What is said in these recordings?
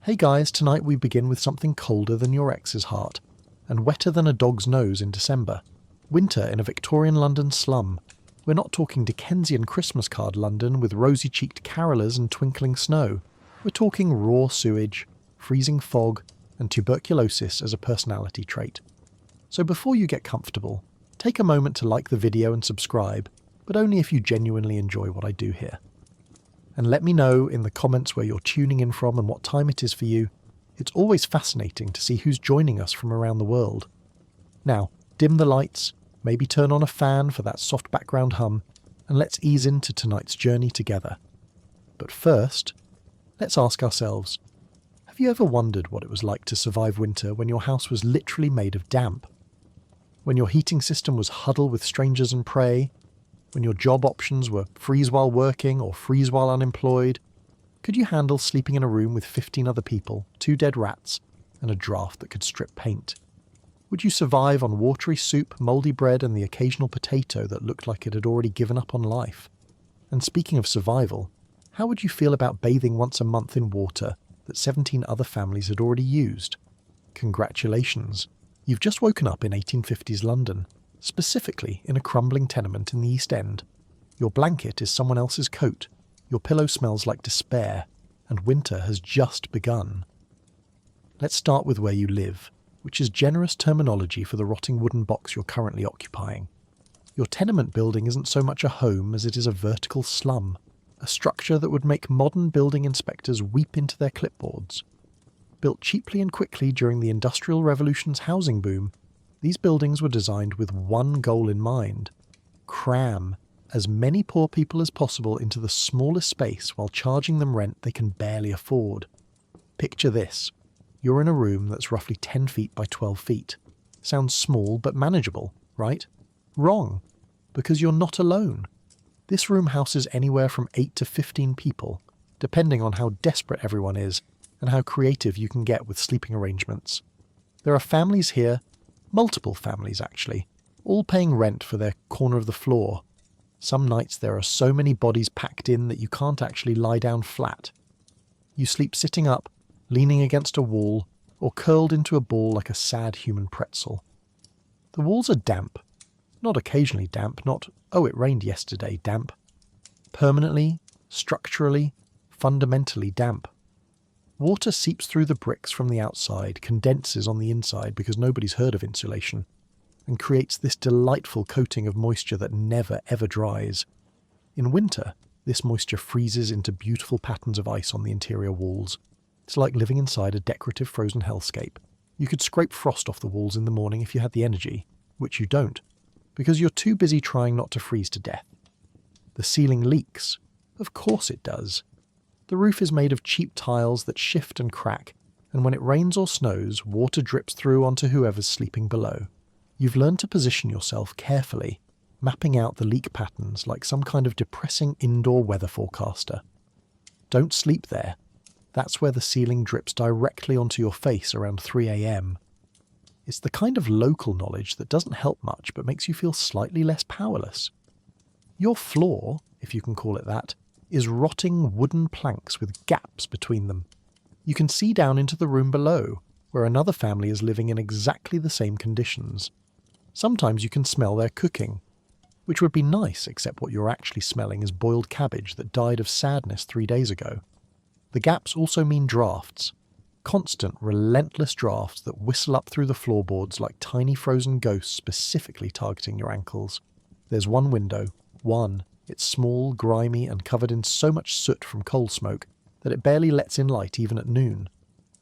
Hey guys, tonight we begin with something colder than your ex's heart, and wetter than a dog's nose in December. Winter in a Victorian London slum. We're not talking Dickensian Christmas card London with rosy-cheeked carolers and twinkling snow. We're talking raw sewage, freezing fog, and tuberculosis as a personality trait. So before you get comfortable, take a moment to like the video and subscribe, but only if you genuinely enjoy what I do here. And let me know in the comments where you're tuning in from and what time it is for you. It's always fascinating to see who's joining us from around the world. Now, dim the lights, maybe turn on a fan for that soft background hum, and let's ease into tonight's journey together. But first, let's ask ourselves, have you ever wondered what it was like to survive winter when your house was literally made of damp? When your heating system was huddle with strangers and prey? When your job options were freeze while working or freeze while unemployed? Could you handle sleeping in a room with 15 other people, 2 dead rats, and a draft that could strip paint? Would you survive on watery soup, mouldy bread, and the occasional potato that looked like it had already given up on life? And speaking of survival, how would you feel about bathing once a month in water that 17 other families had already used? Congratulations, you've just woken up in 1850s London. Specifically in a crumbling tenement in the East End. Your blanket is someone else's coat, your pillow smells like despair, and winter has just begun. Let's start with where you live, which is generous terminology for the rotting wooden box you're currently occupying. Your tenement building isn't so much a home as it is a vertical slum, a structure that would make modern building inspectors weep into their clipboards. Built cheaply and quickly during the Industrial Revolution's housing boom, these buildings were designed with one goal in mind: cram as many poor people as possible into the smallest space while charging them rent they can barely afford. Picture this. You're in a room that's roughly 10 feet by 12 feet. Sounds small but manageable, right? Wrong, because you're not alone. This room houses anywhere from 8 to 15 people, depending on how desperate everyone is and how creative you can get with sleeping arrangements. There are families here, multiple families actually, all paying rent for their corner of the floor. Some nights there are so many bodies packed in that you can't actually lie down flat. You sleep sitting up, leaning against a wall, or curled into a ball like a sad human pretzel. The walls are damp. Not occasionally damp, not, oh it rained yesterday damp. Permanently, structurally, fundamentally damp. Water seeps through the bricks from the outside, condenses on the inside because nobody's heard of insulation, and creates this delightful coating of moisture that never ever dries. In winter, this moisture freezes into beautiful patterns of ice on the interior walls. It's like living inside a decorative frozen hellscape. You could scrape frost off the walls in the morning if you had the energy, which you don't, because you're too busy trying not to freeze to death. The ceiling leaks. Of course it does. The roof is made of cheap tiles that shift and crack, and when it rains or snows, water drips through onto whoever's sleeping below. You've learned to position yourself carefully, mapping out the leak patterns like some kind of depressing indoor weather forecaster. Don't sleep there. That's where the ceiling drips directly onto your face around 3 a.m. It's the kind of local knowledge that doesn't help much but makes you feel slightly less powerless. Your floor, if you can call it that, is rotting wooden planks with gaps between them. You can see down into the room below, where another family is living in exactly the same conditions. Sometimes you can smell their cooking, which would be nice, except what you're actually smelling is boiled cabbage that died of sadness 3 days ago. The gaps also mean drafts. Constant, relentless drafts that whistle up through the floorboards like tiny frozen ghosts specifically targeting your ankles. There's one window, one. It's small, grimy, and covered in so much soot from coal smoke that it barely lets in light even at noon.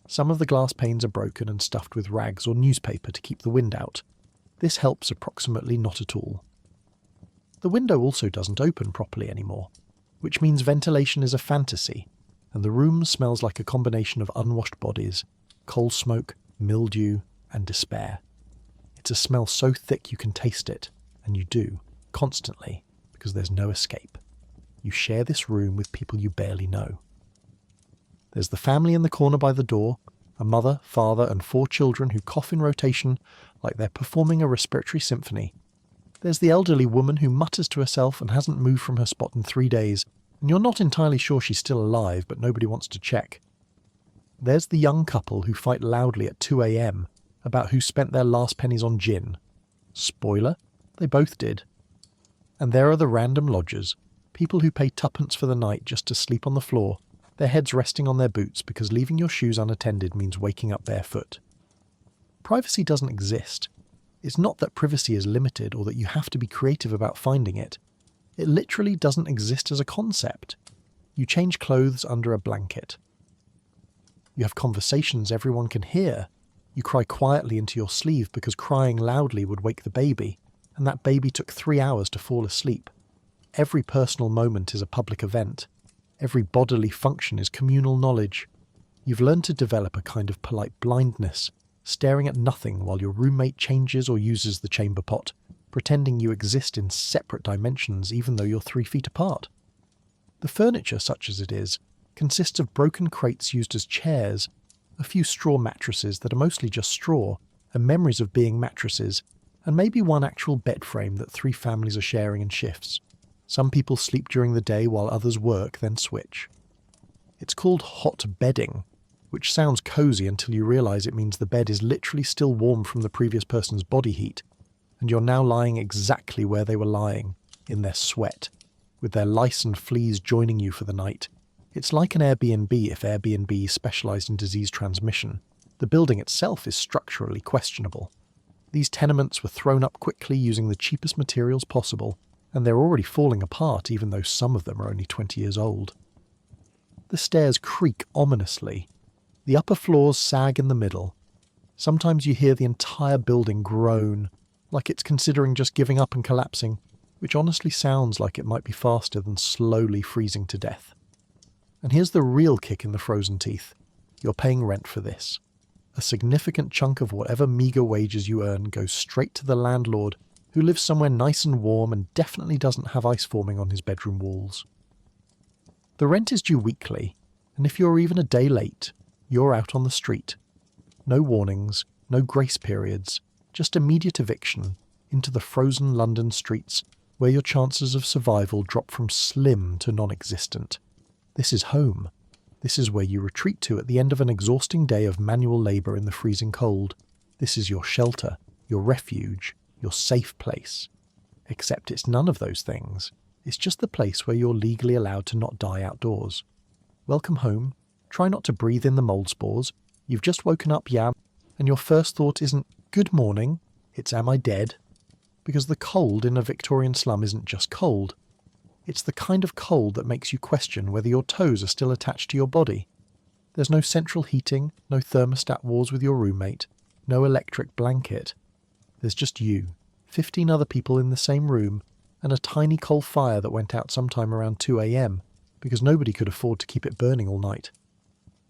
Some of the glass panes are broken and stuffed with rags or newspaper to keep the wind out. This helps approximately not at all. The window also doesn't open properly anymore, which means ventilation is a fantasy, and the room smells like a combination of unwashed bodies, coal smoke, mildew, and despair. It's a smell so thick you can taste it, and you do, constantly. Because there's no escape. You share this room with people you barely know. There's the family in the corner by the door, a mother, father, and 4 children who cough in rotation like they're performing a respiratory symphony. There's the elderly woman who mutters to herself and hasn't moved from her spot in 3 days, and you're not entirely sure she's still alive, but nobody wants to check. There's the young couple who fight loudly at 2 a.m. about who spent their last pennies on gin. Spoiler, they both did. And there are the random lodgers, people who pay tuppence for the night just to sleep on the floor, their heads resting on their boots because leaving your shoes unattended means waking up barefoot. Privacy doesn't exist. It's not that privacy is limited or that you have to be creative about finding it. It literally doesn't exist as a concept. You change clothes under a blanket. You have conversations everyone can hear. You cry quietly into your sleeve because crying loudly would wake the baby, and that baby took 3 hours to fall asleep. Every personal moment is a public event. Every bodily function is communal knowledge. You've learned to develop a kind of polite blindness, staring at nothing while your roommate changes or uses the chamber pot, pretending you exist in separate dimensions even though you're 3 feet apart. The furniture, such as it is, consists of broken crates used as chairs, a few straw mattresses that are mostly just straw, and memories of being mattresses, and maybe one actual bed frame that 3 families are sharing in shifts. Some people sleep during the day while others work, then switch. It's called hot bedding, which sounds cozy until you realise it means the bed is literally still warm from the previous person's body heat, and you're now lying exactly where they were lying, in their sweat, with their lice and fleas joining you for the night. It's like an Airbnb if Airbnb specialised in disease transmission. The building itself is structurally questionable. These tenements were thrown up quickly using the cheapest materials possible, and they're already falling apart even though some of them are only 20 years old. The stairs creak ominously. The upper floors sag in the middle. Sometimes you hear the entire building groan, like it's considering just giving up and collapsing, which honestly sounds like it might be faster than slowly freezing to death. And here's the real kick in the frozen teeth. You're paying rent for this. A significant chunk of whatever meagre wages you earn goes straight to the landlord, who lives somewhere nice and warm and definitely doesn't have ice forming on his bedroom walls. The rent is due weekly, and if you're even a day late, you're out on the street. No warnings, no grace periods, just immediate eviction into the frozen London streets where your chances of survival drop from slim to non-existent. This is home. This is where you retreat to at the end of an exhausting day of manual labour in the freezing cold. This is your shelter, your refuge, your safe place. Except it's none of those things. It's just the place where you're legally allowed to not die outdoors. Welcome home. Try not to breathe in the mould spores. You've just woken up, yeah, and your first thought isn't, good morning, it's am I dead? Because the cold in a Victorian slum isn't just cold. It's the kind of cold that makes you question whether your toes are still attached to your body. There's no central heating, no thermostat wars with your roommate, no electric blanket. There's just you, 15 other people in the same room, and a tiny coal fire that went out sometime around 2 a.m, because nobody could afford to keep it burning all night.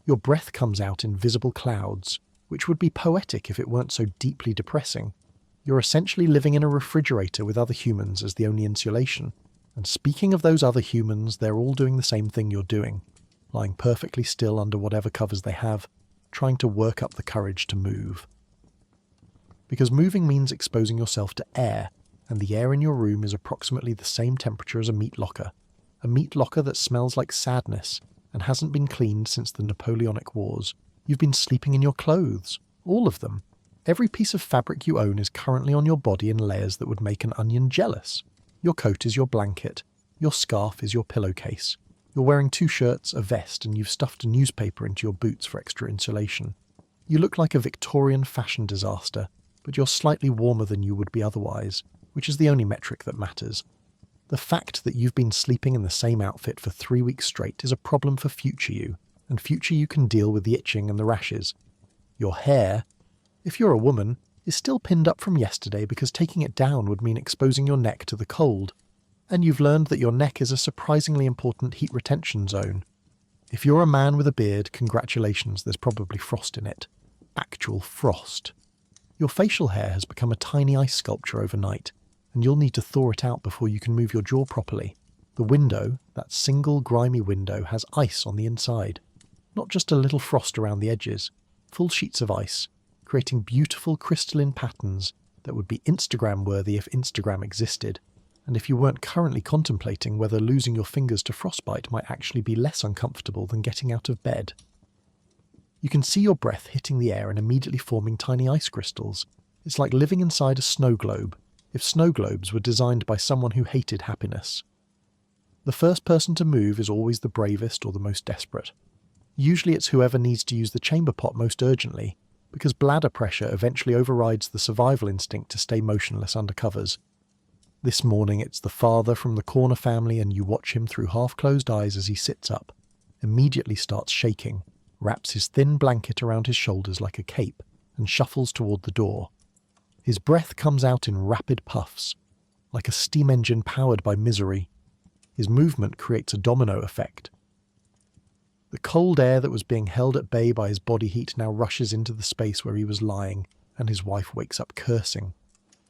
Your breath comes out in visible clouds, which would be poetic if it weren't so deeply depressing. You're essentially living in a refrigerator with other humans as the only insulation. And speaking of those other humans, they're all doing the same thing you're doing, lying perfectly still under whatever covers they have, trying to work up the courage to move. Because moving means exposing yourself to air, and the air in your room is approximately the same temperature as a meat locker that smells like sadness and hasn't been cleaned since the Napoleonic Wars. You've been sleeping in your clothes, all of them. Every piece of fabric you own is currently on your body in layers that would make an onion jealous. Your coat is your blanket, your scarf is your pillowcase. You're wearing 2 shirts, a vest, and you've stuffed a newspaper into your boots for extra insulation. You look like a Victorian fashion disaster, but you're slightly warmer than you would be otherwise, which is the only metric that matters. The fact that you've been sleeping in the same outfit for 3 weeks straight is a problem for future you, and future you can deal with the itching and the rashes. Your hair, if you're a woman, is still pinned up from yesterday because taking it down would mean exposing your neck to the cold. And you've learned that your neck is a surprisingly important heat retention zone. If you're a man with a beard, congratulations, there's probably frost in it. Actual frost. Your facial hair has become a tiny ice sculpture overnight, and you'll need to thaw it out before you can move your jaw properly. The window, that single grimy window, has ice on the inside. Not just a little frost around the edges, full sheets of ice, creating beautiful crystalline patterns that would be Instagram-worthy if Instagram existed, and if you weren't currently contemplating whether losing your fingers to frostbite might actually be less uncomfortable than getting out of bed. You can see your breath hitting the air and immediately forming tiny ice crystals. It's like living inside a snow globe, if snow globes were designed by someone who hated happiness. The first person to move is always the bravest or the most desperate. Usually it's whoever needs to use the chamber pot most urgently, because bladder pressure eventually overrides the survival instinct to stay motionless under covers. This morning it's the father from the corner family, and you watch him through half-closed eyes as he sits up, immediately starts shaking, wraps his thin blanket around his shoulders like a cape, and shuffles toward the door. His breath comes out in rapid puffs, like a steam engine powered by misery. His movement creates a domino effect. The cold air that was being held at bay by his body heat now rushes into the space where he was lying, and his wife wakes up cursing.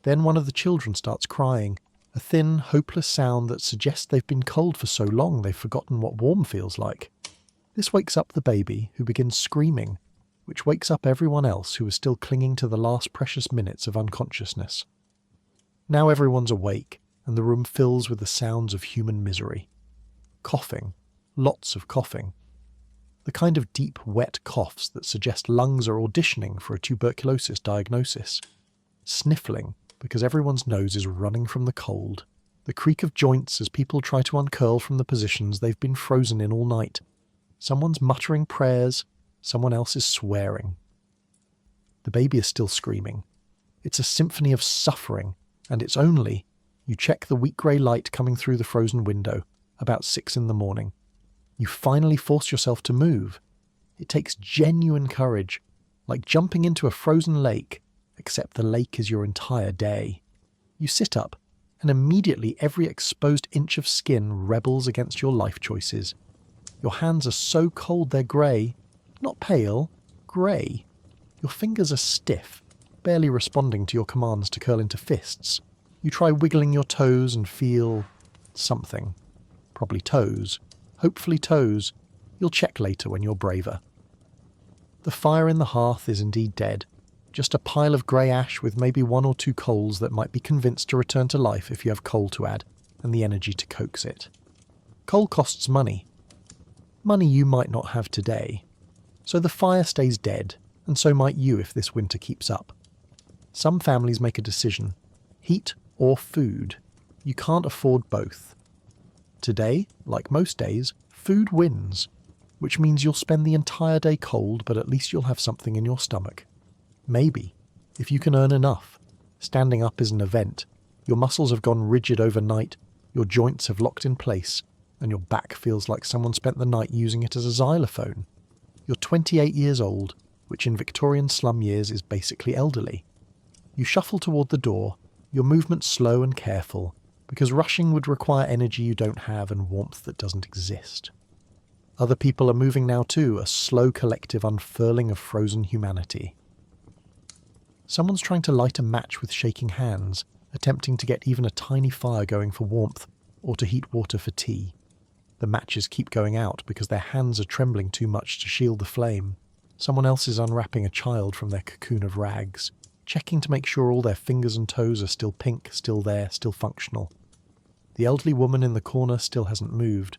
Then one of the children starts crying, a thin, hopeless sound that suggests they've been cold for so long they've forgotten what warm feels like. This wakes up the baby, who begins screaming, which wakes up everyone else who is still clinging to the last precious minutes of unconsciousness. Now everyone's awake, and the room fills with the sounds of human misery. Coughing. Lots of coughing. The kind of deep, wet coughs that suggest lungs are auditioning for a tuberculosis diagnosis. Sniffling, because everyone's nose is running from the cold. The creak of joints as people try to uncurl from the positions they've been frozen in all night. Someone's muttering prayers, someone else is swearing. The baby is still screaming. It's a symphony of suffering, and it's only, you check the weak grey light coming through the frozen window, about 6 a.m. You finally force yourself to move. It takes genuine courage, like jumping into a frozen lake, except the lake is your entire day. You sit up, and immediately every exposed inch of skin rebels against your life choices. Your hands are so cold they're grey, not pale, grey. Your fingers are stiff, barely responding to your commands to curl into fists. You try wiggling your toes and feel something. Probably toes. Hopefully toes. You'll check later when you're braver. The fire in the hearth is indeed dead. Just a pile of grey ash with maybe 1 or 2 coals that might be convinced to return to life if you have coal to add, and the energy to coax it. Coal costs money. Money you might not have today. So the fire stays dead, and so might you if this winter keeps up. Some families make a decision. Heat or food. You can't afford both. Today, like most days, food wins, which means you'll spend the entire day cold, but at least you'll have something in your stomach. Maybe, if you can earn enough. Standing up is an event. Your muscles have gone rigid overnight, your joints have locked in place, and your back feels like someone spent the night using it as a xylophone. You're 28 years old, which in Victorian slum years is basically elderly. You shuffle toward the door, your movements slow and careful, because rushing would require energy you don't have and warmth that doesn't exist. Other people are moving now too, a slow collective unfurling of frozen humanity. Someone's trying to light a match with shaking hands, attempting to get even a tiny fire going for warmth, or to heat water for tea. The matches keep going out because their hands are trembling too much to shield the flame. Someone else is unwrapping a child from their cocoon of rags, checking to make sure all their fingers and toes are still pink, still there, still functional. The elderly woman in the corner still hasn't moved.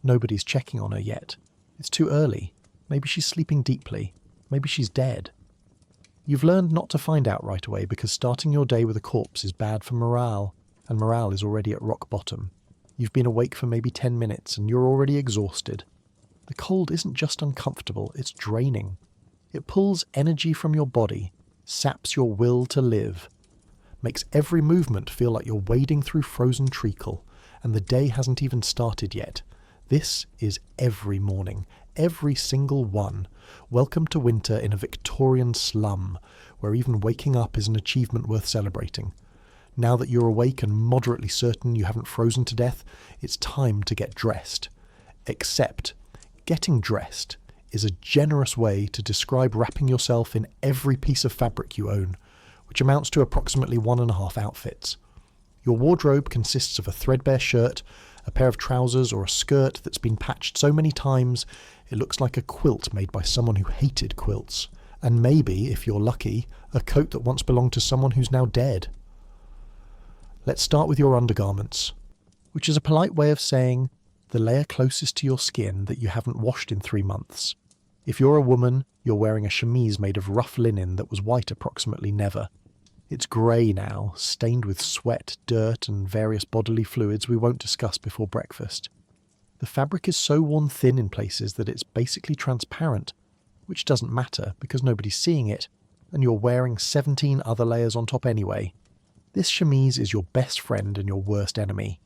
Nobody's checking on her yet. It's too early. Maybe she's sleeping deeply. Maybe she's dead. You've learned not to find out right away because starting your day with a corpse is bad for morale, and morale is already at rock bottom. You've been awake for maybe 10 minutes and you're already exhausted. The cold isn't just uncomfortable, it's draining. It pulls energy from your body, saps your will to live, makes every movement feel like you're wading through frozen treacle, and the day hasn't even started yet. This is every morning, every single one. Welcome to winter in a Victorian slum, where even waking up is an achievement worth celebrating. Now that you're awake and moderately certain you haven't frozen to death, it's time to get dressed. Except, getting dressed is a generous way to describe wrapping yourself in every piece of fabric you own, which amounts to approximately 1.5 outfits. Your wardrobe consists of a threadbare shirt, a pair of trousers or a skirt that's been patched so many times it looks like a quilt made by someone who hated quilts, and maybe, if you're lucky, a coat that once belonged to someone who's now dead. Let's start with your undergarments, which is a polite way of saying the layer closest to your skin that you haven't washed in 3 months. If you're a woman, you're wearing a chemise made of rough linen that was white approximately never. It's grey now, stained with sweat, dirt and various bodily fluids we won't discuss before breakfast. The fabric is so worn thin in places that it's basically transparent, which doesn't matter because nobody's seeing it, and you're wearing 17 other layers on top anyway. This chemise is your best friend and your worst enemy.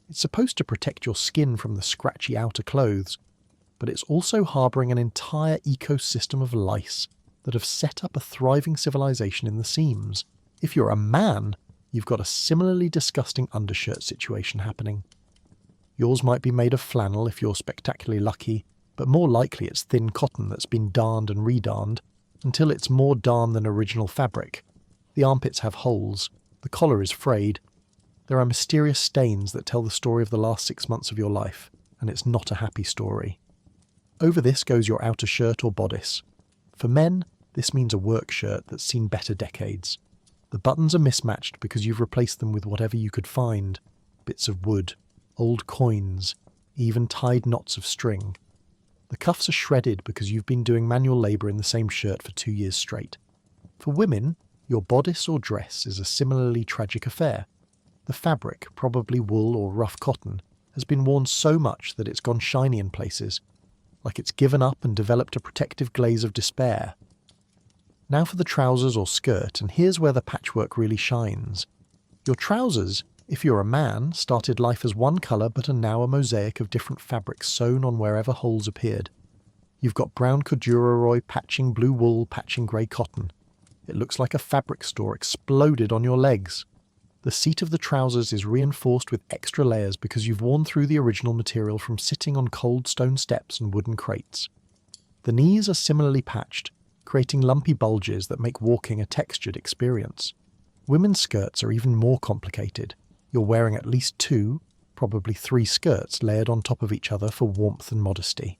It's supposed to protect your skin from the scratchy outer clothes, but it's also harbouring an entire ecosystem of lice that have set up a thriving civilization in the seams. If you're a man, you've got a similarly disgusting undershirt situation happening. Yours might be made of flannel if you're spectacularly lucky, but more likely it's thin cotton that's been darned and redarned until it's more darn than original fabric. The armpits have holes, the collar is frayed. There are mysterious stains that tell the story of the last 6 months of your life, and it's not a happy story. Over this goes your outer shirt or bodice. For men, this means a work shirt that's seen better decades. The buttons are mismatched because you've replaced them with whatever you could find. Bits of wood, old coins, even tied knots of string. The cuffs are shredded because you've been doing manual labour in the same shirt for 2 years straight. For women, your bodice or dress is a similarly tragic affair. The fabric, probably wool or rough cotton, has been worn so much that it's gone shiny in places, like it's given up and developed a protective glaze of despair. Now for the trousers or skirt, and here's where the patchwork really shines. Your trousers, if you're a man, started life as one colour but are now a mosaic of different fabrics sewn on wherever holes appeared. You've got brown corduroy patching blue wool patching grey cotton. It looks like a fabric store exploded on your legs. The seat of the trousers is reinforced with extra layers because you've worn through the original material from sitting on cold stone steps and wooden crates. The knees are similarly patched, creating lumpy bulges that make walking a textured experience. Women's skirts are even more complicated. You're wearing at least 2, probably 3 skirts layered on top of each other for warmth and modesty.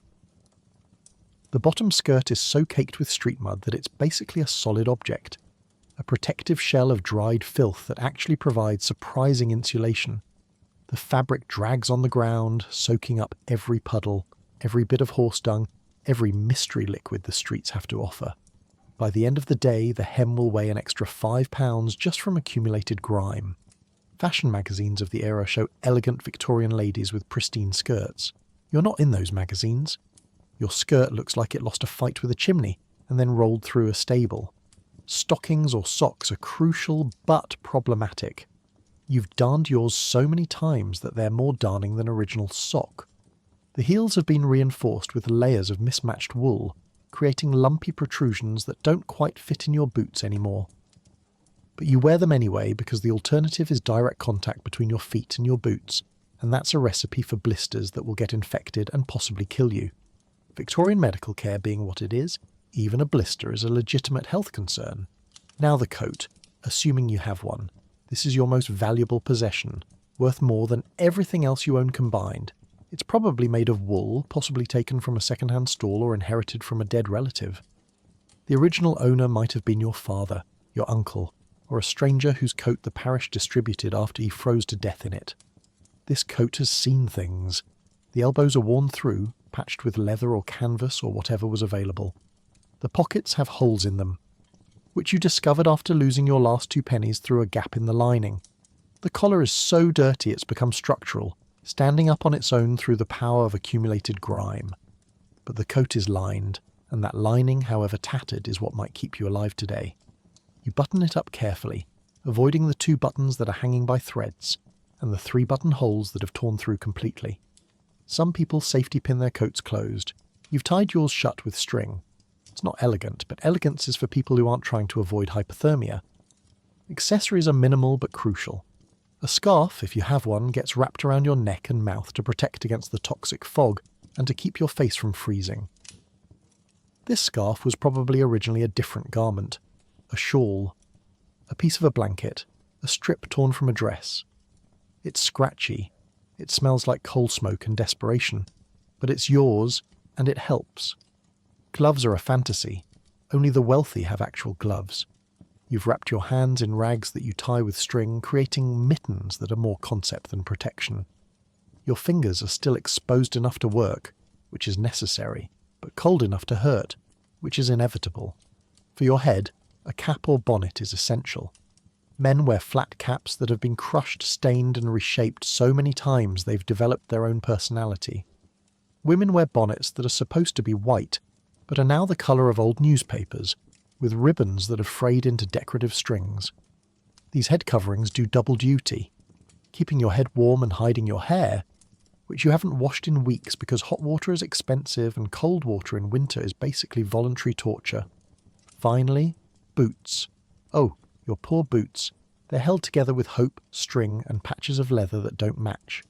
The bottom skirt is so caked with street mud that it's basically a solid object. A protective shell of dried filth that actually provides surprising insulation. The fabric drags on the ground, soaking up every puddle, every bit of horse dung, every mystery liquid the streets have to offer. By the end of the day, the hem will weigh an extra 5 pounds just from accumulated grime. Fashion magazines of the era show elegant Victorian ladies with pristine skirts. You're not in those magazines. Your skirt looks like it lost a fight with a chimney and then rolled through a stable. Stockings or socks are crucial but problematic. You've darned yours so many times that they're more darning than original sock. The heels have been reinforced with layers of mismatched wool, creating lumpy protrusions that don't quite fit in your boots anymore. But you wear them anyway because the alternative is direct contact between your feet and your boots, and that's a recipe for blisters that will get infected and possibly kill you. Victorian medical care being what it is, even a blister is a legitimate health concern. Now the coat, assuming you have one. This is your most valuable possession, worth more than everything else you own combined. It's probably made of wool, possibly taken from a second-hand stall or inherited from a dead relative. The original owner might have been your father, your uncle, or a stranger whose coat the parish distributed after he froze to death in it. This coat has seen things. The elbows are worn through, patched with leather or canvas or whatever was available. The pockets have holes in them, which you discovered after losing your last 2 pennies through a gap in the lining. The collar is so dirty it's become structural, standing up on its own through the power of accumulated grime. But the coat is lined, and that lining, however tattered, is what might keep you alive today. You button it up carefully, avoiding the 2 buttons that are hanging by threads, and the 3 button holes that have torn through completely. Some people safety pin their coats closed. You've tied yours shut with string. It's not elegant, but elegance is for people who aren't trying to avoid hypothermia. Accessories are minimal but crucial. A scarf, if you have one, gets wrapped around your neck and mouth to protect against the toxic fog and to keep your face from freezing. This scarf was probably originally a different garment. A shawl. A piece of a blanket. A strip torn from a dress. It's scratchy. It smells like coal smoke and desperation. But it's yours, and it helps. Gloves are a fantasy. Only the wealthy have actual gloves. You've wrapped your hands in rags that you tie with string, creating mittens that are more concept than protection. Your fingers are still exposed enough to work, which is necessary. but cold enough to hurt, which is inevitable. For your head, a cap or bonnet is essential. Men wear flat caps that have been crushed, stained and reshaped so many times they've developed their own personality. Women wear bonnets that are supposed to be white, but are now the colour of old newspapers, with ribbons that have frayed into decorative strings. These head coverings do double duty, keeping your head warm and hiding your hair, which you haven't washed in weeks because hot water is expensive and cold water in winter is basically voluntary torture. Finally, boots. Oh, your poor boots. They're held together with hope, string and patches of leather that don't match.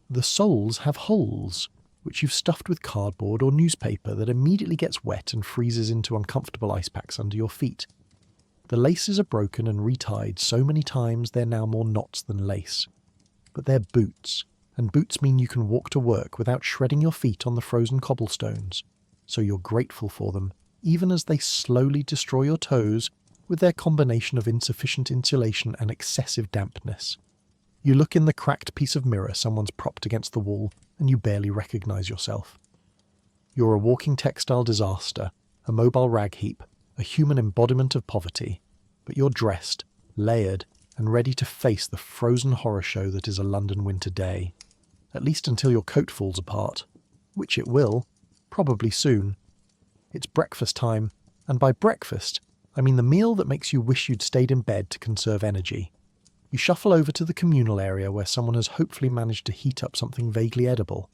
The soles have holes, which you've stuffed with cardboard or newspaper that immediately gets wet and freezes into uncomfortable ice packs under your feet. The laces are broken and retied so many times they're now more knots than lace. But they're boots, and boots mean you can walk to work without shredding your feet on the frozen cobblestones, so you're grateful for them, even as they slowly destroy your toes with their combination of insufficient insulation and excessive dampness. You look in the cracked piece of mirror someone's propped against the wall, and you barely recognise yourself. You're a walking textile disaster, a mobile rag heap, a human embodiment of poverty, but you're dressed, layered, and ready to face the frozen horror show that is a London winter day. At least until your coat falls apart, which it will, probably soon. It's breakfast time, and by breakfast, I mean the meal that makes you wish you'd stayed in bed to conserve energy. You shuffle over to the communal area where someone has hopefully managed to heat up something vaguely edible.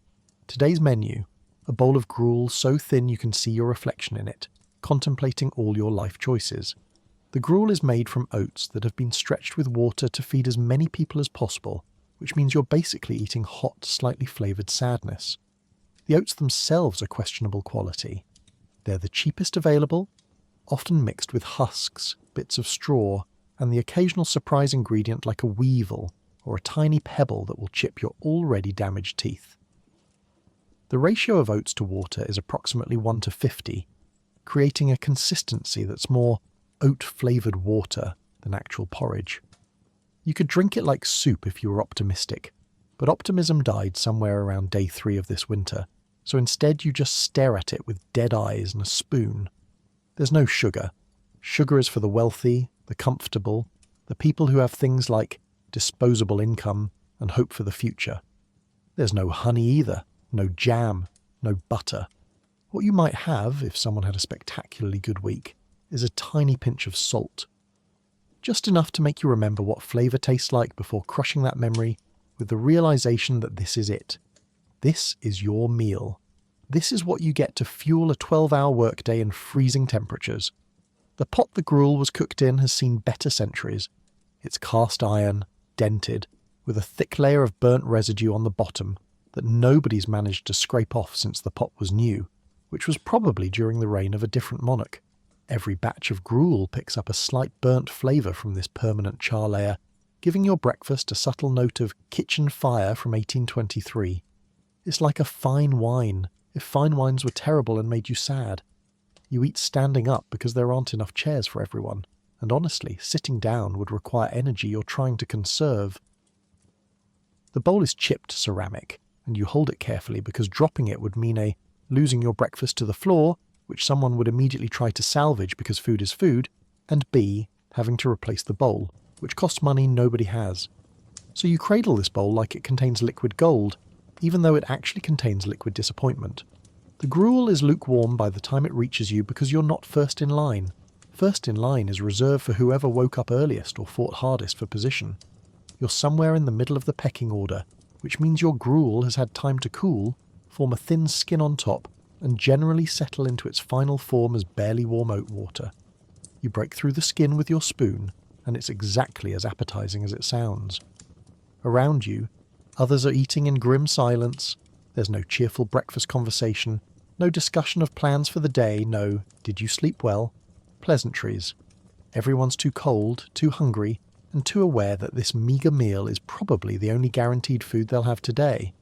Today's menu, a bowl of gruel so thin you can see your reflection in it, contemplating all your life choices. The gruel is made from oats that have been stretched with water to feed as many people as possible, which means you're basically eating hot, slightly flavoured sadness. The oats themselves are questionable quality. They're the cheapest available, often mixed with husks, bits of straw, and the occasional surprise ingredient like a weevil or a tiny pebble that will chip your already damaged teeth. The ratio of oats to water is approximately 1:50, creating a consistency that's more oat-flavoured water than actual porridge. You could drink it like soup if you were optimistic, but optimism died somewhere around day 3 of this winter, so instead you just stare at it with dead eyes and a spoon. There's no sugar. Sugar is for the wealthy, the comfortable, the people who have things like disposable income and hope for the future. There's no honey either, no jam, no butter. What you might have, if someone had a spectacularly good week, is a tiny pinch of salt. Just enough to make you remember what flavour tastes like before crushing that memory with the realisation that this is it. This is your meal. This is what you get to fuel a 12-hour workday in freezing temperatures. The pot the gruel was cooked in has seen better centuries. It's cast iron, dented, with a thick layer of burnt residue on the bottom that nobody's managed to scrape off since the pot was new, which was probably during the reign of a different monarch. Every batch of gruel picks up a slight burnt flavour from this permanent char layer, giving your breakfast a subtle note of kitchen fire from 1823. It's like a fine wine, if fine wines were terrible and made you sad. You eat standing up because there aren't enough chairs for everyone, and honestly, sitting down would require energy you're trying to conserve. The bowl is chipped ceramic, and you hold it carefully because dropping it would mean A, losing your breakfast to the floor, which someone would immediately try to salvage because food is food, and B, having to replace the bowl, which costs money nobody has. So you cradle this bowl like it contains liquid gold, even though it actually contains liquid disappointment. The gruel is lukewarm by the time it reaches you because you're not first in line. First in line is reserved for whoever woke up earliest or fought hardest for position. You're somewhere in the middle of the pecking order, which means your gruel has had time to cool, form a thin skin on top, and generally settle into its final form as barely warm oat water. You break through the skin with your spoon, and it's exactly as appetizing as it sounds. Around you, others are eating in grim silence. There's no cheerful breakfast conversation, no discussion of plans for the day, no "did you sleep well?" pleasantries. Everyone's too cold, too hungry, and too aware that this meagre meal is probably the only guaranteed food they'll have today.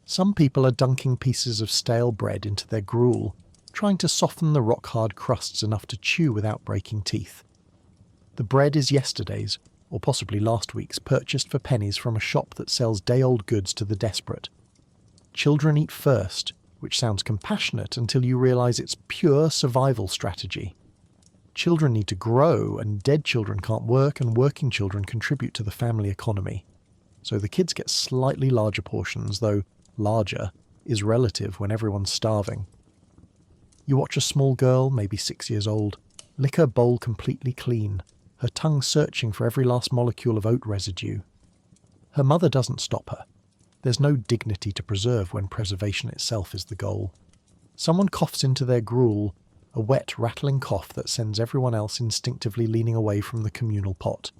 Some people are dunking pieces of stale bread into their gruel, trying to soften the rock-hard crusts enough to chew without breaking teeth. The bread is yesterday's, or possibly last week's, purchased for pennies from a shop that sells day-old goods to the desperate. Children eat first, which sounds compassionate until you realise it's pure survival strategy. Children need to grow, and dead children can't work, and working children contribute to the family economy. So the kids get slightly larger portions, though larger is relative when everyone's starving. You watch a small girl, maybe 6 years old, lick her bowl completely clean, her tongue searching for every last molecule of oat residue. Her mother doesn't stop her. There's no dignity to preserve when preservation itself is the goal. Someone coughs into their gruel, a wet, rattling cough that sends everyone else instinctively leaning away from the communal pot.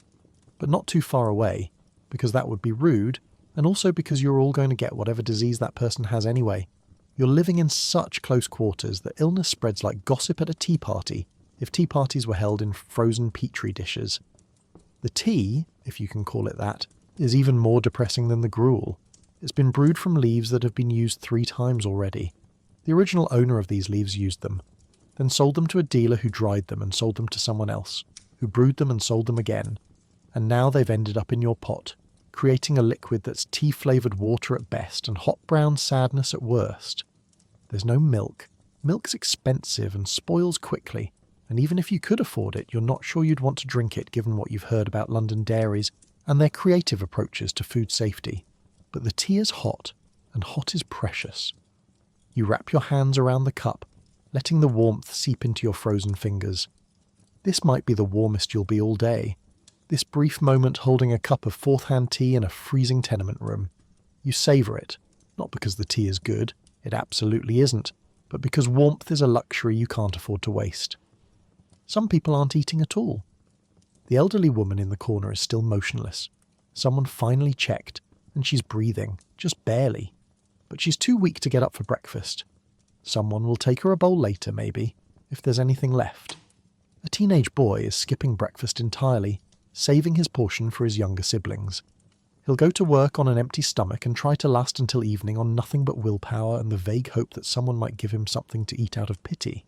But not too far away, because that would be rude, and also because you're all going to get whatever disease that person has anyway. You're living in such close quarters that illness spreads like gossip at a tea party, if tea parties were held in frozen petri dishes. The tea, if you can call it that, is even more depressing than the gruel. It's been brewed from leaves that have been used 3 times already. The original owner of these leaves used them, then sold them to a dealer who dried them and sold them to someone else, who brewed them and sold them again. And now they've ended up in your pot, creating a liquid that's tea-flavoured water at best and hot brown sadness at worst. There's no milk. Milk's expensive and spoils quickly, and even if you could afford it, you're not sure you'd want to drink it given what you've heard about London dairies and their creative approaches to food safety. But the tea is hot, and hot is precious. You wrap your hands around the cup, letting the warmth seep into your frozen fingers. This might be the warmest you'll be all day. This brief moment holding a cup of fourth-hand tea in a freezing tenement room. You savour it, not because the tea is good, it absolutely isn't, but because warmth is a luxury you can't afford to waste. Some people aren't eating at all. The elderly woman in the corner is still motionless. Someone finally checked, and she's breathing, just barely. But she's too weak to get up for breakfast. Someone will take her a bowl later, maybe, if there's anything left. A teenage boy is skipping breakfast entirely, saving his portion for his younger siblings. He'll go to work on an empty stomach and try to last until evening on nothing but willpower and the vague hope that someone might give him something to eat out of pity.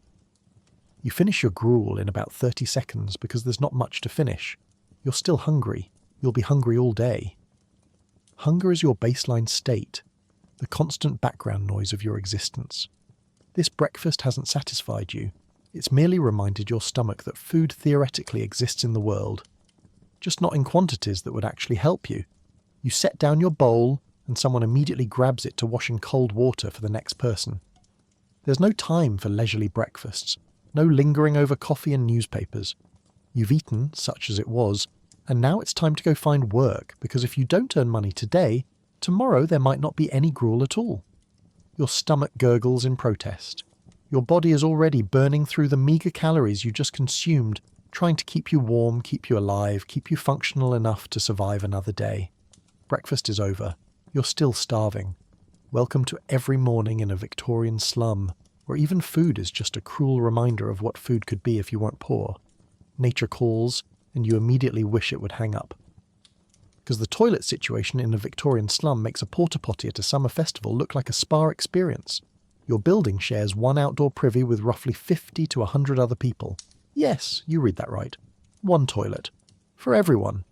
You finish your gruel in about 30 seconds because there's not much to finish. You're still hungry. You'll be hungry all day. Hunger is your baseline state, the constant background noise of your existence. This breakfast hasn't satisfied you. It's merely reminded your stomach that food theoretically exists in the world, just not in quantities that would actually help you. You set down your bowl, and someone immediately grabs it to wash in cold water for the next person. There's no time for leisurely breakfasts, no lingering over coffee and newspapers. You've eaten, such as it was, and now it's time to go find work, because if you don't earn money today, tomorrow there might not be any gruel at all. Your stomach gurgles in protest. Your body is already burning through the meagre calories you just consumed, trying to keep you warm, keep you alive, keep you functional enough to survive another day. Breakfast is over. You're still starving. Welcome to every morning in a Victorian slum, where even food is just a cruel reminder of what food could be if you weren't poor. Nature calls, and you immediately wish it would hang up. Because the toilet situation in a Victorian slum makes a porta-potty at a summer festival look like a spa experience. Your building shares one outdoor privy with roughly 50 to 100 other people. Yes, you read that right. One toilet. For everyone.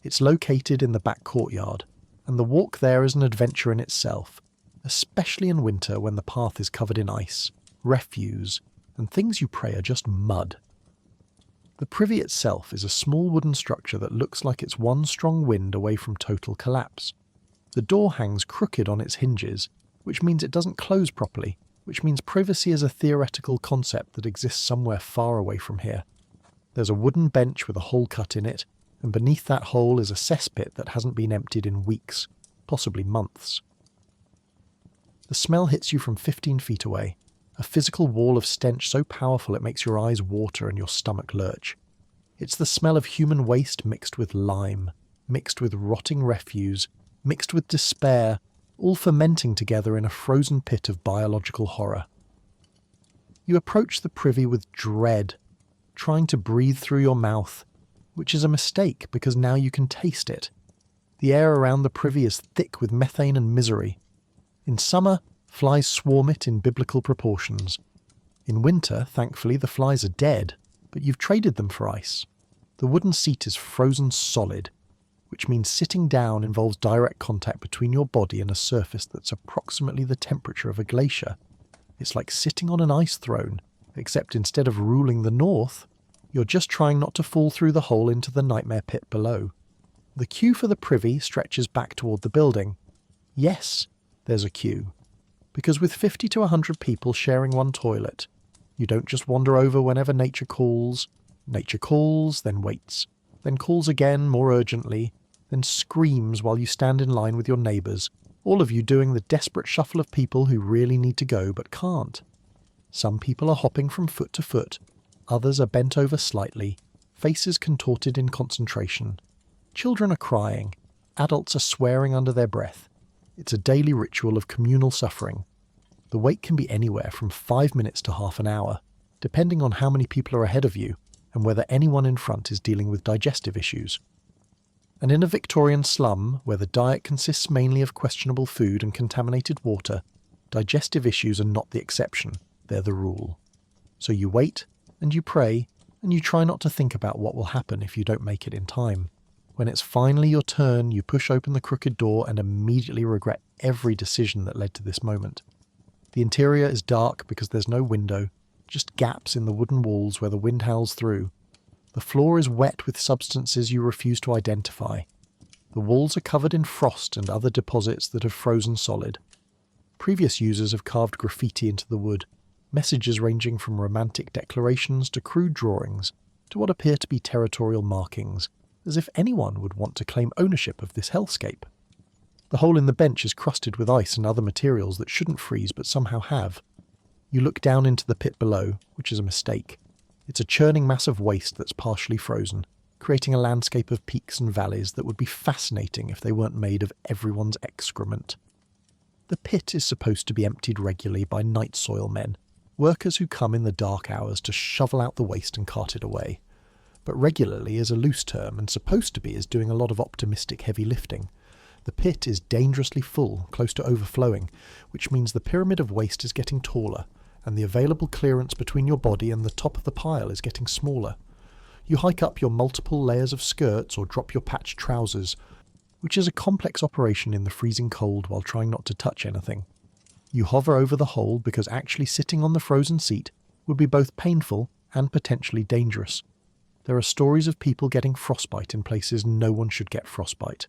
It's located in the back courtyard, and the walk there is an adventure in itself, especially in winter when the path is covered in ice, refuse, and things you pray are just mud. The privy itself is a small wooden structure that looks like it's one strong wind away from total collapse. The door hangs crooked on its hinges, which means it doesn't close properly, which means privacy is a theoretical concept that exists somewhere far away from here. There's a wooden bench with a hole cut in it, and beneath that hole is a cesspit that hasn't been emptied in weeks, possibly months. The smell hits you from 15 feet away, a physical wall of stench so powerful it makes your eyes water and your stomach lurch. It's the smell of human waste mixed with lime, mixed with rotting refuse, mixed with despair, all fermenting together in a frozen pit of biological horror. You approach the privy with dread, trying to breathe through your mouth, which is a mistake because now you can taste it. The air around the privy is thick with methane and misery. In summer, flies swarm it in biblical proportions. In winter, thankfully, the flies are dead, but you've traded them for ice. The wooden seat is frozen solid. which means sitting down involves direct contact between your body and a surface that's approximately the temperature of a glacier. It's like sitting on an ice throne, except instead of ruling the north, you're just trying not to fall through the hole into the nightmare pit below. The queue for the privy stretches back toward the building. Yes, there's a queue. Because with 50 to 100 people sharing one toilet, you don't just wander over whenever nature calls, then waits, then calls again more urgently, then screams while you stand in line with your neighbours, all of you doing the desperate shuffle of people who really need to go but can't. Some people are hopping from foot to foot, others are bent over slightly, faces contorted in concentration. Children are crying, adults are swearing under their breath. It's a daily ritual of communal suffering. The wait can be anywhere from 5 minutes to half an hour, depending on how many people are ahead of you and whether anyone in front is dealing with digestive issues. And in a Victorian slum, where the diet consists mainly of questionable food and contaminated water, digestive issues are not the exception, they're the rule. So you wait, and you pray, and you try not to think about what will happen if you don't make it in time. When it's finally your turn, you push open the crooked door and immediately regret every decision that led to this moment. The interior is dark because there's no window, just gaps in the wooden walls where the wind howls through. The floor is wet with substances you refuse to identify. The walls are covered in frost and other deposits that have frozen solid. Previous users have carved graffiti into the wood, messages ranging from romantic declarations to crude drawings to what appear to be territorial markings, as if anyone would want to claim ownership of this hellscape. The hole in the bench is crusted with ice and other materials that shouldn't freeze but somehow have. You look down into the pit below, which is a mistake. It's a churning mass of waste that's partially frozen, creating a landscape of peaks and valleys that would be fascinating if they weren't made of everyone's excrement. The pit is supposed to be emptied regularly by night soil men, workers who come in the dark hours to shovel out the waste and cart it away. But regularly is a loose term and supposed to be as doing a lot of optimistic heavy lifting. The pit is dangerously full, close to overflowing, which means the pyramid of waste is getting taller, and the available clearance between your body and the top of the pile is getting smaller. You hike up your multiple layers of skirts or drop your patched trousers, which is a complex operation in the freezing cold while trying not to touch anything. You hover over the hole because actually sitting on the frozen seat would be both painful and potentially dangerous. There are stories of people getting frostbite in places no one should get frostbite.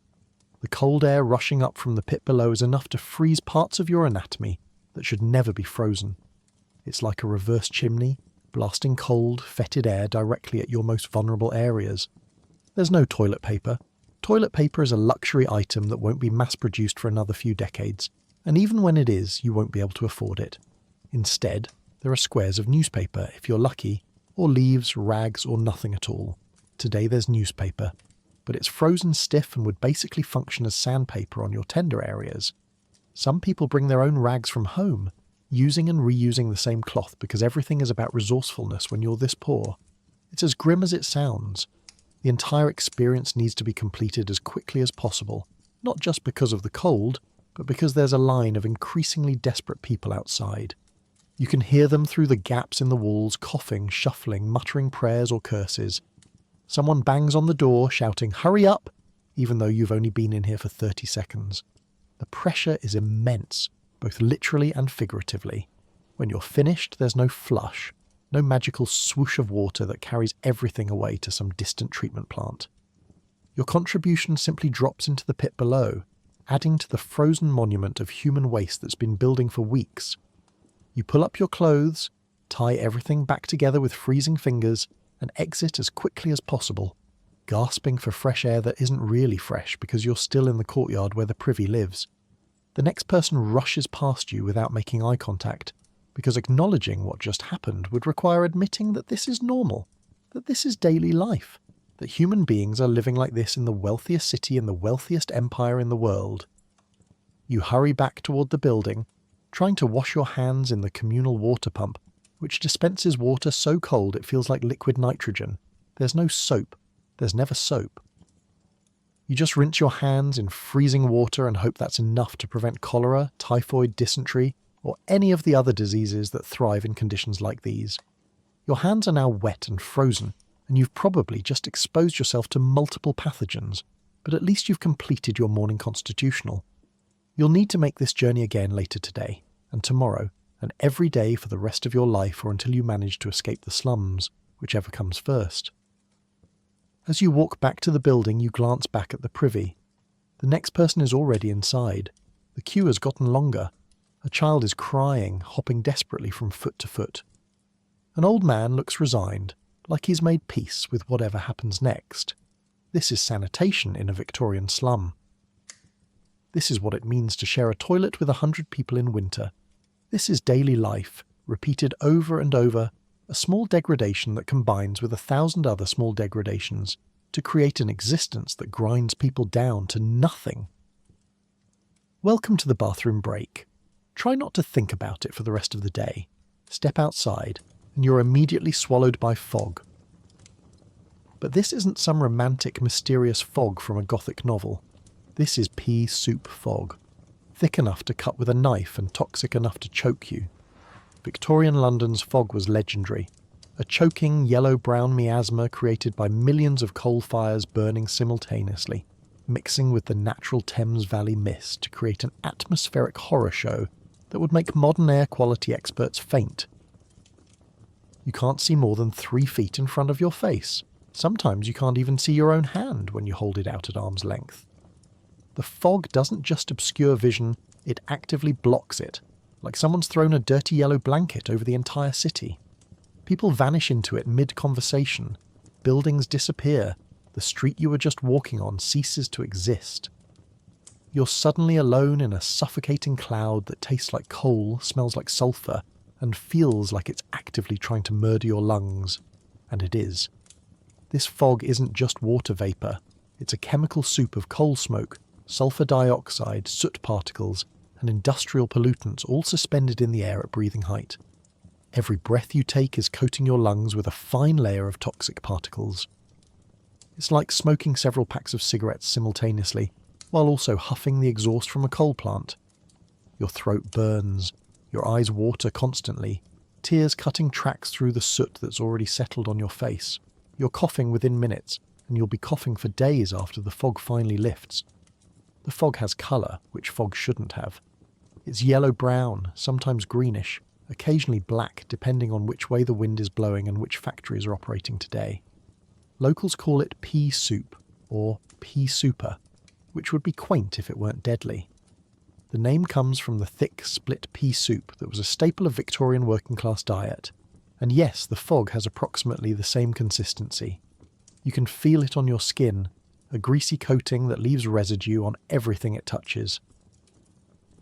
The cold air rushing up from the pit below is enough to freeze parts of your anatomy that should never be frozen. It's like a reverse chimney, blasting cold, fetid air directly at your most vulnerable areas. There's no toilet paper. Toilet paper is a luxury item that won't be mass-produced for another few decades, and even when it is, you won't be able to afford it. Instead, there are squares of newspaper, if you're lucky, or leaves, rags, or nothing at all. Today there's newspaper, but it's frozen stiff and would basically function as sandpaper on your tender areas. Some people bring their own rags from home, using and reusing the same cloth because everything is about resourcefulness when you're this poor. It's as grim as it sounds. The entire experience needs to be completed as quickly as possible, not just because of the cold, but because there's a line of increasingly desperate people outside. You can hear them through the gaps in the walls, coughing, shuffling, muttering prayers or curses. Someone bangs on the door, shouting, "Hurry up!" even though you've only been in here for 30 seconds. The pressure is immense, both literally and figuratively. When you're finished, there's no flush, no magical swoosh of water that carries everything away to some distant treatment plant. Your contribution simply drops into the pit below, adding to the frozen monument of human waste that's been building for weeks. You pull up your clothes, tie everything back together with freezing fingers, and exit as quickly as possible, gasping for fresh air that isn't really fresh because you're still in the courtyard where the privy lives. The next person rushes past you without making eye contact, because acknowledging what just happened would require admitting that this is normal, that this is daily life, that human beings are living like this in the wealthiest city in the wealthiest empire in the world. You hurry back toward the building, trying to wash your hands in the communal water pump, which dispenses water so cold it feels like liquid nitrogen. There's no soap. There's never soap. You just rinse your hands in freezing water and hope that's enough to prevent cholera, typhoid, dysentery, or any of the other diseases that thrive in conditions like these. Your hands are now wet and frozen, and you've probably just exposed yourself to multiple pathogens, but at least you've completed your morning constitutional. You'll need to make this journey again later today, and tomorrow, and every day for the rest of your life or until you manage to escape the slums, whichever comes first. As you walk back to the building, you glance back at the privy. The next person is already inside. The queue has gotten longer. A child is crying, hopping desperately from foot to foot. An old man looks resigned, like he's made peace with whatever happens next. This is sanitation in a Victorian slum. This is what it means to share a toilet with 100 people in winter. This is daily life, repeated over and over, a small degradation that combines with 1,000 other small degradations to create an existence that grinds people down to nothing. Welcome to the bathroom break. Try not to think about it for the rest of the day. Step outside, and you're immediately swallowed by fog. But this isn't some romantic, mysterious fog from a Gothic novel. This is pea soup fog, thick enough to cut with a knife and toxic enough to choke you. Victorian London's fog was legendary, a choking yellow-brown miasma created by millions of coal fires burning simultaneously, mixing with the natural Thames Valley mist to create an atmospheric horror show that would make modern air quality experts faint. You can't see more than 3 feet in front of your face. Sometimes you can't even see your own hand when you hold it out at arm's length. The fog doesn't just obscure vision, it actively blocks it, like someone's thrown a dirty yellow blanket over the entire city. People vanish into it mid-conversation, buildings disappear, the street you were just walking on ceases to exist. You're suddenly alone in a suffocating cloud that tastes like coal, smells like sulphur, and feels like it's actively trying to murder your lungs. And it is. This fog isn't just water vapour, it's a chemical soup of coal smoke, sulphur dioxide, soot particles, and industrial pollutants all suspended in the air at breathing height. Every breath you take is coating your lungs with a fine layer of toxic particles. It's like smoking several packs of cigarettes simultaneously, while also huffing the exhaust from a coal plant. Your throat burns, your eyes water constantly, tears cutting tracks through the soot that's already settled on your face. You're coughing within minutes, and you'll be coughing for days after the fog finally lifts. The fog has colour, which fog shouldn't have. It's yellow-brown, sometimes greenish, occasionally black depending on which way the wind is blowing and which factories are operating today. Locals call it pea soup, or pea souper, which would be quaint if it weren't deadly. The name comes from the thick, split pea soup that was a staple of Victorian working-class diet. And yes, the fog has approximately the same consistency. You can feel it on your skin, a greasy coating that leaves residue on everything it touches.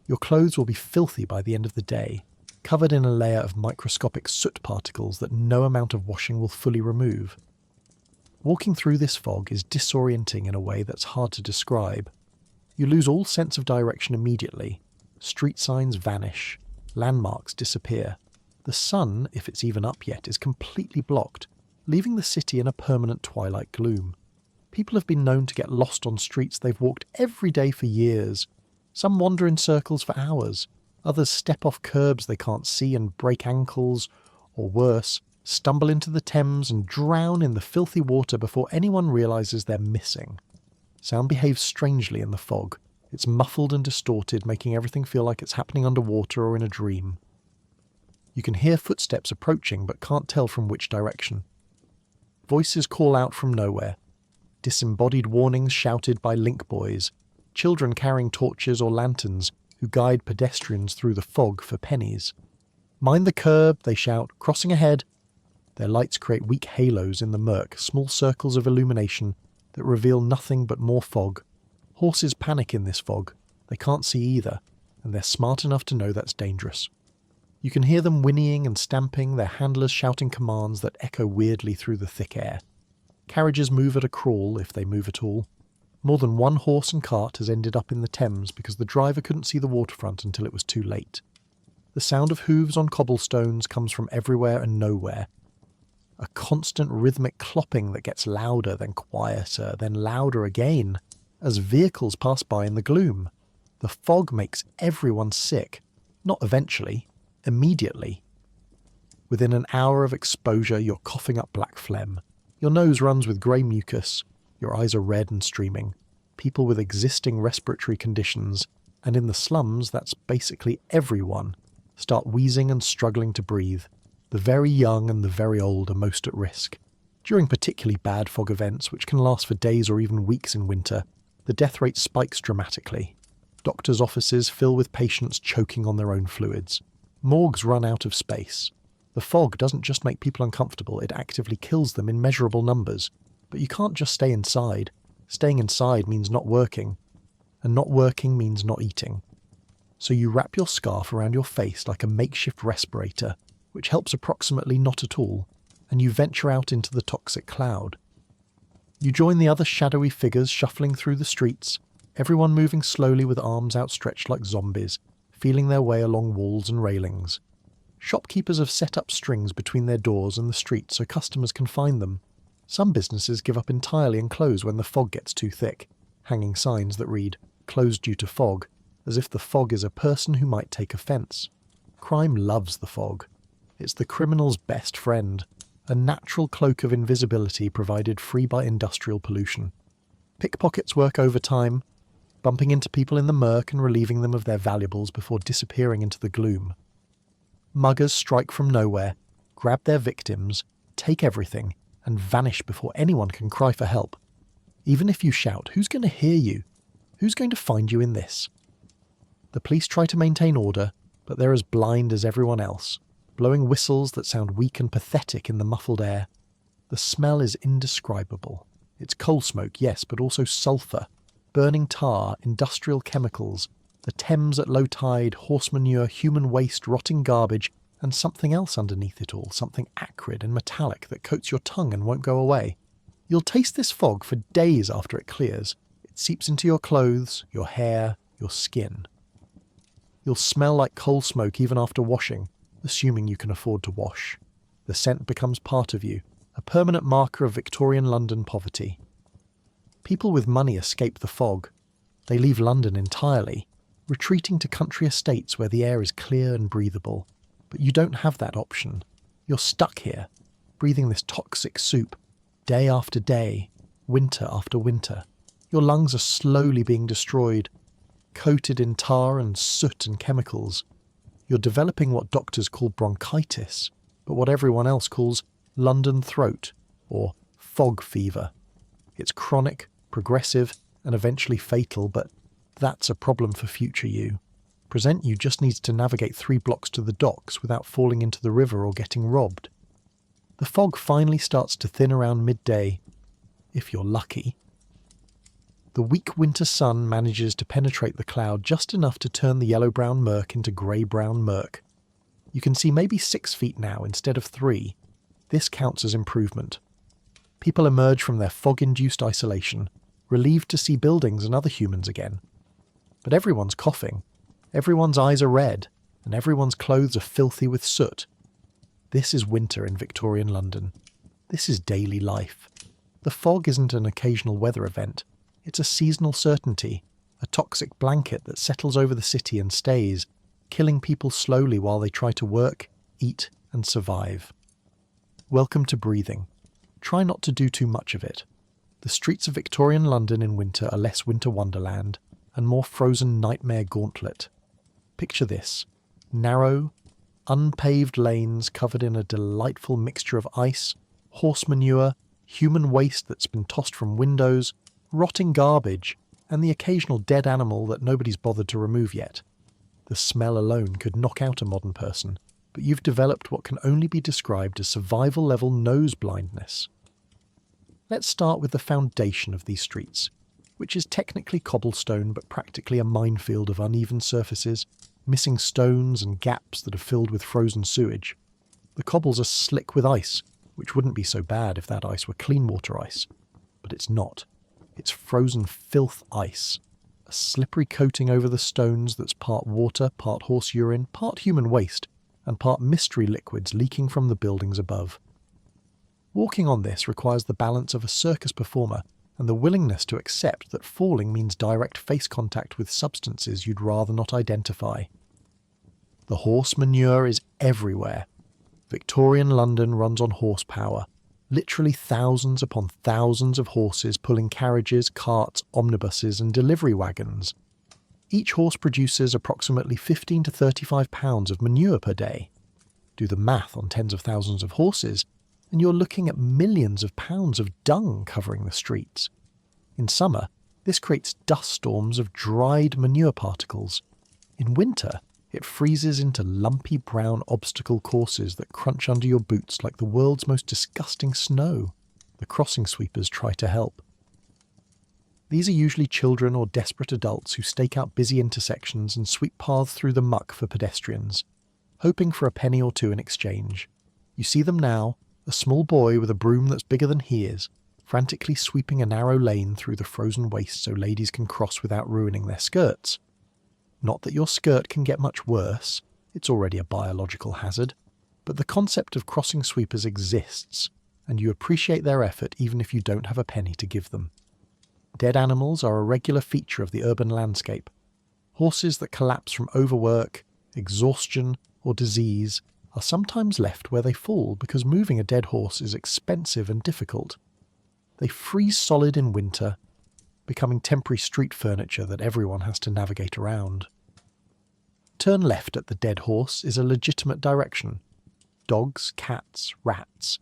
Your clothes will be filthy by the end of the day, covered in a layer of microscopic soot particles that no amount of washing will fully remove. Walking through this fog is disorienting in a way that's hard to describe. You lose all sense of direction immediately. Street signs vanish. Landmarks disappear. The sun, if it's even up yet, is completely blocked, leaving the city in a permanent twilight gloom. People have been known to get lost on streets they've walked every day for years. Some wander in circles for hours. Others step off curbs they can't see and break ankles, or worse, stumble into the Thames and drown in the filthy water before anyone realises they're missing. Sound behaves strangely in the fog. It's muffled and distorted, making everything feel like it's happening underwater or in a dream. You can hear footsteps approaching but can't tell from which direction. Voices call out from nowhere. Disembodied warnings shouted by link boys. Children carrying torches or lanterns who guide pedestrians through the fog for pennies. Mind the curb, they shout, crossing ahead. Their lights create weak halos in the murk, small circles of illumination that reveal nothing but more fog. Horses panic in this fog. They can't see either, and they're smart enough to know that's dangerous. You can hear them whinnying and stamping, their handlers shouting commands that echo weirdly through the thick air. Carriages move at a crawl, if they move at all. More than one horse and cart has ended up in the Thames because the driver couldn't see the waterfront until it was too late. The sound of hooves on cobblestones comes from everywhere and nowhere. A constant rhythmic clopping that gets louder, then quieter, then louder again, as vehicles pass by in the gloom. The fog makes everyone sick. Not eventually. Immediately. Within an hour of exposure, you're coughing up black phlegm. Your nose runs with grey mucus. Your eyes are red and streaming. people with existing respiratory conditions, and in the slums, that's basically everyone, start wheezing and struggling to breathe. The very young and the very old are most at risk. During particularly bad fog events, which can last for days or even weeks in winter, the death rate spikes dramatically. Doctors' offices fill with patients choking on their own fluids. Morgues run out of space. The fog doesn't just make people uncomfortable, it actively kills them in measurable numbers. But you can't just stay inside. Staying inside means not working, and not working means not eating. So you wrap your scarf around your face like a makeshift respirator, which helps approximately not at all, and you venture out into the toxic cloud. You join the other shadowy figures shuffling through the streets, everyone moving slowly with arms outstretched like zombies, feeling their way along walls and railings. Shopkeepers have set up strings between their doors and the street so customers can find them. Some businesses give up entirely and close when the fog gets too thick, hanging signs that read, "Closed due to fog," as if the fog is a person who might take offence. Crime loves the fog. It's the criminal's best friend, a natural cloak of invisibility provided free by industrial pollution. Pickpockets work overtime, bumping into people in the murk and relieving them of their valuables before disappearing into the gloom. Muggers strike from nowhere, grab their victims, take everything, and vanish before anyone can cry for help. Even if you shout, who's going to hear you? Who's going to find you in this? The police try to maintain order, but they're as blind as everyone else, blowing whistles that sound weak and pathetic in the muffled air. The smell is indescribable. It's coal smoke, yes, but also sulphur, burning tar, industrial chemicals, the Thames at low tide, horse manure, human waste, rotting garbage, and something else underneath it all, something acrid and metallic that coats your tongue and won't go away. You'll taste this fog for days after it clears. It seeps into your clothes, your hair, your skin. You'll smell like coal smoke even after washing, assuming you can afford to wash. The scent becomes part of you, a permanent marker of Victorian London poverty. People with money escape the fog. They leave London entirely, retreating to country estates where the air is clear and breathable. But you don't have that option. You're stuck here, breathing this toxic soup, day after day, winter after winter. Your lungs are slowly being destroyed, coated in tar and soot and chemicals. You're developing what doctors call bronchitis, but what everyone else calls London throat, or fog fever. It's chronic, progressive, and eventually fatal, but that's a problem for future you. Present you just needs to navigate 3 blocks to the docks without falling into the river or getting robbed. The fog finally starts to thin around midday, if you're lucky. The weak winter sun manages to penetrate the cloud just enough to turn the yellow-brown murk into grey-brown murk. You can see maybe 6 feet now instead of 3. This counts as improvement. People emerge from their fog-induced isolation, relieved to see buildings and other humans again. But everyone's coughing, everyone's eyes are red, and everyone's clothes are filthy with soot. This is winter in Victorian London. This is daily life. The fog isn't an occasional weather event. It's a seasonal certainty, a toxic blanket that settles over the city and stays, killing people slowly while they try to work, eat, and survive. Welcome to breathing. Try not to do too much of it. The streets of Victorian London in winter are less winter wonderland, and more frozen nightmare gauntlet. Picture this: narrow, unpaved lanes covered in a delightful mixture of ice, horse manure, human waste that's been tossed from windows, rotting garbage, and the occasional dead animal that nobody's bothered to remove yet. The smell alone could knock out a modern person, but you've developed what can only be described as survival-level nose blindness. Let's start with the foundation of these streets, which is technically cobblestone but practically a minefield of uneven surfaces, missing stones and gaps that are filled with frozen sewage. The cobbles are slick with ice, which wouldn't be so bad if that ice were clean water ice. But it's not. It's frozen filth ice, a slippery coating over the stones that's part water, part horse urine, part human waste, and part mystery liquids leaking from the buildings above. Walking on this requires the balance of a circus performer and the willingness to accept that falling means direct face contact with substances you'd rather not identify. The horse manure is everywhere. Victorian London runs on horsepower, Literally thousands upon thousands of horses pulling carriages, carts, omnibuses and delivery wagons. Each horse produces approximately 15 to 35 pounds of manure per day. Do the math on tens of thousands of horses, and you're looking at millions of pounds of dung covering the streets. In summer, this creates dust storms of dried manure particles. In winter, it freezes into lumpy brown obstacle courses that crunch under your boots like the world's most disgusting snow. The crossing sweepers try to help. These are usually children or desperate adults who stake out busy intersections and sweep paths through the muck for pedestrians, hoping for a penny or two in exchange. You see them now, a small boy with a broom that's bigger than he is, frantically sweeping a narrow lane through the frozen waste so ladies can cross without ruining their skirts. Not that your skirt can get much worse, it's already a biological hazard, but the concept of crossing sweepers exists, and you appreciate their effort even if you don't have a penny to give them. Dead animals are a regular feature of the urban landscape. Horses that collapse from overwork, exhaustion, or disease are sometimes left where they fall because moving a dead horse is expensive and difficult. They freeze solid in winter, becoming temporary street furniture that everyone has to navigate around. Turn left at the dead horse is a legitimate direction. Dogs, cats, rats.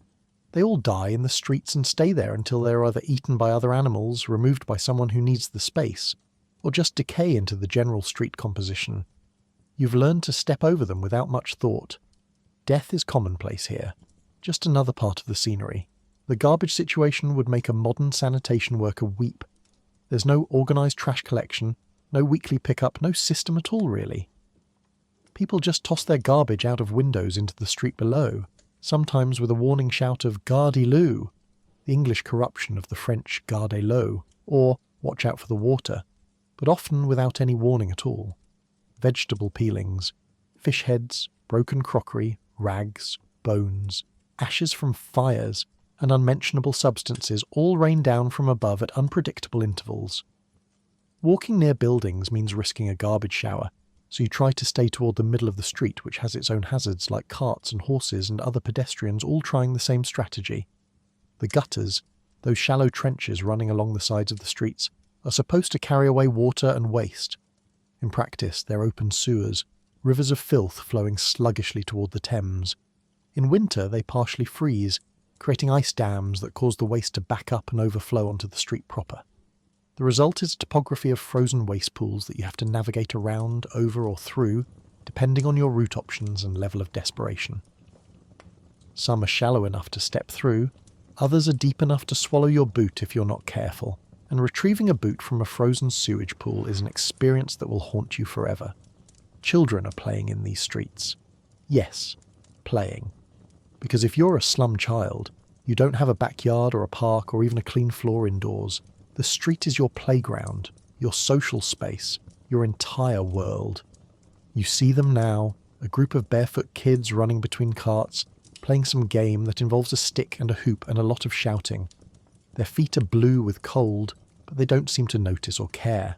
They all die in the streets and stay there until they are either eaten by other animals, removed by someone who needs the space, or just decay into the general street composition. You've learned to step over them without much thought. Death is commonplace here, just another part of the scenery. The garbage situation would make a modern sanitation worker weep. There's no organised trash collection, no weekly pickup, no system at all really. People just toss their garbage out of windows into the street below, sometimes with a warning shout of "Gardez-le," the English corruption of the French "Gardez-l'eau," or "watch out for the water," but often without any warning at all. Vegetable peelings, fish heads, broken crockery, rags, bones, ashes from fires, and unmentionable substances all rain down from above at unpredictable intervals. Walking near buildings means risking a garbage shower, so you try to stay toward the middle of the street, which has its own hazards like carts and horses and other pedestrians all trying the same strategy. The gutters, those shallow trenches running along the sides of the streets, are supposed to carry away water and waste. In practice, they're open sewers, rivers of filth flowing sluggishly toward the Thames. In winter, they partially freeze, creating ice dams that cause the waste to back up and overflow onto the street proper. The result is a topography of frozen waste pools that you have to navigate around, over or through, depending on your route options and level of desperation. Some are shallow enough to step through, others are deep enough to swallow your boot if you're not careful, and retrieving a boot from a frozen sewage pool is an experience that will haunt you forever. Children are playing in these streets. Yes, playing. Because if you're a slum child, you don't have a backyard or a park or even a clean floor indoors. The street is your playground, your social space, your entire world. You see them now, a group of barefoot kids running between carts, playing some game that involves a stick and a hoop and a lot of shouting. Their feet are blue with cold, but they don't seem to notice or care.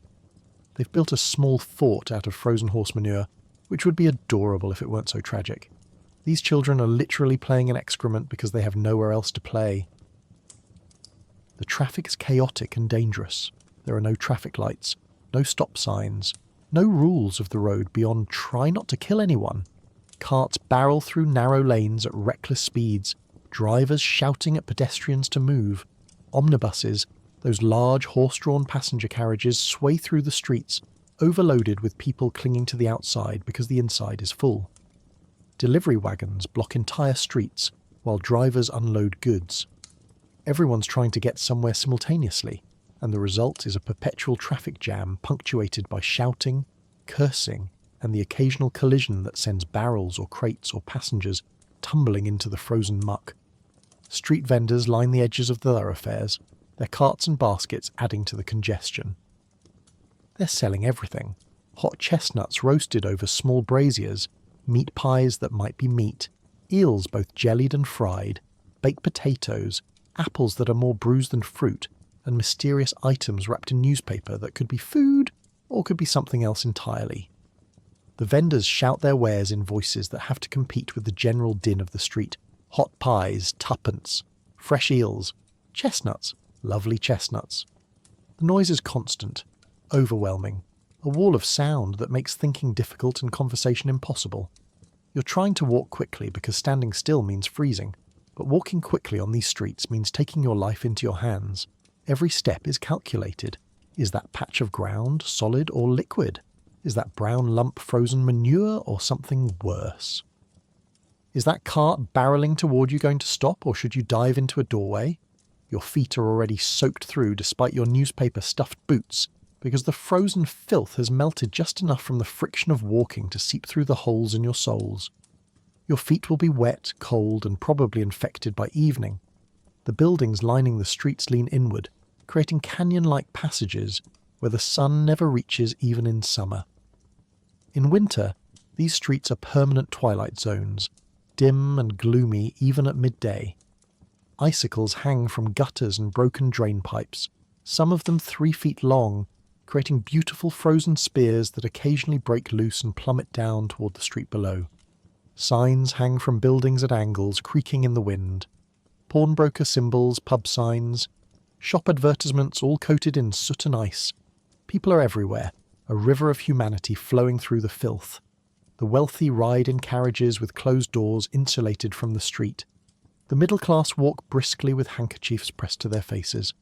They've built a small fort out of frozen horse manure, which would be adorable if it weren't so tragic. These children are literally playing in excrement because they have nowhere else to play. The traffic is chaotic and dangerous. There are no traffic lights, no stop signs, no rules of the road beyond try not to kill anyone. Carts barrel through narrow lanes at reckless speeds, drivers shouting at pedestrians to move. Omnibuses, those large horse-drawn passenger carriages, sway through the streets, overloaded with people clinging to the outside because the inside is full. Delivery wagons block entire streets while drivers unload goods. Everyone's trying to get somewhere simultaneously, and the result is a perpetual traffic jam punctuated by shouting, cursing, and the occasional collision that sends barrels or crates or passengers tumbling into the frozen muck. Street vendors line the edges of the thoroughfares, their carts and baskets adding to the congestion. They're selling everything. Hot chestnuts roasted over small braziers, meat pies that might be meat, eels both jellied and fried, baked potatoes, apples that are more bruised than fruit, and mysterious items wrapped in newspaper that could be food or could be something else entirely. The vendors shout their wares in voices that have to compete with the general din of the street. Hot pies, tuppence, fresh eels, chestnuts, lovely chestnuts. The noise is constant, overwhelming, a wall of sound that makes thinking difficult and conversation impossible. You're trying to walk quickly because standing still means freezing, but walking quickly on these streets means taking your life into your hands. Every step is calculated. Is that patch of ground solid or liquid? Is that brown lump frozen manure or something worse? Is that cart barreling toward you going to stop, or should you dive into a doorway? Your feet are already soaked through despite your newspaper-stuffed boots, because the frozen filth has melted just enough from the friction of walking to seep through the holes in your soles. Your feet will be wet, cold, and probably infected by evening. The buildings lining the streets lean inward, creating canyon-like passages where the sun never reaches even in summer. In winter, these streets are permanent twilight zones, dim and gloomy even at midday. Icicles hang from gutters and broken drain pipes, some of them 3 feet long, creating beautiful frozen spears that occasionally break loose and plummet down toward the street below. Signs hang from buildings at angles, creaking in the wind. Pawnbroker symbols, pub signs, shop advertisements all coated in soot and ice. People are everywhere, a river of humanity flowing through the filth. The wealthy ride in carriages with closed doors insulated from the street. The middle class walk briskly with handkerchiefs pressed to their faces.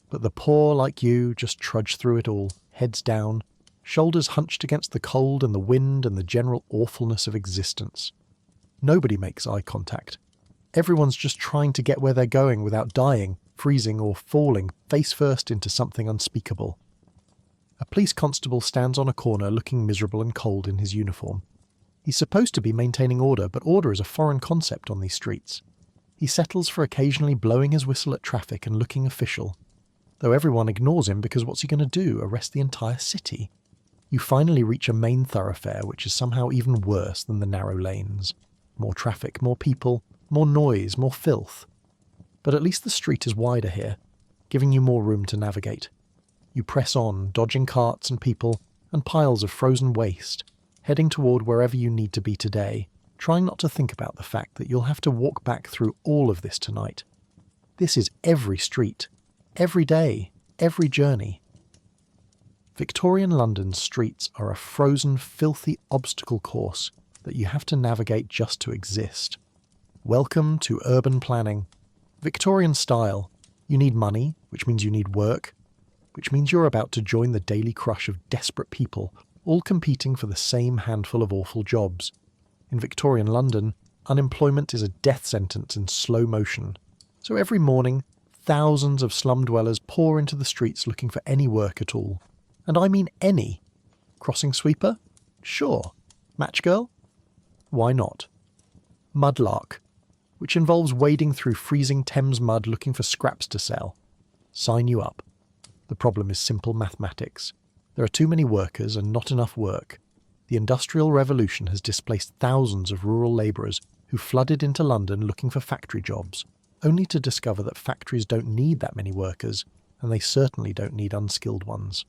But the poor, like you, just trudge through it all, heads down, shoulders hunched against the cold and the wind and the general awfulness of existence. Nobody makes eye contact. Everyone's just trying to get where they're going without dying, freezing or falling face first into something unspeakable. A police constable stands on a corner looking miserable and cold in his uniform. He's supposed to be maintaining order, but order is a foreign concept on these streets. He settles for occasionally blowing his whistle at traffic and looking official. Though everyone ignores him because what's he going to do, arrest the entire city? You finally reach a main thoroughfare which is somehow even worse than the narrow lanes. More traffic, more people, more noise, more filth. But at least the street is wider here, giving you more room to navigate. You press on, dodging carts and people and piles of frozen waste, heading toward wherever you need to be today, trying not to think about the fact that you'll have to walk back through all of this tonight. This is every street, every day, every journey. Victorian London's streets are a frozen, filthy obstacle course that you have to navigate just to exist. Welcome to urban planning. Victorian style. You need money, which means you need work, which means you're about to join the daily crush of desperate people, all competing for the same handful of awful jobs. In Victorian London, unemployment is a death sentence in slow motion. So every morning, thousands of slum dwellers pour into the streets looking for any work at all. And I mean any. Crossing sweeper? Sure. Match girl? Why not? Mudlark, which involves wading through freezing Thames mud looking for scraps to sell. Sign you up. The problem is simple mathematics. There are too many workers and not enough work. The Industrial Revolution has displaced thousands of rural labourers who flooded into London looking for factory jobs, only to discover that factories don't need that many workers, and they certainly don't need unskilled ones.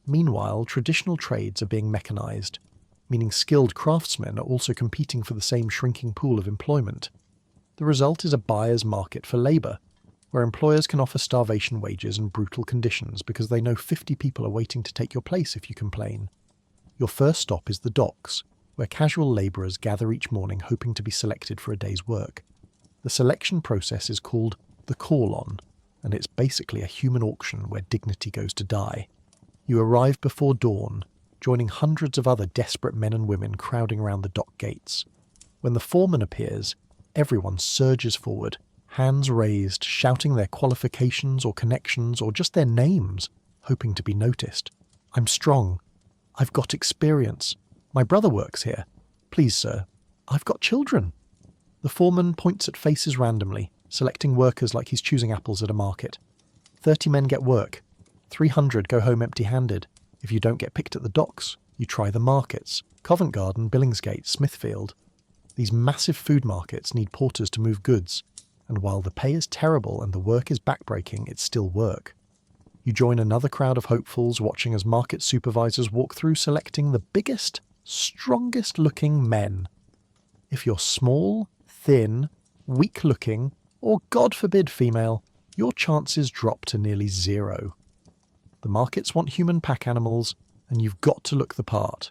Meanwhile, traditional trades are being mechanised, meaning skilled craftsmen are also competing for the same shrinking pool of employment. The result is a buyer's market for labour, where employers can offer starvation wages and brutal conditions because they know 50 people are waiting to take your place if you complain. Your first stop is the docks, where casual labourers gather each morning hoping to be selected for a day's work. The selection process is called the call-on, and it's basically a human auction where dignity goes to die. You arrive before dawn, joining hundreds of other desperate men and women crowding around the dock gates. When the foreman appears, everyone surges forward, hands raised, shouting their qualifications or connections or just their names, hoping to be noticed. I'm strong. I've got experience. My brother works here. Please, sir, I've got children. The foreman points at faces randomly, selecting workers like he's choosing apples at a market. 30 men get work. 300 go home empty-handed. If you don't get picked at the docks, you try the markets. Covent Garden, Billingsgate, Smithfield. These massive food markets need porters to move goods, and while the pay is terrible and the work is backbreaking, it's still work. You join another crowd of hopefuls watching as market supervisors walk through selecting the biggest, strongest-looking men. If you're small, thin, weak-looking, or God forbid female, your chances drop to nearly zero. The markets want human pack animals, and you've got to look the part.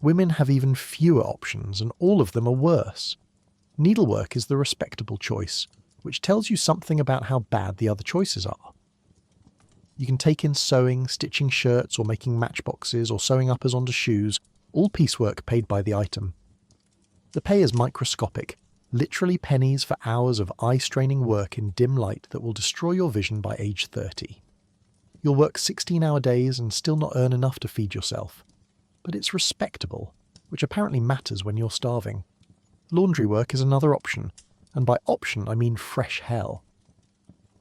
Women have even fewer options, and all of them are worse. Needlework is the respectable choice, which tells you something about how bad the other choices are. You can take in sewing, stitching shirts, or making matchboxes, or sewing uppers onto shoes, all piecework paid by the item. The pay is microscopic, literally pennies for hours of eye-straining work in dim light that will destroy your vision by age 30. You'll work 16-hour days and still not earn enough to feed yourself. But it's respectable, which apparently matters when you're starving. Laundry work is another option, and by option I mean fresh hell.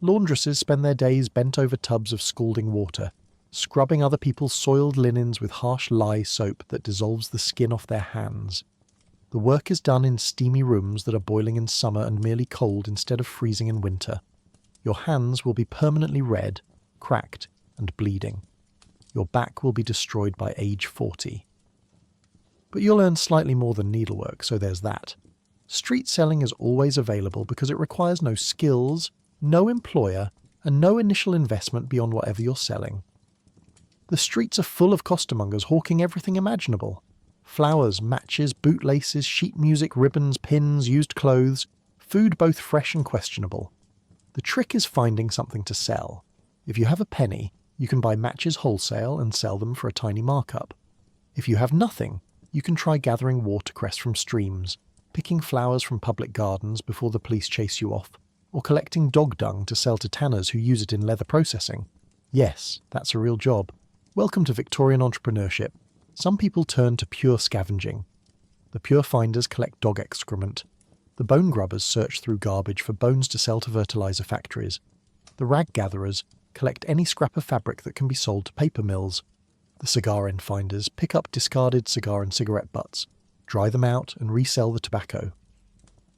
Laundresses spend their days bent over tubs of scalding water, scrubbing other people's soiled linens with harsh lye soap that dissolves the skin off their hands. The work is done in steamy rooms that are boiling in summer and merely cold instead of freezing in winter. Your hands will be permanently red, cracked, and bleeding. Your back will be destroyed by age 40. But you'll earn slightly more than needlework, so there's that. Street selling is always available because it requires no skills, no employer, and no initial investment beyond whatever you're selling. The streets are full of costermongers hawking everything imaginable. Flowers, matches, bootlaces, sheet music, ribbons, pins, used clothes, food both fresh and questionable. The trick is finding something to sell. If you have a penny, you can buy matches wholesale and sell them for a tiny markup. If you have nothing, you can try gathering watercress from streams, picking flowers from public gardens before the police chase you off, or collecting dog dung to sell to tanners who use it in leather processing. Yes, that's a real job. Welcome to Victorian entrepreneurship. Some people turn to pure scavenging. The pure finders collect dog excrement. The bone grubbers search through garbage for bones to sell to fertilizer factories. The rag gatherers collect any scrap of fabric that can be sold to paper mills. The cigar end finders pick up discarded cigar and cigarette butts, dry them out and resell the tobacco.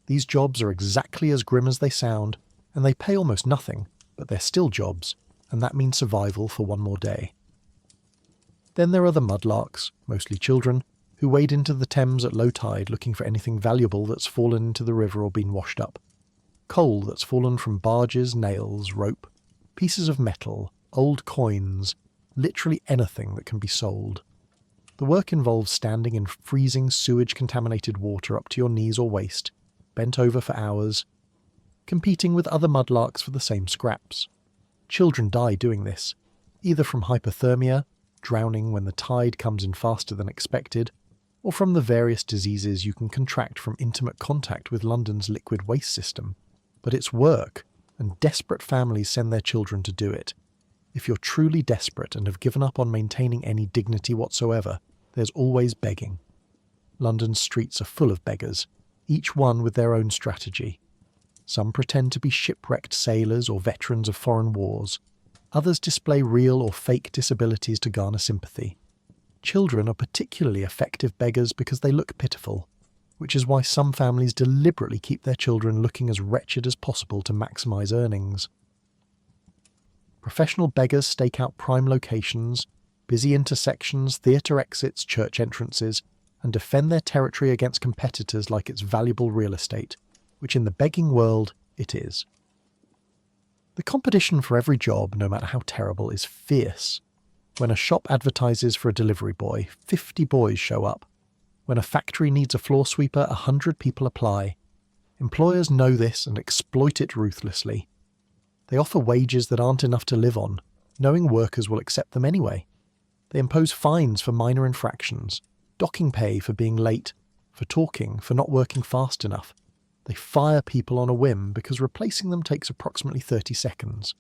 These jobs are exactly as grim as they sound, and they pay almost nothing, but they're still jobs, and that means survival for one more day. Then there are the mudlarks, mostly children, who wade into the Thames at low tide looking for anything valuable that's fallen into the river or been washed up. Coal that's fallen from barges, nails, rope, pieces of metal, old coins, literally anything that can be sold. The work involves standing in freezing sewage-contaminated water up to your knees or waist, bent over for hours, competing with other mudlarks for the same scraps. Children die doing this, either from hypothermia, drowning when the tide comes in faster than expected, or from the various diseases you can contract from intimate contact with London's liquid waste system. But it's work, and desperate families send their children to do it. If you're truly desperate and have given up on maintaining any dignity whatsoever, there's always begging. London's streets are full of beggars, each one with their own strategy. Some pretend to be shipwrecked sailors or veterans of foreign wars. Others display real or fake disabilities to garner sympathy. Children are particularly effective beggars because they look pitiful, which is why some families deliberately keep their children looking as wretched as possible to maximise earnings. Professional beggars stake out prime locations, busy intersections, theatre exits, church entrances, and defend their territory against competitors like it's valuable real estate, which in the begging world it is. The competition for every job, no matter how terrible, is fierce. When a shop advertises for a delivery boy, 50 boys show up. When a factory needs a floor sweeper, 100 people apply. Employers know this and exploit it ruthlessly. They offer wages that aren't enough to live on, knowing workers will accept them anyway. They impose fines for minor infractions, docking pay for being late, for talking, for not working fast enough. They fire people on a whim because replacing them takes approximately 30 seconds.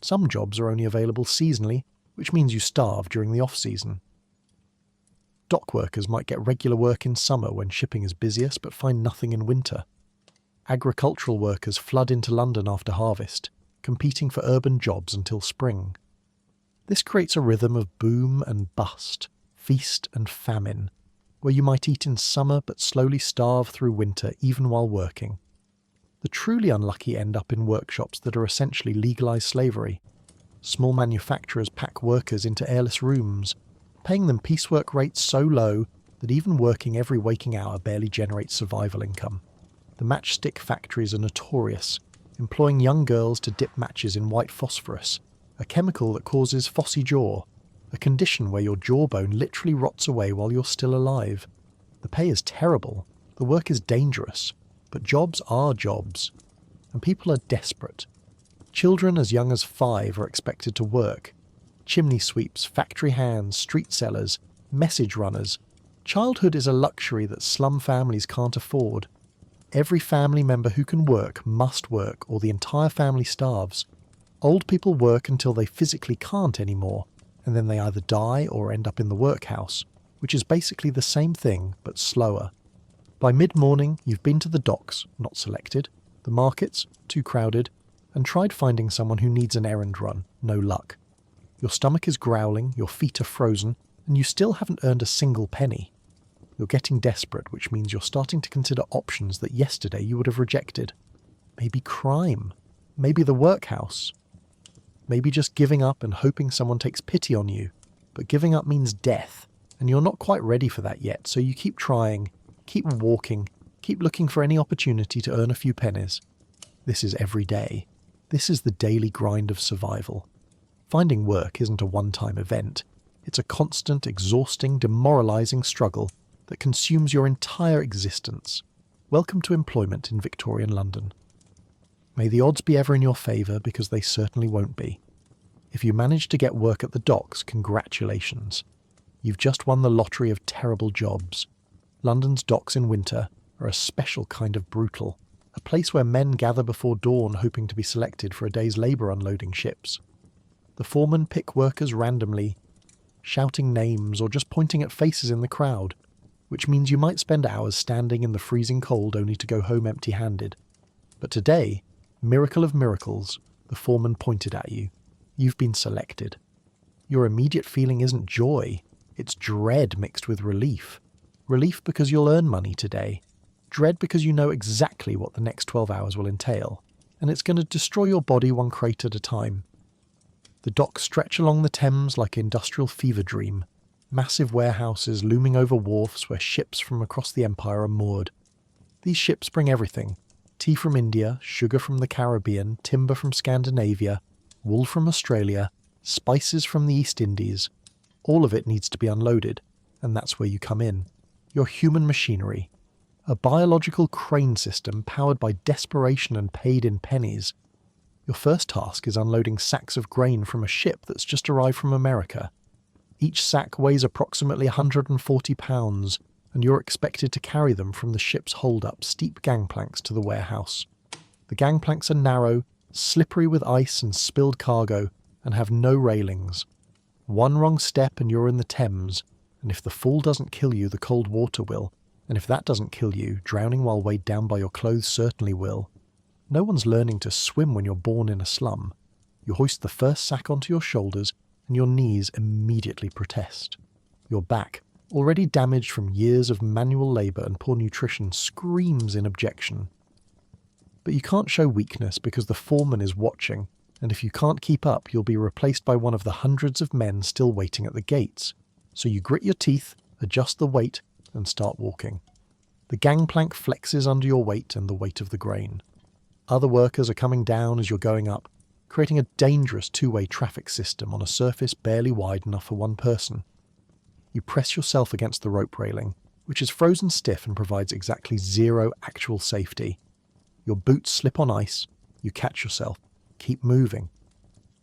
Some jobs are only available seasonally, which means you starve during the off-season. Dock workers might get regular work in summer when shipping is busiest but find nothing in winter. Agricultural workers flood into London after harvest, competing for urban jobs until spring. This creates a rhythm of boom and bust, feast and famine, where you might eat in summer but slowly starve through winter even while working. The truly unlucky end up in workshops that are essentially legalised slavery. Small manufacturers pack workers into airless rooms, paying them piecework rates so low that even working every waking hour barely generates survival income. The matchstick factories are notorious, employing young girls to dip matches in white phosphorus, a chemical that causes phossy jaw, a condition where your jawbone literally rots away while you're still alive. The pay is terrible, the work is dangerous, but jobs are jobs, and people are desperate. Children as young as 5 are expected to work. Chimney sweeps, factory hands, street sellers, message runners. Childhood is a luxury that slum families can't afford. Every family member who can work must work, or the entire family starves. Old people work until they physically can't anymore, and then they either die or end up in the workhouse, which is basically the same thing, but slower. By mid-morning, you've been to the docks, not selected, the markets, too crowded, and tried finding someone who needs an errand run, no luck. Your stomach is growling, your feet are frozen, and you still haven't earned a single penny. You're getting desperate, which means you're starting to consider options that yesterday you would have rejected. Maybe crime. Maybe the workhouse. Maybe just giving up and hoping someone takes pity on you. But giving up means death, and you're not quite ready for that yet, so you keep trying, keep walking, keep looking for any opportunity to earn a few pennies. This is every day. This is the daily grind of survival. Finding work isn't a one-time event. It's a constant, exhausting, demoralising struggle that consumes your entire existence. Welcome to employment in Victorian London. May the odds be ever in your favour, because they certainly won't be. If you manage to get work at the docks, congratulations. You've just won the lottery of terrible jobs. London's docks in winter are a special kind of brutal, a place where men gather before dawn hoping to be selected for a day's labour unloading ships. The foremen pick workers randomly, shouting names or just pointing at faces in the crowd, which means you might spend hours standing in the freezing cold only to go home empty-handed. But today, miracle of miracles, the foreman pointed at you. You've been selected. Your immediate feeling isn't joy, it's dread mixed with relief. Relief because you'll earn money today. Dread because you know exactly what the next 12 hours will entail, and it's going to destroy your body one crate at a time. The docks stretch along the Thames like an industrial fever dream, massive warehouses looming over wharfs where ships from across the empire are moored. These ships bring everything: tea from India, sugar from the Caribbean, timber from Scandinavia, wool from Australia, spices from the East Indies. All of it needs to be unloaded, and that's where you come in. You're human machinery, a biological crane system powered by desperation and paid in pennies. Your first task is unloading sacks of grain from a ship that's just arrived from America. Each sack weighs approximately 140 pounds, and you're expected to carry them from the ship's hold-up steep gangplanks to the warehouse. The gangplanks are narrow, slippery with ice and spilled cargo, and have no railings. One wrong step and you're in the Thames, and if the fall doesn't kill you, the cold water will, and if that doesn't kill you, drowning while weighed down by your clothes certainly will. No one's learning to swim when you're born in a slum. You hoist the first sack onto your shoulders, and your knees immediately protest. Your back, already damaged from years of manual labour and poor nutrition, screams in objection. But you can't show weakness because the foreman is watching, and if you can't keep up, you'll be replaced by one of the hundreds of men still waiting at the gates. So you grit your teeth, adjust the weight, and start walking. The gangplank flexes under your weight and the weight of the grain. Other workers are coming down as you're going up, creating a dangerous two-way traffic system on a surface barely wide enough for one person. You press yourself against the rope railing, which is frozen stiff and provides exactly 0 actual safety. Your boots slip on ice, you catch yourself, keep moving.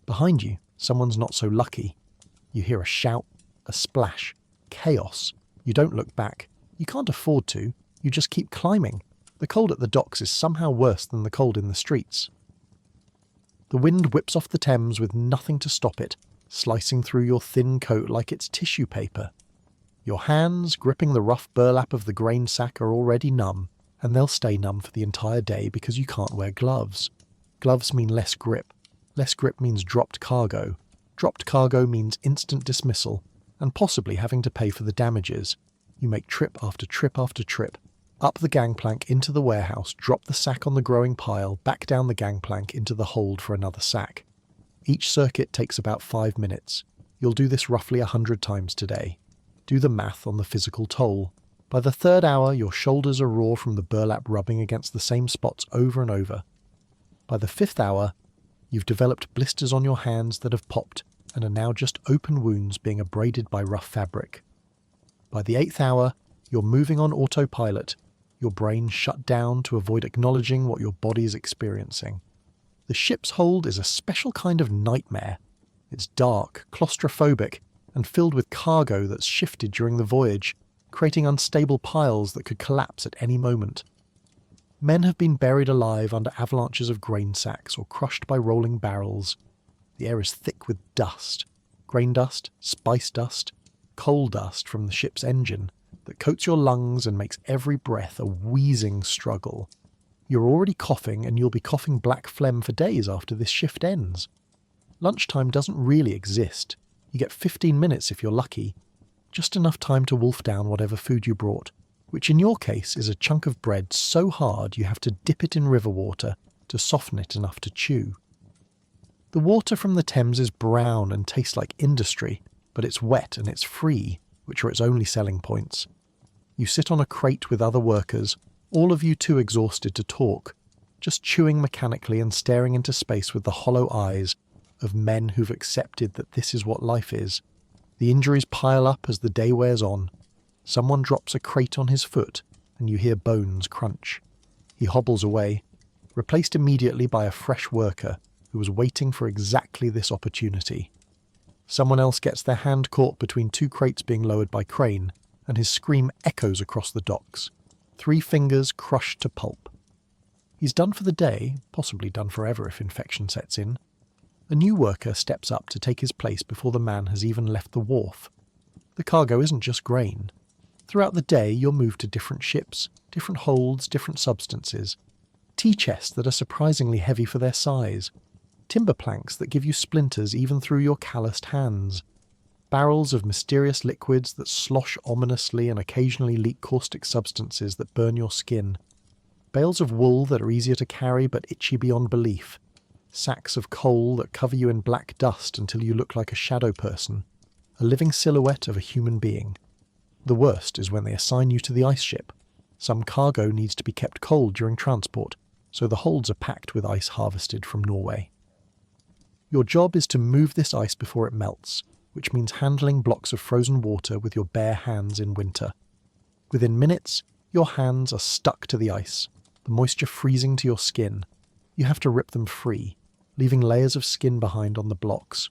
Behind you, someone's not so lucky. You hear a shout, a splash, chaos. You don't look back. You can't afford to. You just keep climbing. The cold at the docks is somehow worse than the cold in the streets. The wind whips off the Thames with nothing to stop it, slicing through your thin coat like it's tissue paper. Your hands, gripping the rough burlap of the grain sack, are already numb, and they'll stay numb for the entire day because you can't wear gloves. Gloves mean less grip. Less grip means dropped cargo. Dropped cargo means instant dismissal, and possibly having to pay for the damages. You make trip after trip after trip. Up the gangplank into the warehouse, drop the sack on the growing pile, back down the gangplank into the hold for another sack. Each circuit takes about 5 minutes. You'll do this roughly 100 times today. Do the math on the physical toll. By the 3rd hour, your shoulders are raw from the burlap rubbing against the same spots over and over. By the 5th hour, you've developed blisters on your hands that have popped and are now just open wounds being abraded by rough fabric. By the 8th hour, you're moving on autopilot, your brain shut down to avoid acknowledging what your body is experiencing. The ship's hold is a special kind of nightmare. It's dark, claustrophobic, and filled with cargo that's shifted during the voyage, creating unstable piles that could collapse at any moment. Men have been buried alive under avalanches of grain sacks or crushed by rolling barrels. The air is thick with dust, grain dust, spice dust, coal dust from the ship's engine that coats your lungs and makes every breath a wheezing struggle. You're already coughing, and you'll be coughing black phlegm for days after this shift ends. Lunchtime doesn't really exist. You get 15 minutes if you're lucky, just enough time to wolf down whatever food you brought, which in your case is a chunk of bread so hard you have to dip it in river water to soften it enough to chew. The water from the Thames is brown and tastes like industry, but it's wet and it's free, which are its only selling points. You sit on a crate with other workers, all of you too exhausted to talk, just chewing mechanically and staring into space with the hollow eyes of men who've accepted that this is what life is. The injuries pile up as the day wears on. Someone drops a crate on his foot, and you hear bones crunch. He hobbles away, replaced immediately by a fresh worker who was waiting for exactly this opportunity. Someone else gets their hand caught between two crates being lowered by crane, and his scream echoes across the docks. 3 fingers crushed to pulp. He's done for the day, possibly done forever if infection sets in. A new worker steps up to take his place before the man has even left the wharf. The cargo isn't just grain. Throughout the day, you're moved to different ships, different holds, different substances. Tea chests that are surprisingly heavy for their size. Timber planks that give you splinters even through your calloused hands. Barrels of mysterious liquids that slosh ominously and occasionally leak caustic substances that burn your skin. Bales of wool that are easier to carry but itchy beyond belief. Sacks of coal that cover you in black dust until you look like a shadow person. A living silhouette of a human being. The worst is when they assign you to the ice ship. Some cargo needs to be kept cold during transport, so the holds are packed with ice harvested from Norway. Your job is to move this ice before it melts, which means handling blocks of frozen water with your bare hands in winter. Within minutes, your hands are stuck to the ice, the moisture freezing to your skin. You have to rip them free, leaving layers of skin behind on the blocks.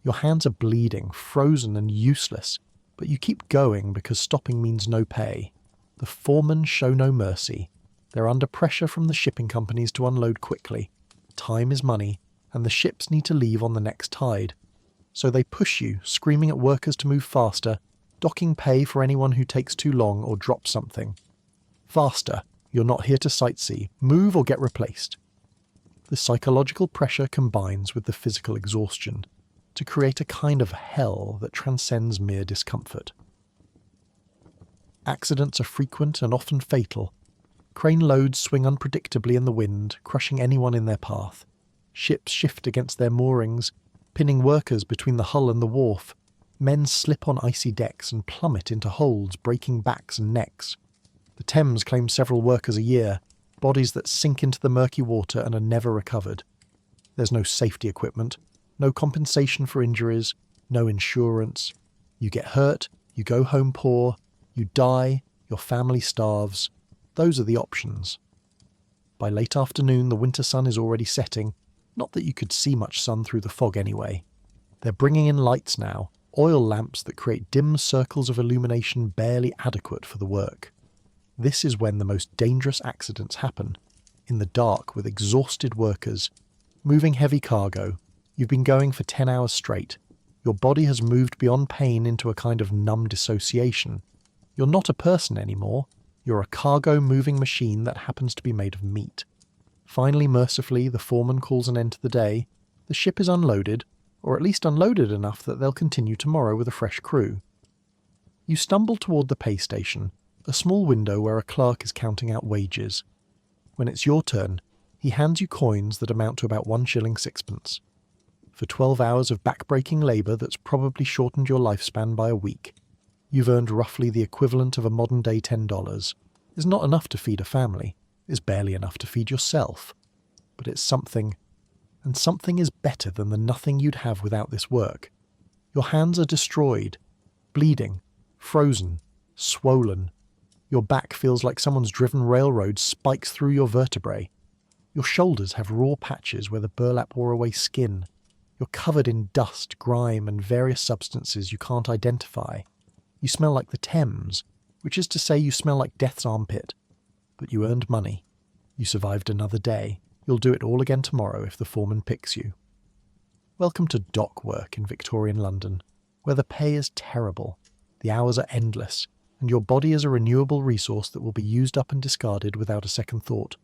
Your hands are bleeding, frozen and useless, but you keep going because stopping means no pay. The foremen show no mercy. They're under pressure from the shipping companies to unload quickly. Time is money, and the ships need to leave on the next tide. So they push you, screaming at workers to move faster, docking pay for anyone who takes too long or drops something. Faster, you're not here to sightsee, move or get replaced. The psychological pressure combines with the physical exhaustion to create a kind of hell that transcends mere discomfort. Accidents are frequent and often fatal. Crane loads swing unpredictably in the wind, crushing anyone in their path. Ships shift against their moorings, pinning workers between the hull and the wharf. Men slip on icy decks and plummet into holds, breaking backs and necks. The Thames claims several workers a year, bodies that sink into the murky water and are never recovered. There's no safety equipment, no compensation for injuries, no insurance. You get hurt, you go home poor, you die, your family starves. Those are the options. By late afternoon, the winter sun is already setting. Not that you could see much sun through the fog anyway. They're bringing in lights now, oil lamps that create dim circles of illumination barely adequate for the work. This is when the most dangerous accidents happen. In the dark with exhausted workers, moving heavy cargo. You've been going for 10 hours straight. Your body has moved beyond pain into a kind of numb dissociation. You're not a person anymore. You're a cargo-moving machine that happens to be made of meat. Finally, mercifully, the foreman calls an end to the day. The ship is unloaded, or at least unloaded enough that they'll continue tomorrow with a fresh crew. You stumble toward the pay station, a small window where a clerk is counting out wages. When it's your turn, he hands you coins that amount to about 1 shilling 6pence. For 12 hours of backbreaking labour that's probably shortened your lifespan by a week, you've earned roughly the equivalent of a modern-day $10. It's not enough to feed a family. It's barely enough to feed yourself. but it's something, and something is better than the nothing you'd have without this work. Your hands are destroyed, bleeding, frozen, swollen. Your back feels like someone's driven railroad spikes through your vertebrae. Your shoulders have raw patches where the burlap wore away skin. You're covered in dust, grime, and various substances you can't identify. You smell like the Thames, which is to say you smell like death's armpit. But you earned money. You survived another day. You'll do it all again tomorrow if the foreman picks you. Welcome to dock work in Victorian London, where the pay is terrible, the hours are endless, and your body is a renewable resource that will be used up and discarded without a second thought.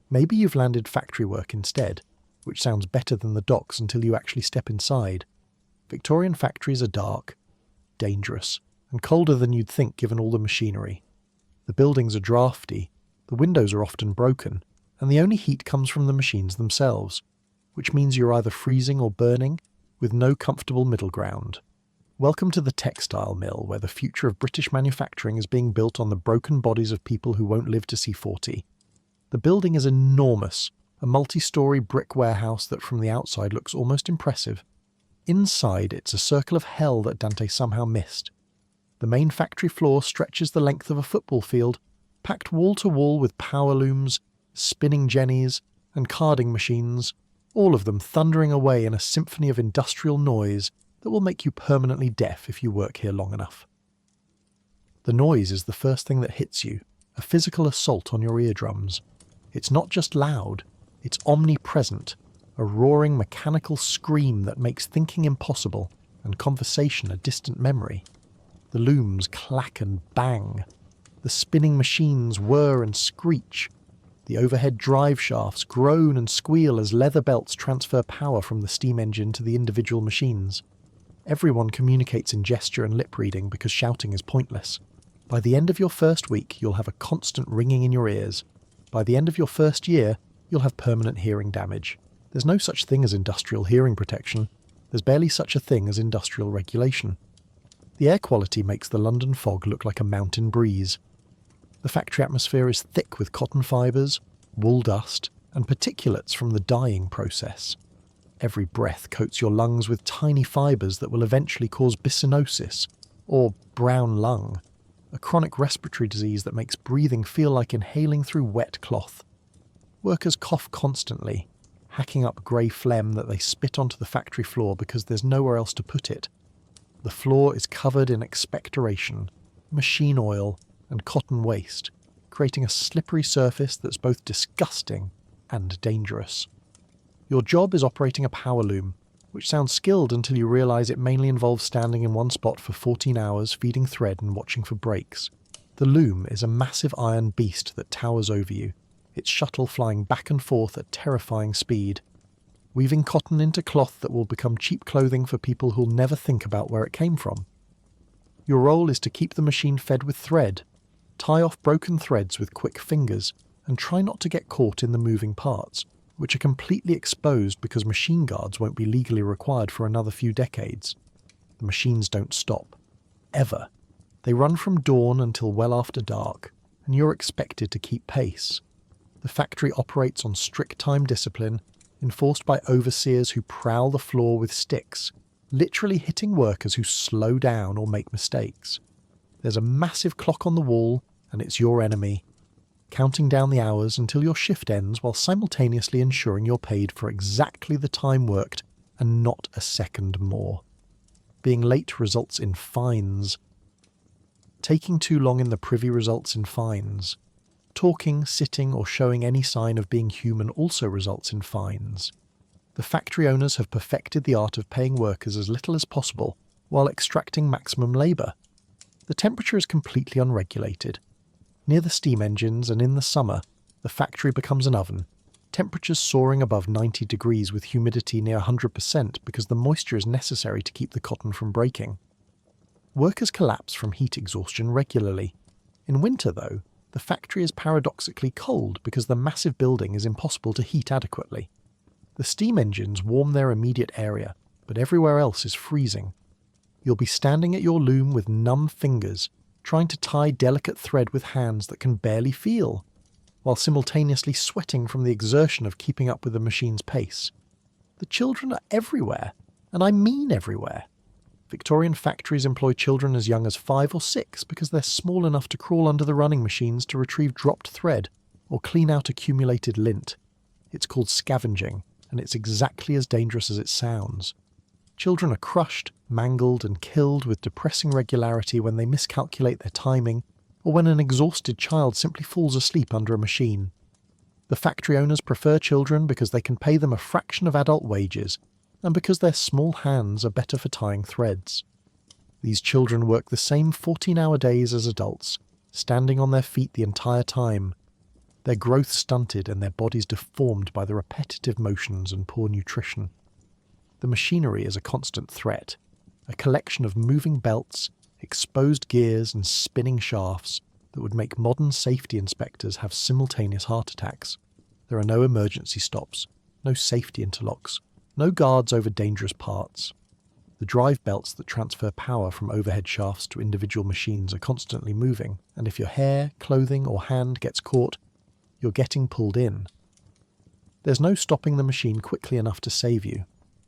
Maybe you've landed factory work instead, which sounds better than the docks until you actually step inside. Victorian factories are dark, dangerous, and colder than you'd think given all the machinery. The buildings are drafty, the windows are often broken, and the only heat comes from the machines themselves, which means you're either freezing or burning, with no comfortable middle ground. Welcome to the textile mill, where the future of British manufacturing is being built on the broken bodies of people who won't live to see 40. The building is enormous, a multi-storey brick warehouse that from the outside looks almost impressive. Inside, it's a circle of hell that Dante somehow missed. The main factory floor stretches the length of a football field, packed wall to wall with power looms, spinning jennies, and carding machines, all of them thundering away in a symphony of industrial noise that will make you permanently deaf if you work here long enough. The noise is the first thing that hits you, a physical assault on your eardrums. It's not just loud, it's omnipresent, a roaring mechanical scream that makes thinking impossible and conversation a distant memory. The looms clack and bang. The spinning machines whir and screech. The overhead drive shafts groan and squeal as leather belts transfer power from the steam engine to the individual machines. Everyone communicates in gesture and lip reading because shouting is pointless. By the end of your first week, you'll have a constant ringing in your ears. By the end of your first year, you'll have permanent hearing damage. There's no such thing as industrial hearing protection. There's barely such a thing as industrial regulation. The air quality makes the London fog look like a mountain breeze. The factory atmosphere is thick with cotton fibres, wool dust, and particulates from the dyeing process. Every breath coats your lungs with tiny fibres that will eventually cause byssinosis, or brown lung, a chronic respiratory disease that makes breathing feel like inhaling through wet cloth. Workers cough constantly, hacking up grey phlegm that they spit onto the factory floor because there's nowhere else to put it. The floor is covered in expectoration, machine oil, and cotton waste, creating a slippery surface that's both disgusting and dangerous. Your job is operating a power loom, which sounds skilled until you realise it mainly involves standing in one spot for 14 hours, feeding thread and watching for breaks. The loom is a massive iron beast that towers over you, its shuttle flying back and forth at terrifying speed, weaving cotton into cloth that will become cheap clothing for people who'll never think about where it came from. Your role is to keep the machine fed with thread, tie off broken threads with quick fingers, and try not to get caught in the moving parts, which are completely exposed because machine guards won't be legally required for another few decades. The machines don't stop. Ever. They run from dawn until well after dark, and you're expected to keep pace. The factory operates on strict time discipline, enforced by overseers who prowl the floor with sticks, literally hitting workers who slow down or make mistakes. There's a massive clock on the wall, and it's your enemy, counting down the hours until your shift ends while simultaneously ensuring you're paid for exactly the time worked and not a second more. Being late results in fines. Taking too long in the privy results in fines. Talking, sitting, or showing any sign of being human also results in fines. The factory owners have perfected the art of paying workers as little as possible while extracting maximum labour. The temperature is completely unregulated. Near the steam engines and in the summer, the factory becomes an oven, temperatures soaring above 90 degrees with humidity near 100% because the moisture is necessary to keep the cotton from breaking. Workers collapse from heat exhaustion regularly. In winter, though, the factory is paradoxically cold because the massive building is impossible to heat adequately. The steam engines warm their immediate area, but everywhere else is freezing. You'll be standing at your loom with numb fingers, trying to tie delicate thread with hands that can barely feel. while simultaneously sweating from the exertion of keeping up with the machine's pace. The children are everywhere, and I mean everywhere. Victorian factories employ children as young as 5 or 6 because they're small enough to crawl under the running machines to retrieve dropped thread or clean out accumulated lint. It's called scavenging, and it's exactly as dangerous as it sounds. Children are crushed, mangled, and killed with depressing regularity when they miscalculate their timing, or when an exhausted child simply falls asleep under a machine. The factory owners prefer children because they can pay them a fraction of adult wages, and because their small hands are better for tying threads. These children work the same 14-hour days as adults, standing on their feet the entire time, their growth stunted and their bodies deformed by the repetitive motions and poor nutrition. The machinery is a constant threat, a collection of moving belts, exposed gears and spinning shafts that would make modern safety inspectors have simultaneous heart attacks. There are no emergency stops, no safety interlocks, no guards over dangerous parts. The drive belts that transfer power from overhead shafts to individual machines are constantly moving, and if your hair, clothing or hand gets caught, you're getting pulled in. There's no stopping the machine quickly enough to save you.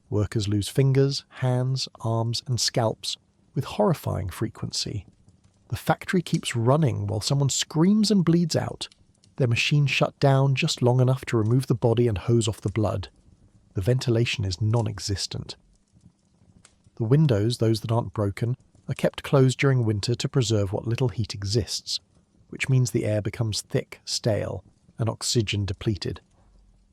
Workers lose fingers, hands, arms and scalps with horrifying frequency. The factory keeps running while someone screams and bleeds out, their machine shut down just long enough to remove the body and hose off the blood. The ventilation is non-existent. The windows, those that aren't broken, are kept closed during winter to preserve what little heat exists, which means the air becomes thick, stale, and oxygen depleted.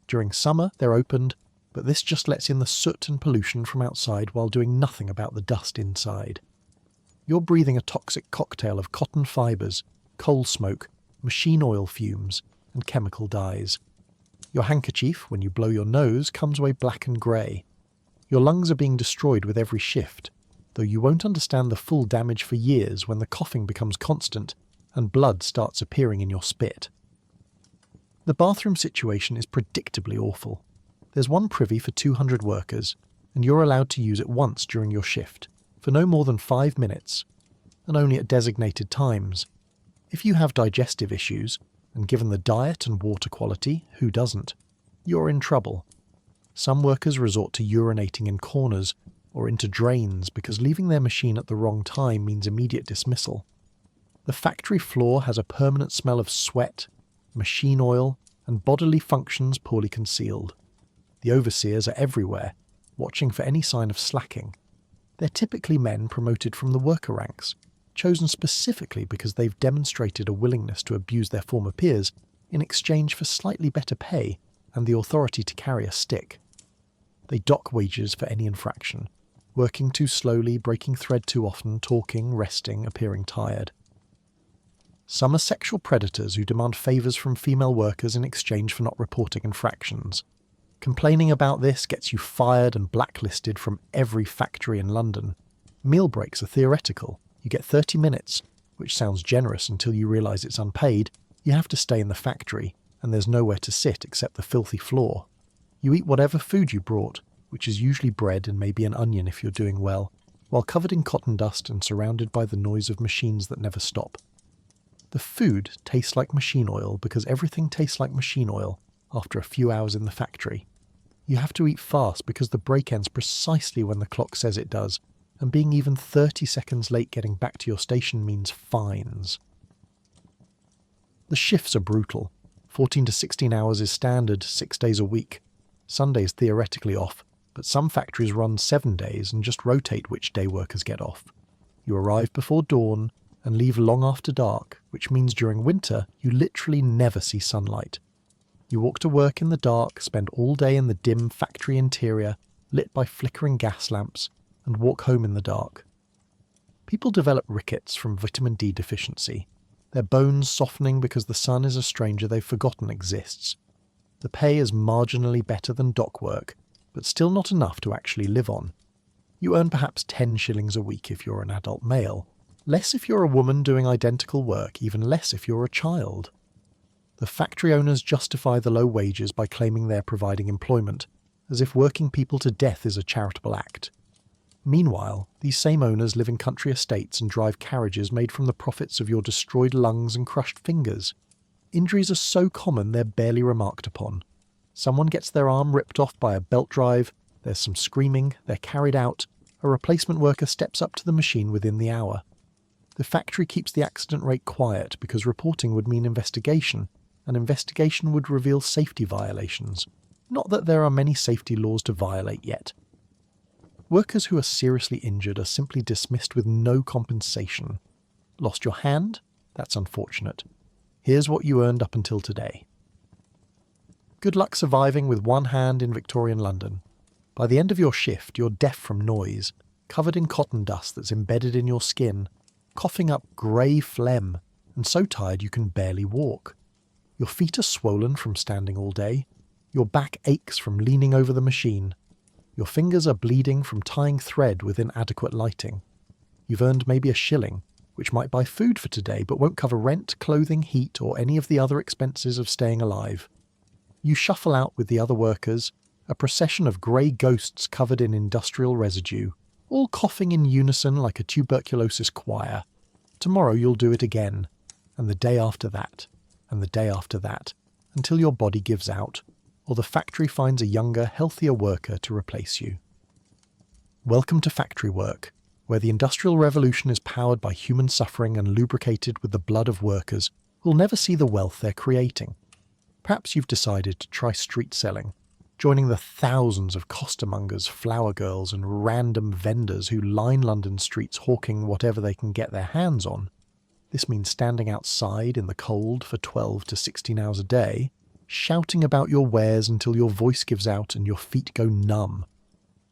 During summer, they're opened, but this just lets in the soot and pollution from outside while doing nothing about the dust inside. You're breathing a toxic cocktail of cotton fibres, coal smoke, machine oil fumes, and chemical dyes. Your handkerchief, when you blow your nose, comes away black and grey. Your lungs are being destroyed with every shift, though you won't understand the full damage for years when the coughing becomes constant and blood starts appearing in your spit. The bathroom situation is predictably awful. There's one privy for 200 workers, and you're allowed to use it once during your shift, for no more than 5 minutes, and only at designated times. If you have digestive issues, and given the diet and water quality, who doesn't, you're in trouble. Some workers resort to urinating in corners or into drains because leaving their machine at the wrong time means immediate dismissal. The factory floor has a permanent smell of sweat, machine oil, and bodily functions poorly concealed. The overseers are everywhere, watching for any sign of slacking. They're typically men promoted from the worker ranks, chosen specifically because they've demonstrated a willingness to abuse their former peers in exchange for slightly better pay and the authority to carry a stick. They dock wages for any infraction, working too slowly, breaking thread too often, talking, resting, appearing tired. Some are sexual predators who demand favours from female workers in exchange for not reporting infractions. Complaining about this gets you fired and blacklisted from every factory in London. Meal breaks are theoretical. You get 30 minutes, which sounds generous until you realise it's unpaid. You have to stay in the factory, and there's nowhere to sit except the filthy floor. You eat whatever food you brought, which is usually bread and maybe an onion if you're doing well, while covered in cotton dust and surrounded by the noise of machines that never stop. The food tastes like machine oil because everything tastes like machine oil after a few hours in the factory. You have to eat fast because the break ends precisely when the clock says it does, and being even 30 seconds late getting back to your station means fines. The shifts are brutal. 14 to 16 hours is standard, 6 days a week. Sunday's theoretically off, but some factories run 7 days and just rotate which day workers get off. You arrive before dawn and leave long after dark, which means during winter you literally never see sunlight. You walk to work in the dark, spend all day in the dim factory interior, lit by flickering gas lamps, and walk home in the dark. People develop rickets from vitamin D deficiency, their bones softening because the sun is a stranger they've forgotten exists. The pay is marginally better than dock work, but still not enough to actually live on. You earn perhaps 10 shillings a week if you're an adult male, less if you're a woman doing identical work, even less if you're a child. The factory owners justify the low wages by claiming they're providing employment, as if working people to death is a charitable act. Meanwhile, these same owners live in country estates and drive carriages made from the profits of your destroyed lungs and crushed fingers. Injuries are so common they're barely remarked upon. Someone gets their arm ripped off by a belt drive, there's some screaming, they're carried out, a replacement worker steps up to the machine within the hour. The factory keeps the accident rate quiet because reporting would mean investigation, and investigation would reveal safety violations. Not that there are many safety laws to violate yet. Workers who are seriously injured are simply dismissed with no compensation. Lost your hand? That's unfortunate. Here's what you earned up until today. Good luck surviving with one hand in Victorian London. By the end of your shift, you're deaf from noise, covered in cotton dust that's embedded in your skin, coughing up grey phlegm, and so tired you can barely walk. Your feet are swollen from standing all day. Your back aches from leaning over the machine. Your fingers are bleeding from tying thread with inadequate lighting. You've earned maybe a shilling, which might buy food for today but won't cover rent, clothing, heat, or any of the other expenses of staying alive. You shuffle out with the other workers, a procession of grey ghosts covered in industrial residue, all coughing in unison like a tuberculosis choir. Tomorrow you'll do it again, and the day after that, and the day after that, until your body gives out, or the factory finds a younger, healthier worker to replace you. Welcome to factory work, where the Industrial Revolution is powered by human suffering and lubricated with the blood of workers who'll never see the wealth they're creating. Perhaps you've decided to try street selling, joining the thousands of costermongers, flower girls and random vendors who line London streets hawking whatever they can get their hands on. This means standing outside in the cold for 12 to 16 hours a day, shouting about your wares until your voice gives out and your feet go numb.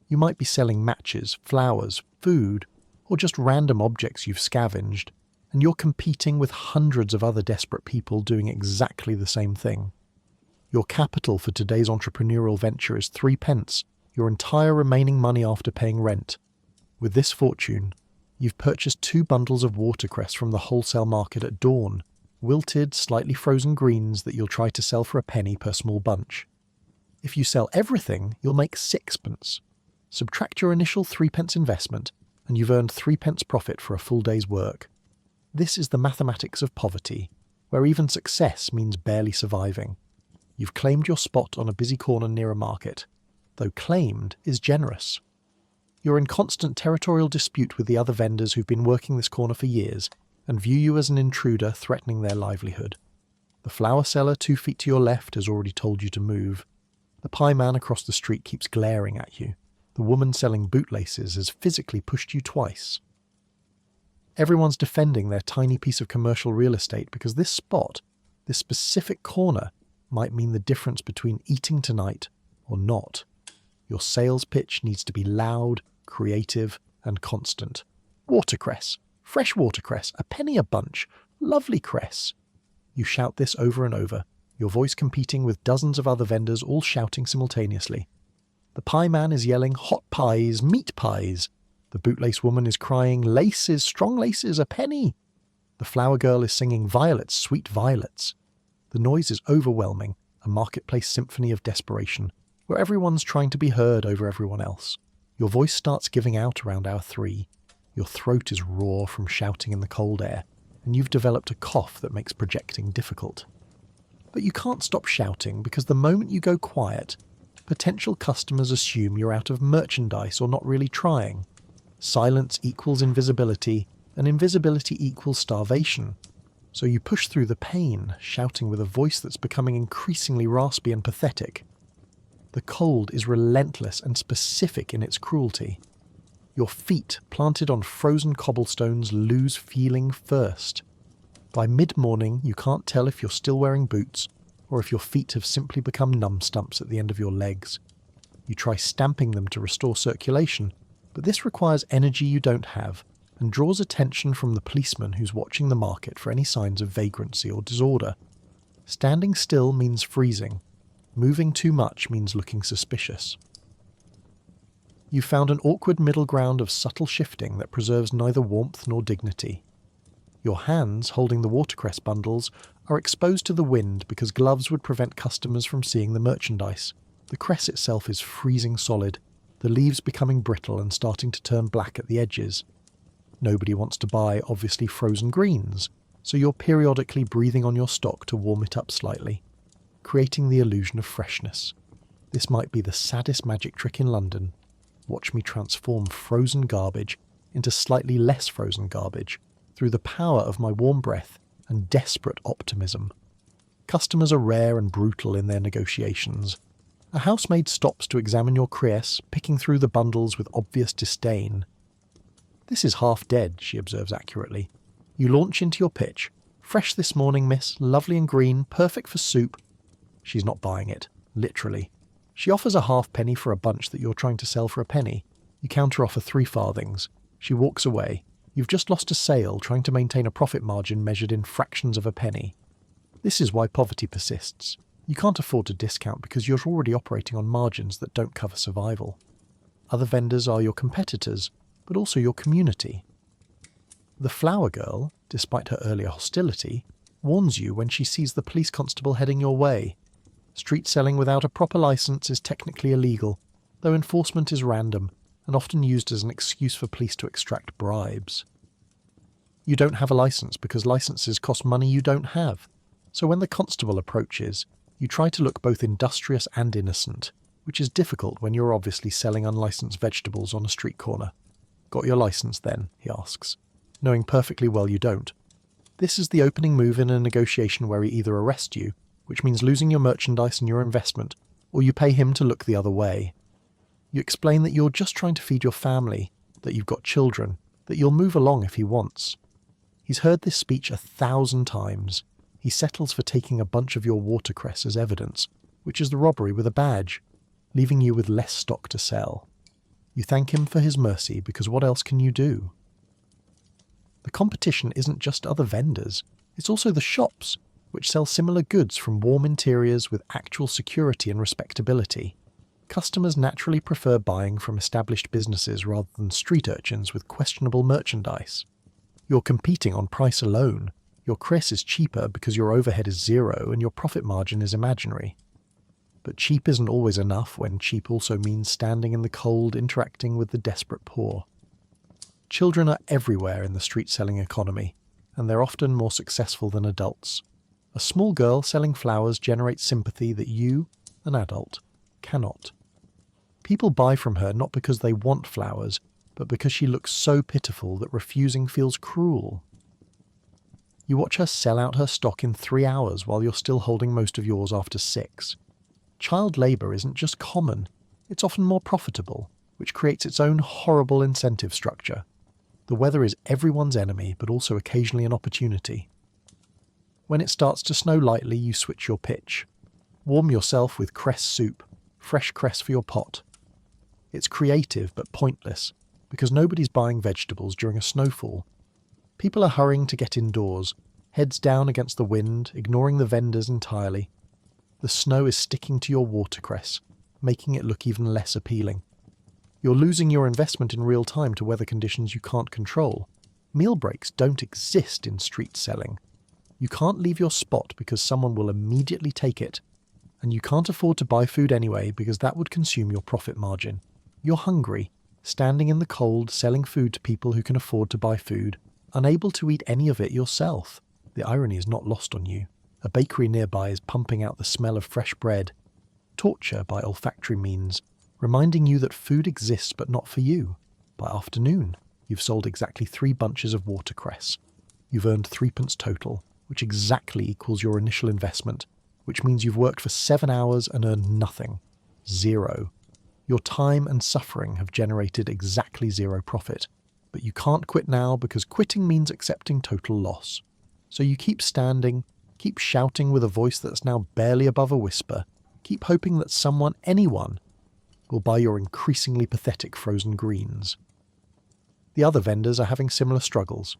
You might be selling matches, flowers, food, or just random objects you've scavenged, and you're competing with hundreds of other desperate people doing exactly the same thing. Your capital for today's entrepreneurial venture is 3p, your entire remaining money after paying rent. With this fortune, you've purchased 2 bundles of watercress from the wholesale market at dawn, wilted, slightly frozen greens that you'll try to sell for a penny per small bunch. If you sell everything, you'll make 6p. Subtract your initial 3p investment, and you've earned 3p profit for a full day's work. This is the mathematics of poverty, where even success means barely surviving. You've claimed your spot on a busy corner near a market, though claimed is generous. You're in constant territorial dispute with the other vendors who've been working this corner for years and view you as an intruder threatening their livelihood. The flower seller 2 feet to your left has already told you to move. The pie man across the street keeps glaring at you. The woman selling bootlaces has physically pushed you twice. Everyone's defending their tiny piece of commercial real estate because this spot, this specific corner, might mean the difference between eating tonight or not. Your sales pitch needs to be loud, creative, and constant. Watercress, fresh watercress, a penny a bunch, lovely cress. You shout this over and over, your voice competing with dozens of other vendors all shouting simultaneously. The pie man is yelling hot pies, meat pies. The bootlace woman is crying laces, strong laces, a penny. The flower girl is singing violets, sweet violets. The noise is overwhelming, a marketplace symphony of desperation, where everyone's trying to be heard over everyone else. Your voice starts giving out around hour 3. Your throat is raw from shouting in the cold air, and you've developed a cough that makes projecting difficult. But you can't stop shouting because the moment you go quiet, potential customers assume you're out of merchandise or not really trying. Silence equals invisibility, and invisibility equals starvation. So you push through the pain, shouting with a voice that's becoming increasingly raspy and pathetic. The cold is relentless and specific in its cruelty. Your feet, planted on frozen cobblestones, lose feeling first. By mid-morning, you can't tell if you're still wearing boots, or if your feet have simply become numb stumps at the end of your legs. You try stamping them to restore circulation, but this requires energy you don't have, and draws attention from the policeman who's watching the market for any signs of vagrancy or disorder. Standing still means freezing. Moving too much means looking suspicious. You've found an awkward middle ground of subtle shifting that preserves neither warmth nor dignity. Your hands, holding the watercress bundles, are exposed to the wind because gloves would prevent customers from seeing the merchandise. The cress itself is freezing solid, the leaves becoming brittle and starting to turn black at the edges. Nobody wants to buy obviously frozen greens, so you're periodically breathing on your stock to warm it up slightly, creating the illusion of freshness. This might be the saddest magic trick in London. Watch me transform frozen garbage into slightly less frozen garbage through the power of my warm breath and desperate optimism. Customers are rare and brutal in their negotiations. A housemaid stops to examine your crease, picking through the bundles with obvious disdain. "This is half dead," she observes accurately. You launch into your pitch. "Fresh this morning, miss, lovely and green, perfect for soup." She's not buying it, literally. She offers a halfpenny for a bunch that you're trying to sell for a penny. You counter-offer 3 farthings. She walks away. You've just lost a sale trying to maintain a profit margin measured in fractions of a penny. This is why poverty persists. You can't afford to discount because you're already operating on margins that don't cover survival. Other vendors are your competitors, but also your community. The flower girl, despite her earlier hostility, warns you when she sees the police constable heading your way. Street selling without a proper license is technically illegal, though enforcement is random and often used as an excuse for police to extract bribes. You don't have a license because licenses cost money you don't have, so when the constable approaches, you try to look both industrious and innocent, which is difficult when you're obviously selling unlicensed vegetables on a street corner. "Got your license then?" he asks, knowing perfectly well you don't. This is the opening move in a negotiation where he either arrests you, which means losing your merchandise and your investment, or you pay him to look the other way. You explain that you're just trying to feed your family, that you've got children, that you'll move along if he wants. He's heard this speech 1,000 times. He settles for taking a bunch of your watercress as evidence, which is the robbery with a badge, leaving you with less stock to sell. You thank him for his mercy because what else can you do? The competition isn't just other vendors, it's also the shops, which sell similar goods from warm interiors with actual security and respectability. Customers naturally prefer buying from established businesses rather than street urchins with questionable merchandise. You're competing on price alone. Your crease is cheaper because your overhead is zero and your profit margin is imaginary. But cheap isn't always enough when cheap also means standing in the cold interacting with the desperate poor. Children are everywhere in the street-selling economy, and they're often more successful than adults. A small girl selling flowers generates sympathy that you, an adult, cannot. People buy from her not because they want flowers, but because she looks so pitiful that refusing feels cruel. You watch her sell out her stock in 3 hours while you're still holding most of yours after 6. Child labour isn't just common, it's often more profitable, which creates its own horrible incentive structure. The weather is everyone's enemy, but also occasionally an opportunity. When it starts to snow lightly, you switch your pitch. Warm yourself with cress soup, fresh cress for your pot. It's creative but pointless, because nobody's buying vegetables during a snowfall. People are hurrying to get indoors, heads down against the wind, ignoring the vendors entirely. The snow is sticking to your watercress, making it look even less appealing. You're losing your investment in real time to weather conditions you can't control. Meal breaks don't exist in street selling. You can't leave your spot because someone will immediately take it. And you can't afford to buy food anyway because that would consume your profit margin. You're hungry, standing in the cold selling food to people who can afford to buy food, unable to eat any of it yourself. The irony is not lost on you. A bakery nearby is pumping out the smell of fresh bread. Torture by olfactory means, reminding you that food exists but not for you. By afternoon, you've sold exactly 3 bunches of watercress. You've earned 3p total, which exactly equals your initial investment, which means you've worked for 7 hours and earned nothing. 0. Your time and suffering have generated exactly 0 profit. But you can't quit now because quitting means accepting total loss. So you keep standing, keep shouting with a voice that's now barely above a whisper, keep hoping that someone, anyone, will buy your increasingly pathetic frozen greens. The other vendors are having similar struggles.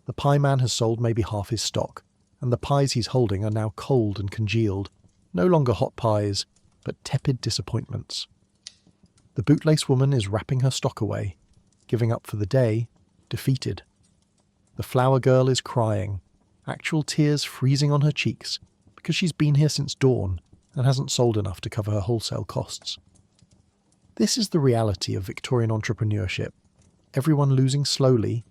The pie man has sold maybe half his stock, and the pies he's holding are now cold and congealed, no longer hot pies, but tepid disappointments. The bootlace woman is wrapping her stock away, giving up for the day, defeated. The flower girl is crying, actual tears freezing on her cheeks, because she's been here since dawn and hasn't sold enough to cover her wholesale costs. This is the reality of Victorian entrepreneurship. Everyone losing slowly,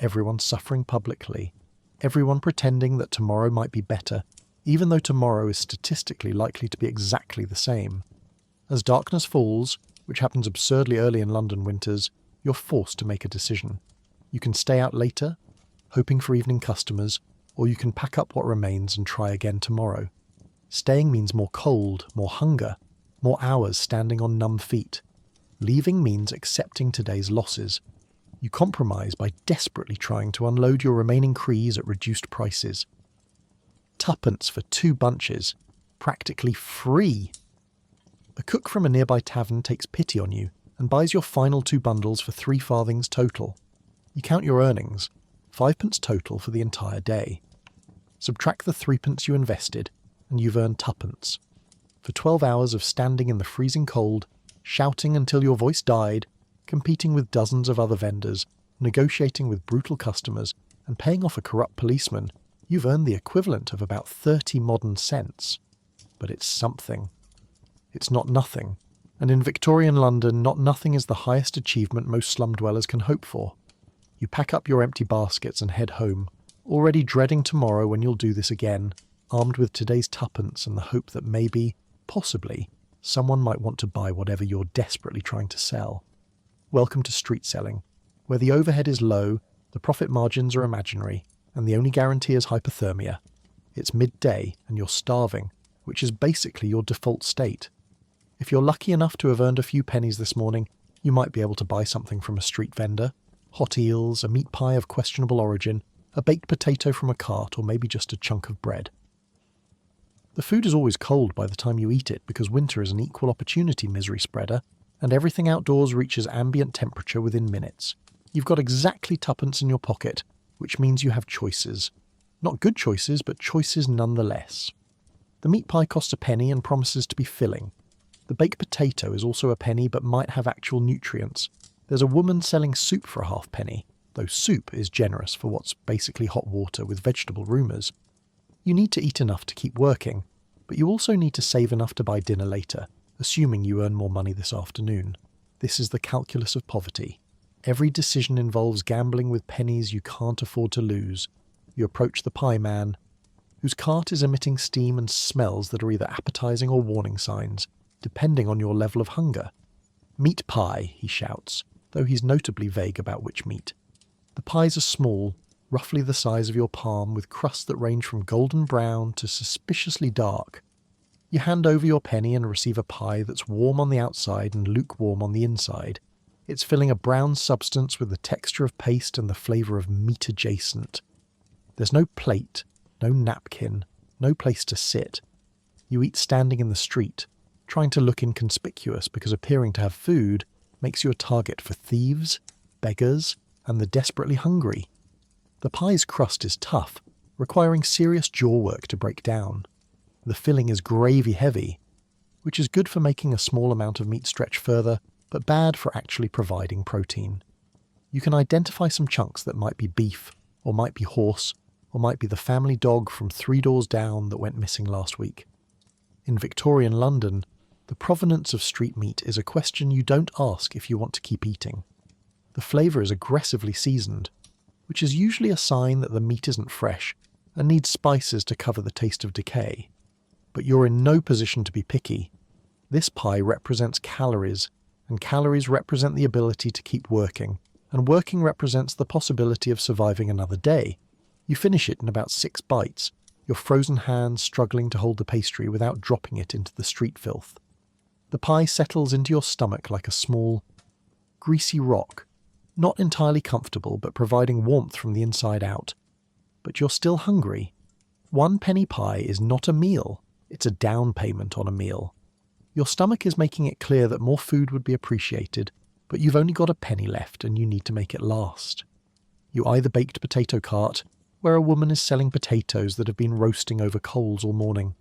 everyone suffering publicly. everyone pretending that tomorrow might be better, even though tomorrow is statistically likely to be exactly the same. As darkness falls, which happens absurdly early in London winters, you're forced to make a decision. You can stay out later, hoping for evening customers, or you can pack up what remains and try again tomorrow. Staying means more cold, more hunger, more hours standing on numb feet. Leaving means accepting today's losses. You compromise by desperately trying to unload your remaining crees at reduced prices. Tuppence for 2 bunches, practically free. A cook from a nearby tavern takes pity on you and buys your final 2 bundles for 3 farthings total. You count your earnings, 5p total for the entire day. Subtract the 3p you invested, and you've earned tuppence. For 12 hours of standing in the freezing cold, shouting until your voice died, competing with dozens of other vendors, negotiating with brutal customers, and paying off a corrupt policeman, you've earned the equivalent of about 30 modern cents. But it's something. It's not nothing. And in Victorian London, not nothing is the highest achievement most slum dwellers can hope for. You pack up your empty baskets and head home, already dreading tomorrow when you'll do this again, armed with today's tuppence and the hope that maybe, possibly, someone might want to buy whatever you're desperately trying to sell. Welcome to street selling, where the overhead is low, the profit margins are imaginary, and the only guarantee is hypothermia. It's midday and you're starving, which is basically your default state. If you're lucky enough to have earned a few pennies this morning, you might be able to buy something from a street vendor. Hot eels, a meat pie of questionable origin, a baked potato from a cart, or maybe just a chunk of bread. The food is always cold by the time you eat it because winter is an equal opportunity misery spreader, and everything outdoors reaches ambient temperature within minutes. You've got exactly tuppence in your pocket, which means you have choices. Not good choices, but choices nonetheless. The meat pie costs a penny and promises to be filling. The baked potato is also a penny but might have actual nutrients. There's a woman selling soup for a halfpenny, though soup is generous for what's basically hot water with vegetable rumours. You need to eat enough to keep working, but you also need to save enough to buy dinner later, assuming you earn more money this afternoon. This is the calculus of poverty. Every decision involves gambling with pennies you can't afford to lose. You approach the pie man, whose cart is emitting steam and smells that are either appetizing or warning signs, depending on your level of hunger. "Meat pie," he shouts, though he's notably vague about which meat. The pies are small, roughly the size of your palm, with crusts that range from golden brown to suspiciously dark. You hand over your penny and receive a pie that's warm on the outside and lukewarm on the inside. It's filling a brown substance with the texture of paste and the flavour of meat adjacent. There's no plate, no napkin, no place to sit. You eat standing in the street, trying to look inconspicuous because appearing to have food makes you a target for thieves, beggars, and the desperately hungry. The pie's crust is tough, requiring serious jaw work to break down. The filling is gravy heavy, which is good for making a small amount of meat stretch further, but bad for actually providing protein. You can identify some chunks that might be beef, or might be horse, or might be the family dog from 3 doors down that went missing last week. In Victorian London, the provenance of street meat is a question you don't ask if you want to keep eating. The flavour is aggressively seasoned, which is usually a sign that the meat isn't fresh and needs spices to cover the taste of decay. But you're in no position to be picky. This pie represents calories, and calories represent the ability to keep working, and working represents the possibility of surviving another day. You finish it in about 6 bites, your frozen hands struggling to hold the pastry without dropping it into the street filth. The pie settles into your stomach like a small, greasy rock, not entirely comfortable but providing warmth from the inside out. But you're still hungry. 1 penny pie is not a meal, it's a down payment on a meal. Your stomach is making it clear that more food would be appreciated, but you've only got a penny left and you need to make it last. You eye the baked potato cart, where a woman is selling potatoes that have been roasting over coals all morning.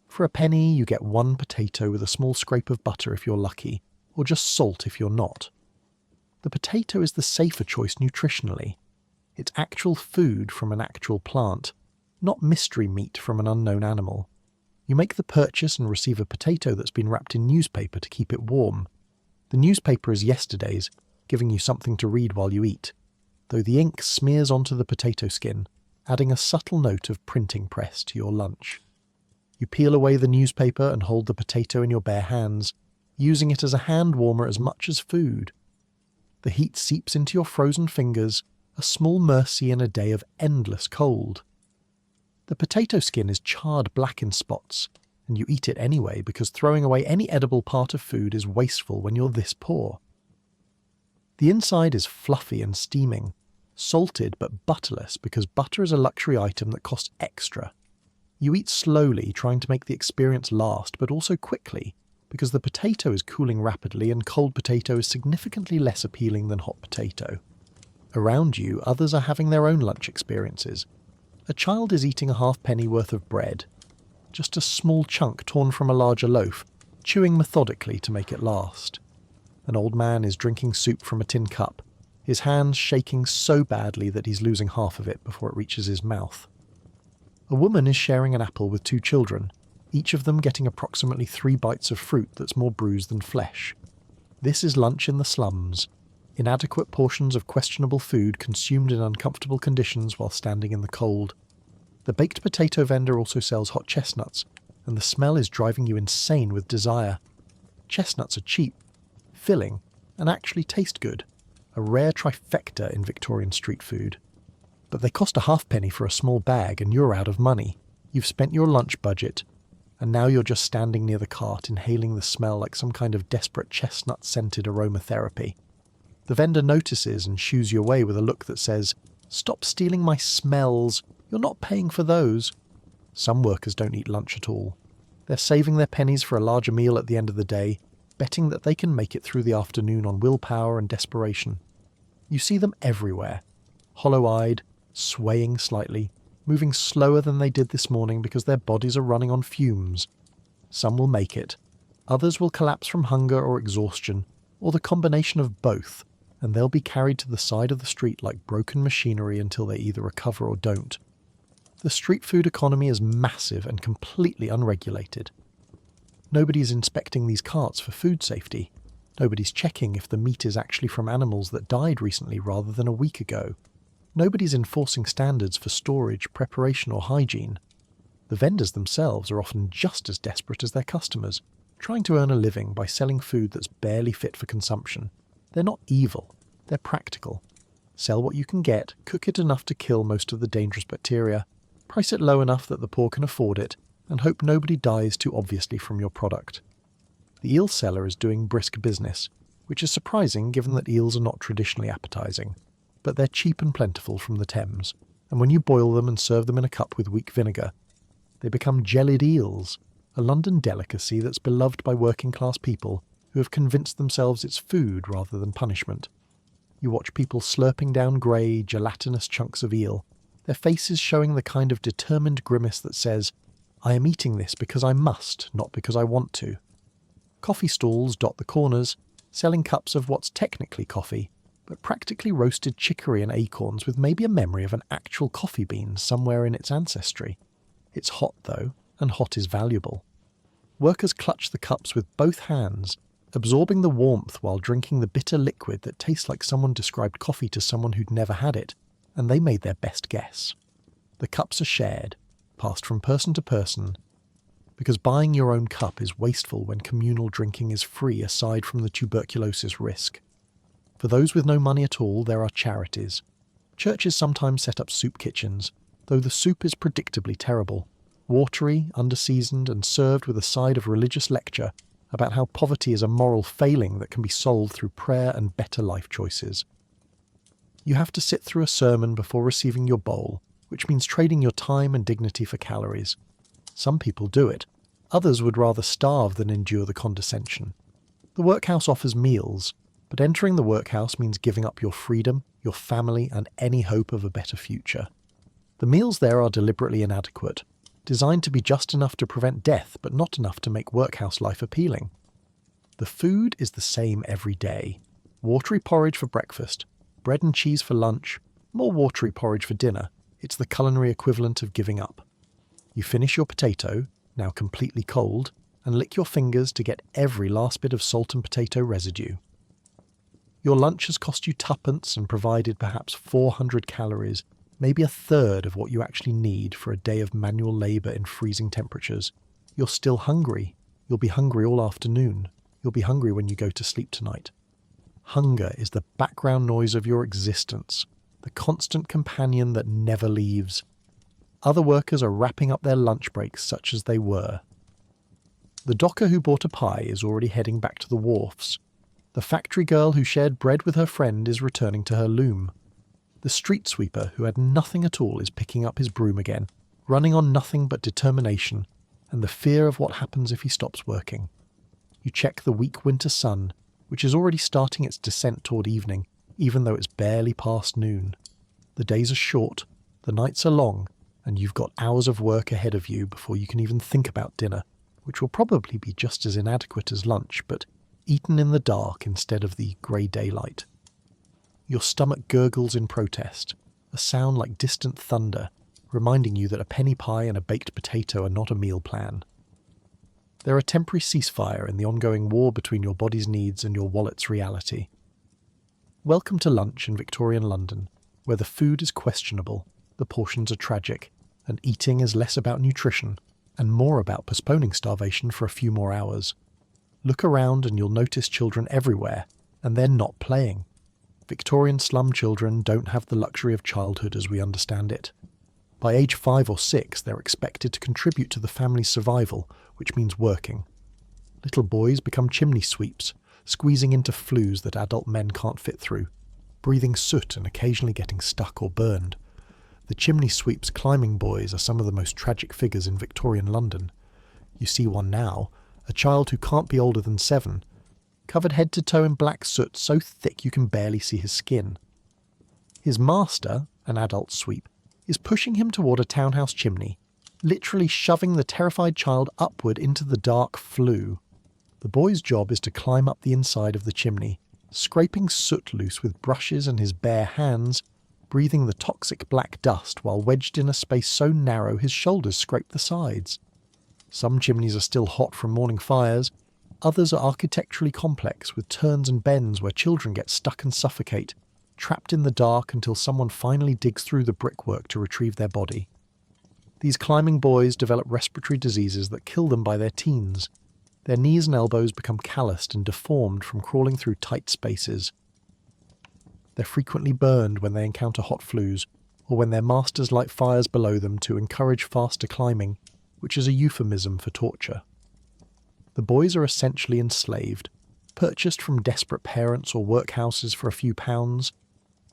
For a penny, you get 1 potato with a small scrape of butter if you're lucky, or just salt if you're not. The potato is the safer choice nutritionally. It's actual food from an actual plant, not mystery meat from an unknown animal. You make the purchase and receive a potato that's been wrapped in newspaper to keep it warm. The newspaper is yesterday's, giving you something to read while you eat, though the ink smears onto the potato skin, adding a subtle note of printing press to your lunch. You peel away the newspaper and hold the potato in your bare hands, using it as a hand warmer as much as food. The heat seeps into your frozen fingers, a small mercy in a day of endless cold. The potato skin is charred black in spots, and you eat it anyway because throwing away any edible part of food is wasteful when you're this poor. The inside is fluffy and steaming, salted but butterless because butter is a luxury item that costs extra. You eat slowly, trying to make the experience last, but also quickly, because the potato is cooling rapidly and cold potato is significantly less appealing than hot potato. Around you, others are having their own lunch experiences. A child is eating a halfpenny worth of bread, just a small chunk torn from a larger loaf, chewing methodically to make it last. An old man is drinking soup from a tin cup, his hands shaking so badly that he's losing half of it before it reaches his mouth. A woman is sharing an apple with 2 children, each of them getting approximately 3 bites of fruit that's more bruised than flesh. This is lunch in the slums. Inadequate portions of questionable food consumed in uncomfortable conditions while standing in the cold. The baked potato vendor also sells hot chestnuts, and the smell is driving you insane with desire. Chestnuts are cheap, filling, and actually taste good. A rare trifecta in Victorian street food. But they cost a halfpenny for a small bag and you're out of money. You've spent your lunch budget, and now you're just standing near the cart inhaling the smell like some kind of desperate chestnut-scented aromatherapy. The vendor notices and shoos you away with a look that says, "Stop stealing my smells, you're not paying for those." Some workers don't eat lunch at all. They're saving their pennies for a larger meal at the end of the day, betting that they can make it through the afternoon on willpower and desperation. You see them everywhere, hollow-eyed, swaying slightly, moving slower than they did this morning because their bodies are running on fumes. Some will make it. Others will collapse from hunger or exhaustion, or the combination of both, and they'll be carried to the side of the street like broken machinery until they either recover or don't. The street food economy is massive and completely unregulated. Nobody's inspecting these carts for food safety. Nobody's checking if the meat is actually from animals that died recently rather than a week ago. Nobody's enforcing standards for storage, preparation or hygiene. The vendors themselves are often just as desperate as their customers, trying to earn a living by selling food that's barely fit for consumption. They're not evil, they're practical. Sell what you can get, cook it enough to kill most of the dangerous bacteria, price it low enough that the poor can afford it, and hope nobody dies too obviously from your product. The eel seller is doing brisk business, which is surprising given that eels are not traditionally appetizing, but they're cheap and plentiful from the Thames, and when you boil them and serve them in a cup with weak vinegar, they become jellied eels, a London delicacy that's beloved by working-class people who have convinced themselves it's food rather than punishment. You watch people slurping down grey, gelatinous chunks of eel, their faces showing the kind of determined grimace that says, "I am eating this because I must, not because I want to." Coffee stalls dot the corners, selling cups of what's technically coffee, but practically roasted chicory and acorns with maybe a memory of an actual coffee bean somewhere in its ancestry. It's hot though, and hot is valuable. Workers clutch the cups with both hands, absorbing the warmth while drinking the bitter liquid that tastes like someone described coffee to someone who'd never had it, and they made their best guess. The cups are shared, passed from person to person, because buying your own cup is wasteful when communal drinking is free aside from the tuberculosis risk. For those with no money at all, there are charities. Churches sometimes set up soup kitchens, though the soup is predictably terrible, watery, under-seasoned, and served with a side of religious lecture about how poverty is a moral failing that can be solved through prayer and better life choices. You have to sit through a sermon before receiving your bowl, which means trading your time and dignity for calories. Some people do it. Others would rather starve than endure the condescension. The workhouse offers meals, but entering the workhouse means giving up your freedom, your family, and any hope of a better future. The meals there are deliberately inadequate, designed to be just enough to prevent death but not enough to make workhouse life appealing. The food is the same every day. Watery porridge for breakfast, bread and cheese for lunch, more watery porridge for dinner. It's the culinary equivalent of giving up. You finish your potato, now completely cold, and lick your fingers to get every last bit of salt and potato residue. Your lunch has cost you tuppence and provided perhaps 400 calories, maybe a third of what you actually need for a day of manual labour in freezing temperatures. You're still hungry. You'll be hungry all afternoon. You'll be hungry when you go to sleep tonight. Hunger is the background noise of your existence, the constant companion that never leaves. Other workers are wrapping up their lunch breaks such as they were. The docker who bought a pie is already heading back to the wharfs. The factory girl who shared bread with her friend is returning to her loom. The street sweeper who had nothing at all is picking up his broom again, running on nothing but determination and the fear of what happens if he stops working. You check the weak winter sun, which is already starting its descent toward evening, even though it's barely past noon. The days are short, the nights are long, and you've got hours of work ahead of you before you can even think about dinner, which will probably be just as inadequate as lunch, but eaten in the dark instead of the grey daylight. Your stomach gurgles in protest, a sound like distant thunder, reminding you that a penny pie and a baked potato are not a meal plan. They're a temporary ceasefire in the ongoing war between your body's needs and your wallet's reality. Welcome to lunch in Victorian London, where the food is questionable, the portions are tragic, and eating is less about nutrition and more about postponing starvation for a few more hours. Look around and you'll notice children everywhere, and they're not playing. Victorian slum children don't have the luxury of childhood as we understand it. By age 5 or 6, they're expected to contribute to the family's survival, which means working. Little boys become chimney sweeps, squeezing into flues that adult men can't fit through, breathing soot and occasionally getting stuck or burned. The chimney sweeps climbing boys are some of the most tragic figures in Victorian London. You see one now, a child who can't be older than 7, covered head to toe in black soot so thick you can barely see his skin. His master, an adult sweep, is pushing him toward a townhouse chimney, literally shoving the terrified child upward into the dark flue. The boy's job is to climb up the inside of the chimney, scraping soot loose with brushes and his bare hands, breathing the toxic black dust while wedged in a space so narrow his shoulders scrape the sides. Some chimneys are still hot from morning fires, others are architecturally complex with turns and bends where children get stuck and suffocate, trapped in the dark until someone finally digs through the brickwork to retrieve their body. These climbing boys develop respiratory diseases that kill them by their teens. Their knees and elbows become calloused and deformed from crawling through tight spaces. They're frequently burned when they encounter hot flues, or when their masters light fires below them to encourage faster climbing, which is a euphemism for torture. The boys are essentially enslaved, purchased from desperate parents or workhouses for a few pounds,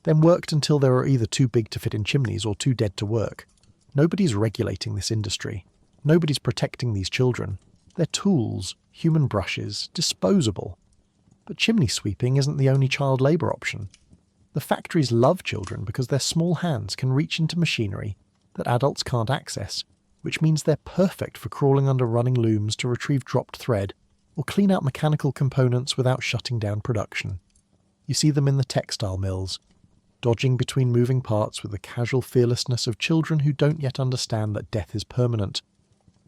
then worked until they were either too big to fit in chimneys or too dead to work. Nobody's regulating this industry. Nobody's protecting these children. They're tools, human brushes, disposable. But chimney sweeping isn't the only child labour option. The factories love children because their small hands can reach into machinery that adults can't access, which means they're perfect for crawling under running looms to retrieve dropped thread or clean out mechanical components without shutting down production. You see them in the textile mills, dodging between moving parts with the casual fearlessness of children who don't yet understand that death is permanent.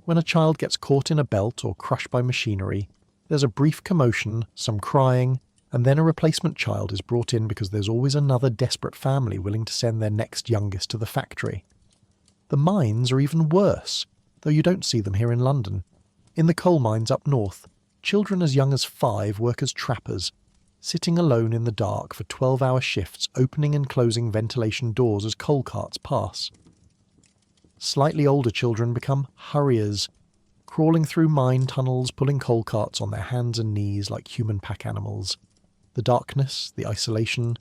When a child gets caught in a belt or crushed by machinery, there's a brief commotion, some crying, and then a replacement child is brought in because there's always another desperate family willing to send their next youngest to the factory. The mines are even worse, though you don't see them here in London. In the coal mines up north, children as young as 5 work as trappers, sitting alone in the dark for 12-hour shifts, opening and closing ventilation doors as coal carts pass. Slightly older children become hurriers, crawling through mine tunnels, pulling coal carts on their hands and knees like human pack animals. The darkness, the isolation,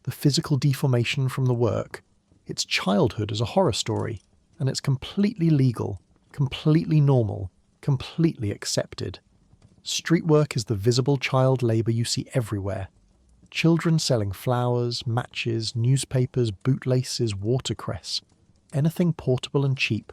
the physical deformation from the work. It's childhood as a horror story, and it's completely legal, completely normal, completely accepted. Street work is the visible child labour you see everywhere. Children selling flowers, matches, newspapers, bootlaces, watercress. Anything portable and cheap.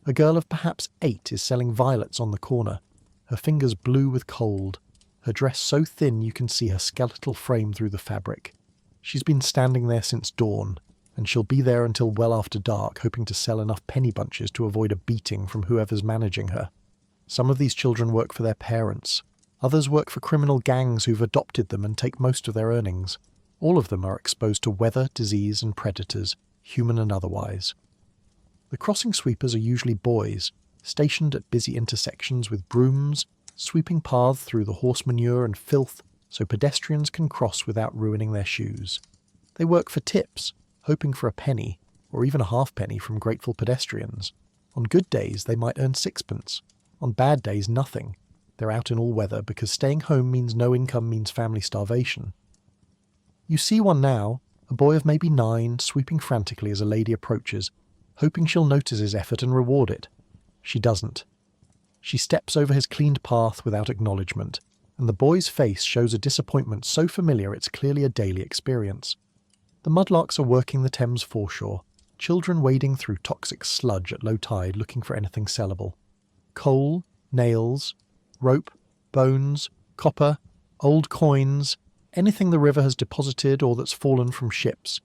A girl of perhaps 8 is selling violets on the corner, her fingers blue with cold, her dress so thin you can see her skeletal frame through the fabric. She's been standing there since dawn, and she'll be there until well after dark, hoping to sell enough penny bunches to avoid a beating from whoever's managing her. Some of these children work for their parents. Others work for criminal gangs who've adopted them and take most of their earnings. All of them are exposed to weather, disease and predators, human and otherwise. The crossing sweepers are usually boys, stationed at busy intersections with brooms, sweeping paths through the horse manure and filth so pedestrians can cross without ruining their shoes. They work for tips, hoping for a penny, or even a halfpenny from grateful pedestrians. On good days they might earn sixpence, on bad days nothing. They're out in all weather because staying home means no income means family starvation. You see one now, a boy of maybe 9, sweeping frantically as a lady approaches, hoping she'll notice his effort and reward it. She doesn't. She steps over his cleaned path without acknowledgement, and the boy's face shows a disappointment so familiar it's clearly a daily experience. The mudlarks are working the Thames foreshore, children wading through toxic sludge at low tide looking for anything sellable. Coal, nails, rope, bones, copper, old coins, anything the river has deposited or that's fallen from ships.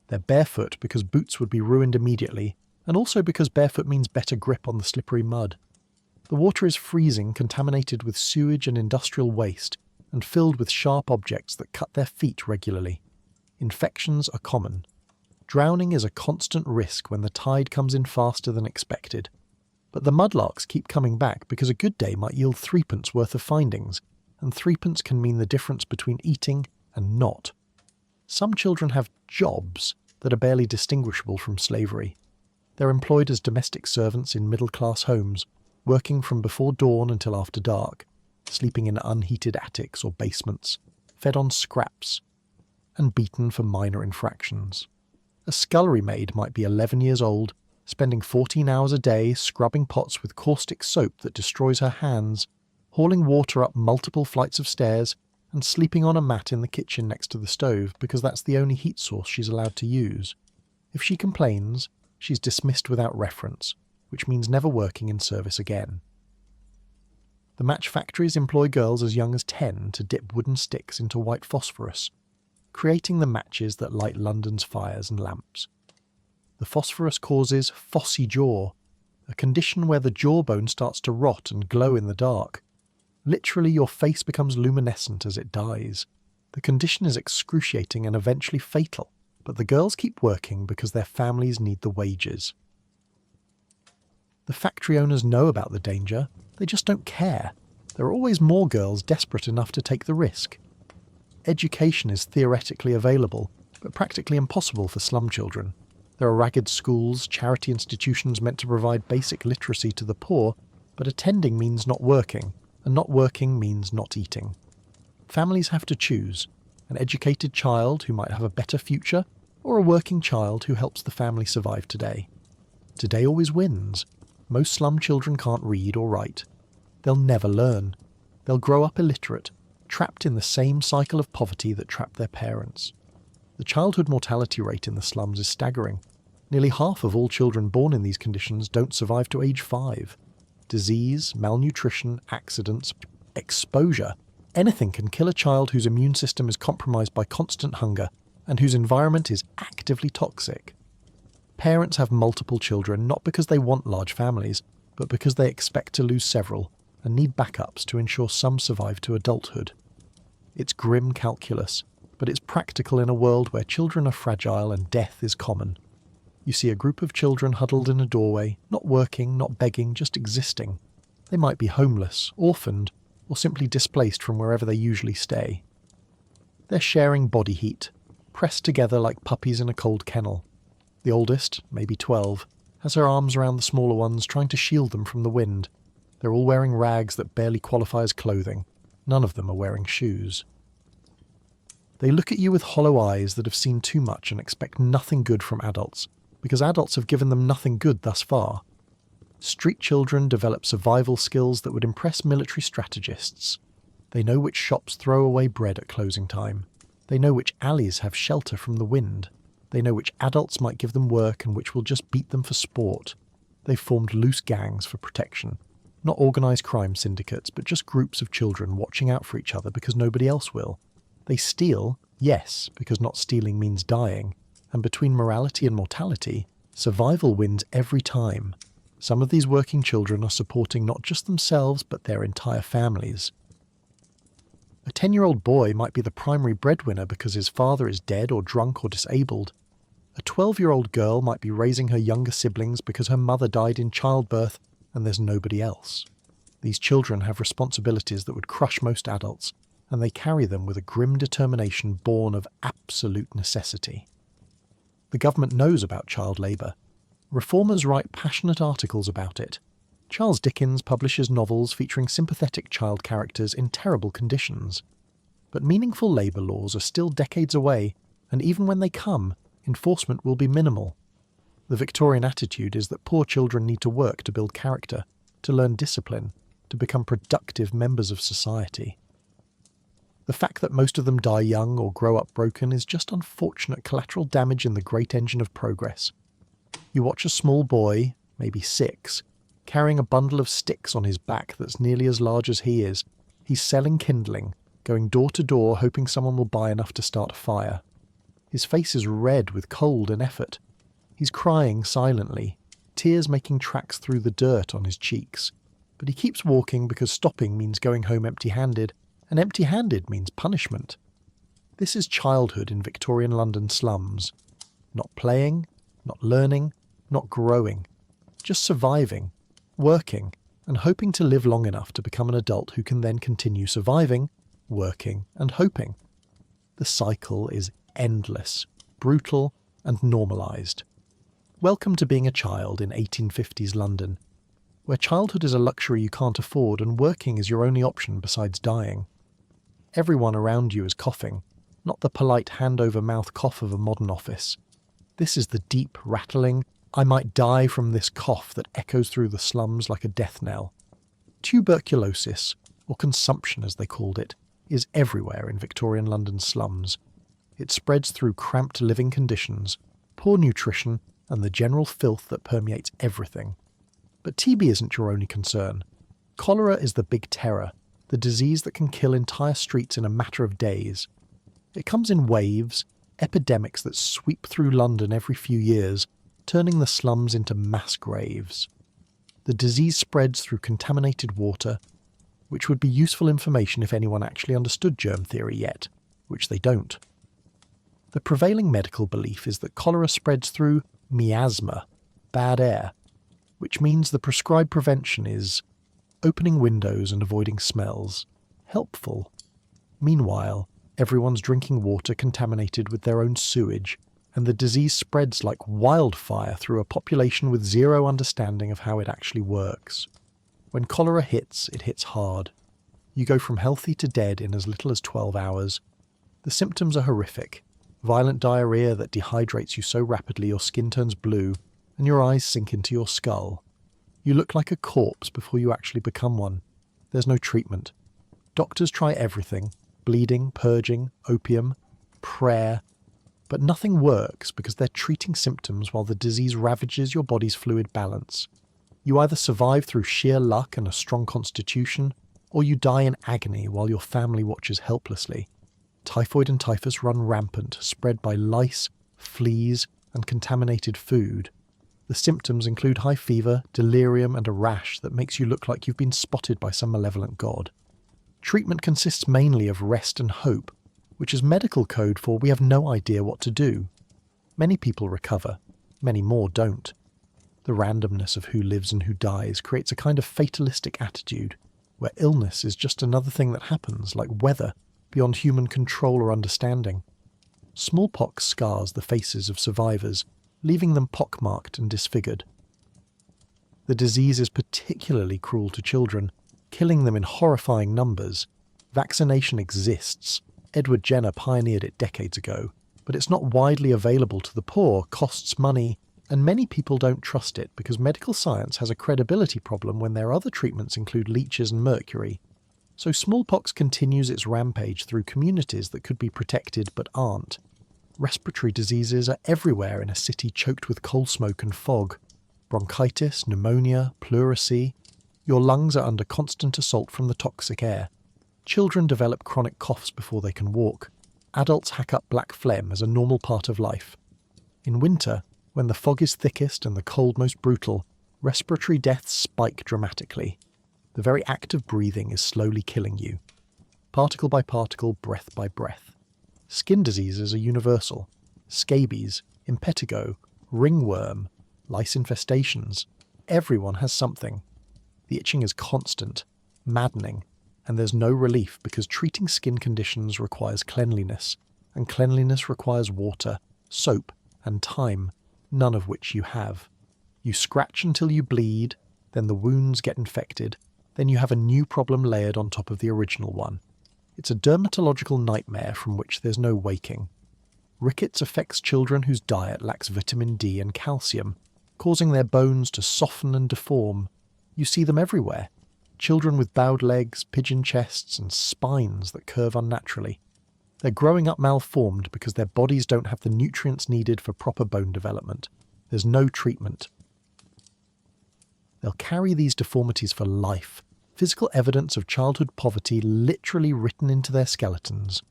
They're barefoot because boots would be ruined immediately, and also because barefoot means better grip on the slippery mud. The water is freezing, contaminated with sewage and industrial waste, and filled with sharp objects that cut their feet regularly. Infections are common. Drowning is a constant risk when the tide comes in faster than expected. But the mudlarks keep coming back because a good day might yield threepence worth of findings, and threepence can mean the difference between eating and not. Some children have jobs that are barely distinguishable from slavery. They're employed as domestic servants in middle-class homes, working from before dawn until after dark, sleeping in unheated attics or basements, fed on scraps, and beaten for minor infractions. A scullery maid might be 11 years old, spending 14 hours a day scrubbing pots with caustic soap that destroys her hands, hauling water up multiple flights of stairs, and sleeping on a mat in the kitchen next to the stove because that's the only heat source she's allowed to use. If she complains, she's dismissed without reference, which means never working in service again. The match factories employ girls as young as 10 to dip wooden sticks into white phosphorus, creating the matches that light London's fires and lamps. The phosphorus causes phossy jaw, a condition where the jawbone starts to rot and glow in the dark. Literally, your face becomes luminescent as it dies. The condition is excruciating and eventually fatal, but the girls keep working because their families need the wages. The factory owners know about the danger, they just don't care. There are always more girls desperate enough to take the risk. Education is theoretically available, but practically impossible for slum children. There are ragged schools, charity institutions meant to provide basic literacy to the poor, but attending means not working, and not working means not eating. Families have to choose, an educated child who might have a better future, or a working child who helps the family survive today. Today always wins. Most slum children can't read or write. They'll never learn. They'll grow up illiterate, trapped in the same cycle of poverty that trapped their parents. The childhood mortality rate in the slums is staggering. Nearly half of all children born in these conditions don't survive to age 5. Disease, malnutrition, accidents, exposure, anything can kill a child whose immune system is compromised by constant hunger and whose environment is actively toxic. Parents have multiple children not because they want large families, but because they expect to lose several and need backups to ensure some survive to adulthood. It's grim calculus, but it's practical in a world where children are fragile and death is common. You see a group of children huddled in a doorway, not working, not begging, just existing. They might be homeless, orphaned, or simply displaced from wherever they usually stay. They're sharing body heat, pressed together like puppies in a cold kennel. The oldest, maybe 12, has her arms around the smaller ones, trying to shield them from the wind. They're all wearing rags that barely qualify as clothing. None of them are wearing shoes. They look at you with hollow eyes that have seen too much and expect nothing good from adults, because adults have given them nothing good thus far. Street children develop survival skills that would impress military strategists. They know which shops throw away bread at closing time. They know which alleys have shelter from the wind. They know which adults might give them work and which will just beat them for sport. They've formed loose gangs for protection. Not organised crime syndicates, but just groups of children watching out for each other because nobody else will. They steal, yes, because not stealing means dying. And between morality and mortality, survival wins every time. Some of these working children are supporting not just themselves, but their entire families. A 10-year-old boy might be the primary breadwinner because his father is dead or drunk or disabled. A 12-year-old girl might be raising her younger siblings because her mother died in childbirth and there's nobody else. These children have responsibilities that would crush most adults, and they carry them with a grim determination born of absolute necessity. The government knows about child labour. Reformers write passionate articles about it. Charles Dickens publishes novels featuring sympathetic child characters in terrible conditions. But meaningful labour laws are still decades away, and even when they come, enforcement will be minimal. The Victorian attitude is that poor children need to work to build character, to learn discipline, to become productive members of society. The fact that most of them die young or grow up broken is just unfortunate collateral damage in the great engine of progress. You watch a small boy, maybe 6, carrying a bundle of sticks on his back that's nearly as large as he is. He's selling kindling, going door to door hoping someone will buy enough to start a fire. His face is red with cold and effort. He's crying silently, tears making tracks through the dirt on his cheeks. But he keeps walking because stopping means going home empty-handed, and empty-handed means punishment. This is childhood in Victorian London slums. Not playing, not learning, not growing. Just surviving, working, and hoping to live long enough to become an adult who can then continue surviving, working, and hoping. The cycle is endless, brutal, and normalised. Welcome to being a child in 1850s London, where childhood is a luxury you can't afford and working is your only option besides dying. Everyone around you is coughing, not the polite hand-over-mouth cough of a modern office. This is the deep, rattling, I might die from this cough that echoes through the slums like a death knell. Tuberculosis, or consumption as they called it, is everywhere in Victorian London slums. It spreads through cramped living conditions, poor nutrition, and the general filth that permeates everything. But TB isn't your only concern. Cholera is the big terror, the disease that can kill entire streets in a matter of days. It comes in waves, epidemics that sweep through London every few years, turning the slums into mass graves. The disease spreads through contaminated water, which would be useful information if anyone actually understood germ theory yet, which they don't. The prevailing medical belief is that cholera spreads through miasma, bad air, which means the prescribed prevention is opening windows and avoiding smells. Helpful. Meanwhile, everyone's drinking water contaminated with their own sewage, and the disease spreads like wildfire through a population with zero understanding of how it actually works. When cholera hits, it hits hard. You go from healthy to dead in as little as 12 hours. The symptoms are horrific. Violent diarrhea that dehydrates you so rapidly your skin turns blue, and your eyes sink into your skull. You look like a corpse before you actually become one. There's no treatment. Doctors try everything: bleeding, purging, opium, prayer. But nothing works because they're treating symptoms while the disease ravages your body's fluid balance. You either survive through sheer luck and a strong constitution, or you die in agony while your family watches helplessly. Typhoid and typhus run rampant, spread by lice, fleas, and contaminated food. The symptoms include high fever, delirium, and a rash that makes you look like you've been spotted by some malevolent god. Treatment consists mainly of rest and hope, which is medical code for we have no idea what to do. Many people recover, many more don't. The randomness of who lives and who dies creates a kind of fatalistic attitude, where illness is just another thing that happens, like weather, beyond human control or understanding. Smallpox scars the faces of survivors, leaving them pockmarked and disfigured. The disease is particularly cruel to children, killing them in horrifying numbers. Vaccination exists. Edward Jenner pioneered it decades ago, but it's not widely available to the poor, costs money, and many people don't trust it because medical science has a credibility problem when their other treatments include leeches and mercury. So smallpox continues its rampage through communities that could be protected but aren't. Respiratory diseases are everywhere in a city choked with coal smoke and fog. Bronchitis, pneumonia, pleurisy. Your lungs are under constant assault from the toxic air. Children develop chronic coughs before they can walk. Adults hack up black phlegm as a normal part of life. In winter, when the fog is thickest and the cold most brutal, respiratory deaths spike dramatically. The very act of breathing is slowly killing you. Particle by particle, breath by breath. Skin diseases are universal. Scabies, impetigo, ringworm, lice infestations. Everyone has something. The itching is constant, maddening, and there's no relief because treating skin conditions requires cleanliness, and cleanliness requires water, soap, and time, none of which you have. You scratch until you bleed, then the wounds get infected, then you have a new problem layered on top of the original one. It's a dermatological nightmare from which there's no waking. Rickets affects children whose diet lacks vitamin D and calcium, causing their bones to soften and deform. You see them everywhere. Children with bowed legs, pigeon chests, and spines that curve unnaturally. They're growing up malformed because their bodies don't have the nutrients needed for proper bone development. There's no treatment. They'll carry these deformities for life, physical evidence of childhood poverty literally written into their skeletons.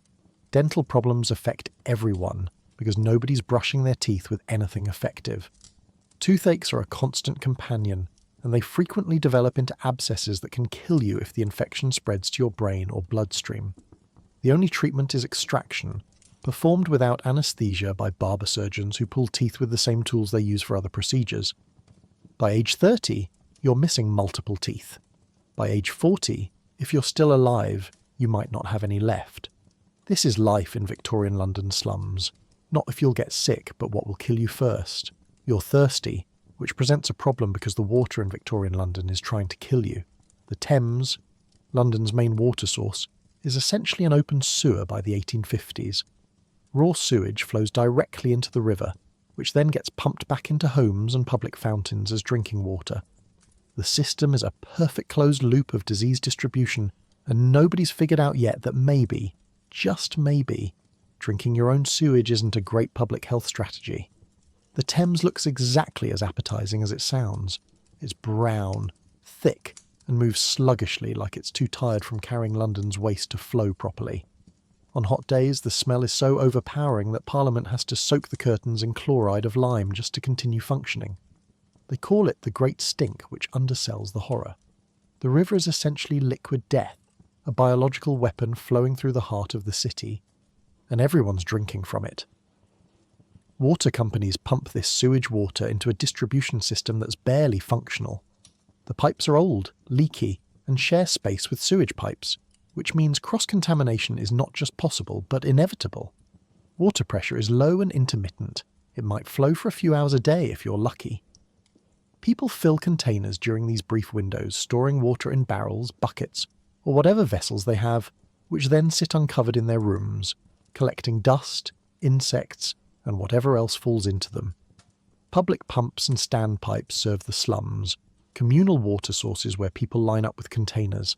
Dental problems affect everyone because nobody's brushing their teeth with anything effective. Toothaches are a constant companion, and they frequently develop into abscesses that can kill you if the infection spreads to your brain or bloodstream. The only treatment is extraction, performed without anaesthesia by barber surgeons who pull teeth with the same tools they use for other procedures. By age 30, you're missing multiple teeth. By age 40, if you're still alive, you might not have any left. This is life in Victorian London slums. Not if you'll get sick, but what will kill you first. You're thirsty, which presents a problem because the water in Victorian London is trying to kill you. The Thames, London's main water source, is essentially an open sewer by the 1850s. Raw sewage flows directly into the river, which then gets pumped back into homes and public fountains as drinking water. The system is a perfect closed loop of disease distribution, and nobody's figured out yet that maybe, just maybe, drinking your own sewage isn't a great public health strategy. The Thames looks exactly as appetizing as it sounds. It's brown, thick, and moves sluggishly like it's too tired from carrying London's waste to flow properly. On hot days, the smell is so overpowering that Parliament has to soak the curtains in chloride of lime just to continue functioning. They call it the Great Stink, which undersells the horror. The river is essentially liquid death, a biological weapon flowing through the heart of the city, and everyone's drinking from it. Water companies pump this sewage water into a distribution system that's barely functional. The pipes are old, leaky, and share space with sewage pipes, which means cross-contamination is not just possible, but inevitable. Water pressure is low and intermittent. It might flow for a few hours a day if you're lucky. People fill containers during these brief windows, storing water in barrels, buckets, or whatever vessels they have, which then sit uncovered in their rooms, collecting dust, insects, and whatever else falls into them. Public pumps and standpipes serve the slums, communal water sources where people line up with containers.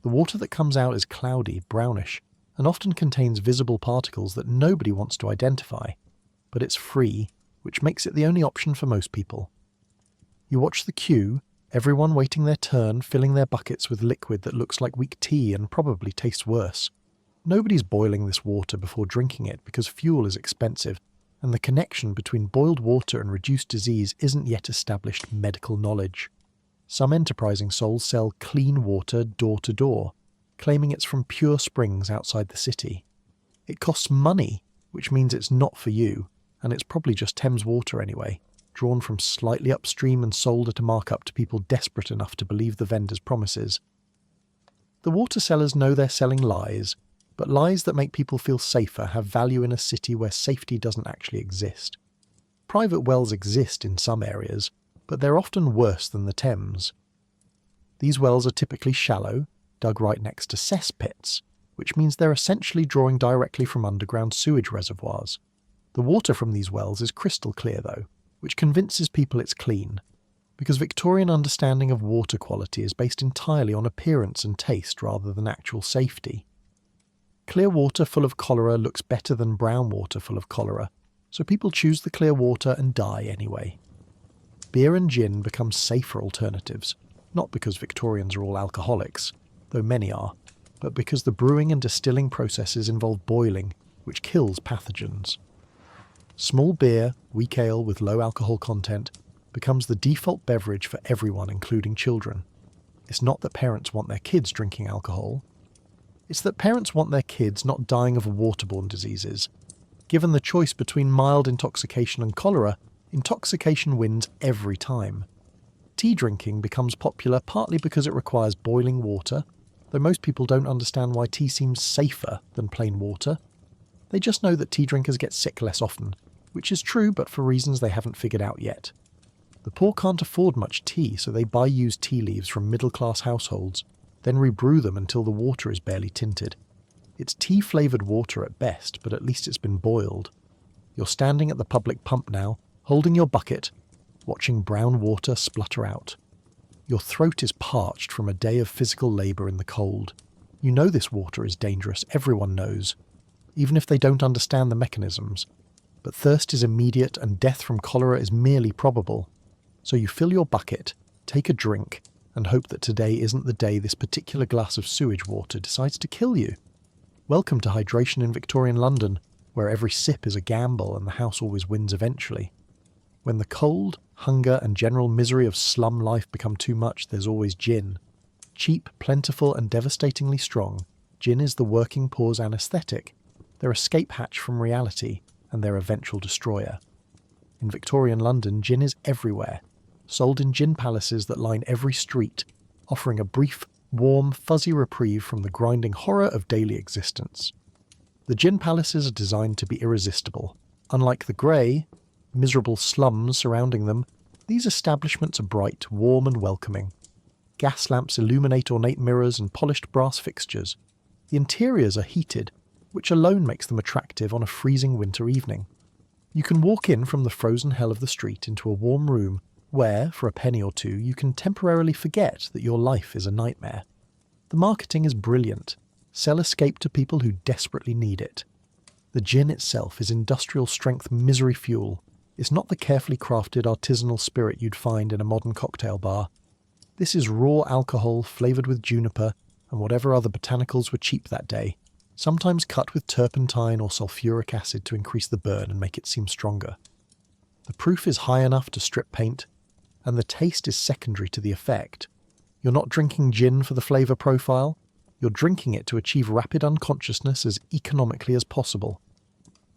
The water that comes out is cloudy, brownish, and often contains visible particles that nobody wants to identify. But it's free, which makes it the only option for most people. You watch the queue, everyone waiting their turn, filling their buckets with liquid that looks like weak tea and probably tastes worse. Nobody's boiling this water before drinking it because fuel is expensive, and the connection between boiled water and reduced disease isn't yet established medical knowledge. Some enterprising souls sell clean water door to door, claiming it's from pure springs outside the city. It costs money, which means it's not for you, and it's probably just Thames water anyway, drawn from slightly upstream and sold at a markup to people desperate enough to believe the vendor's promises. The water sellers know they're selling lies, but lies that make people feel safer have value in a city where safety doesn't actually exist. Private wells exist in some areas, but they're often worse than the Thames. These wells are typically shallow, dug right next to cesspits, which means they're essentially drawing directly from underground sewage reservoirs. The water from these wells is crystal clear though, which convinces people it's clean, because Victorian understanding of water quality is based entirely on appearance and taste rather than actual safety. Clear water full of cholera looks better than brown water full of cholera, so people choose the clear water and die anyway. Beer and gin become safer alternatives, not because Victorians are all alcoholics, though many are, but because the brewing and distilling processes involve boiling, which kills pathogens. Small beer, weak ale with low alcohol content, becomes the default beverage for everyone, including children. It's not that parents want their kids drinking alcohol. It's that parents want their kids not dying of waterborne diseases. Given the choice between mild intoxication and cholera, intoxication wins every time. Tea drinking becomes popular partly because it requires boiling water, though most people don't understand why tea seems safer than plain water. They just know that tea drinkers get sick less often, which is true but for reasons they haven't figured out yet. The poor can't afford much tea, so they buy used tea leaves from middle-class households, then rebrew them until the water is barely tinted. It's tea-flavoured water at best, but at least it's been boiled. You're standing at the public pump now, holding your bucket, watching brown water splutter out. Your throat is parched from a day of physical labour in the cold. You know this water is dangerous, everyone knows, even if they don't understand the mechanisms. But thirst is immediate and death from cholera is merely probable. So you fill your bucket, take a drink, and hope that today isn't the day this particular glass of sewage water decides to kill you. Welcome to hydration in Victorian London, where every sip is a gamble and the house always wins eventually. When the cold, hunger and general misery of slum life become too much, there's always gin. Cheap, plentiful and devastatingly strong, gin is the working poor's anaesthetic, their escape hatch from reality and their eventual destroyer. In Victorian London, gin is everywhere, sold in gin palaces that line every street, offering a brief, warm, fuzzy reprieve from the grinding horror of daily existence. The gin palaces are designed to be irresistible. Unlike the grey, miserable slums surrounding them, these establishments are bright, warm and welcoming. Gas lamps illuminate ornate mirrors and polished brass fixtures. The interiors are heated, which alone makes them attractive on a freezing winter evening. You can walk in from the frozen hell of the street into a warm room where, for a penny or two, you can temporarily forget that your life is a nightmare. The marketing is brilliant. Sell escape to people who desperately need it. The gin itself is industrial-strength misery fuel. It's not the carefully crafted artisanal spirit you'd find in a modern cocktail bar. This is raw alcohol flavoured with juniper and whatever other botanicals were cheap that day, sometimes cut with turpentine or sulfuric acid to increase the burn and make it seem stronger. The proof is high enough to strip paint, and the taste is secondary to the effect. You're not drinking gin for the flavour profile, you're drinking it to achieve rapid unconsciousness as economically as possible.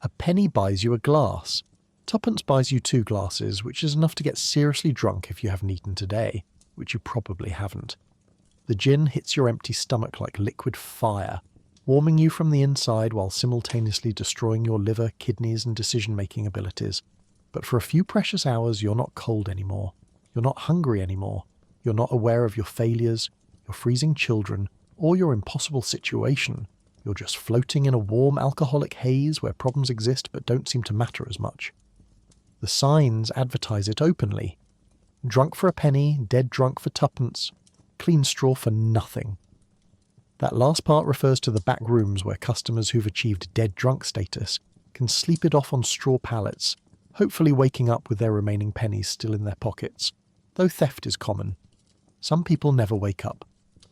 A penny buys you a glass. Tuppence buys you 2 glasses, which is enough to get seriously drunk if you haven't eaten today, which you probably haven't. The gin hits your empty stomach like liquid fire, warming you from the inside while simultaneously destroying your liver, kidneys and decision-making abilities. But for a few precious hours you're not cold anymore. You're not hungry anymore. You're not aware of your failures, your freezing children, or your impossible situation. You're just floating in a warm alcoholic haze where problems exist but don't seem to matter as much. The signs advertise it openly. Drunk for a penny, dead drunk for tuppence, clean straw for nothing. That last part refers to the back rooms where customers who've achieved dead drunk status can sleep it off on straw pallets, hopefully waking up with their remaining pennies still in their pockets, though theft is common. Some people never wake up.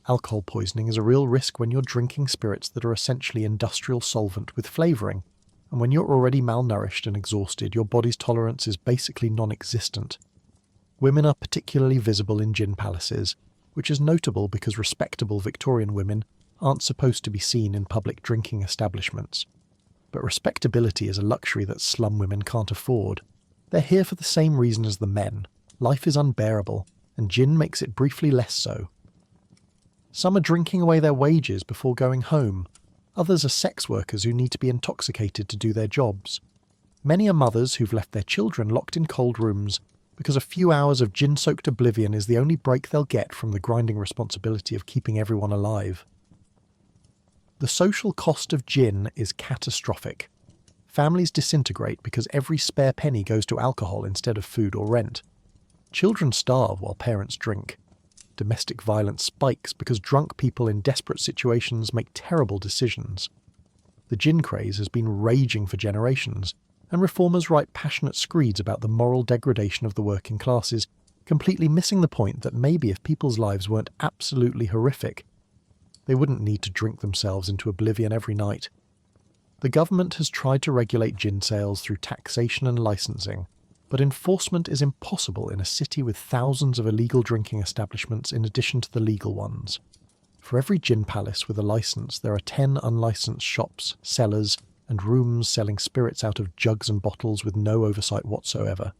Alcohol poisoning is a real risk when you're drinking spirits that are essentially industrial solvent with flavouring, and when you're already malnourished and exhausted, your body's tolerance is basically non-existent. Women are particularly visible in gin palaces, which is notable because respectable Victorian women aren't supposed to be seen in public drinking establishments. But respectability is a luxury that slum women can't afford. They're here for the same reason as the men. Life is unbearable, and gin makes it briefly less so. Some are drinking away their wages before going home. Others are sex workers who need to be intoxicated to do their jobs. Many are mothers who've left their children locked in cold rooms because a few hours of gin-soaked oblivion is the only break they'll get from the grinding responsibility of keeping everyone alive. The social cost of gin is catastrophic. Families disintegrate because every spare penny goes to alcohol instead of food or rent. Children starve while parents drink. Domestic violence spikes because drunk people in desperate situations make terrible decisions. The gin craze has been raging for generations, and reformers write passionate screeds about the moral degradation of the working classes, completely missing the point that maybe if people's lives weren't absolutely horrific, they wouldn't need to drink themselves into oblivion every night. The government has tried to regulate gin sales through taxation and licensing, but enforcement is impossible in a city with thousands of illegal drinking establishments in addition to the legal ones. For every gin palace with a license, there are 10 unlicensed shops, cellars, and rooms selling spirits out of jugs and bottles with no oversight whatsoever.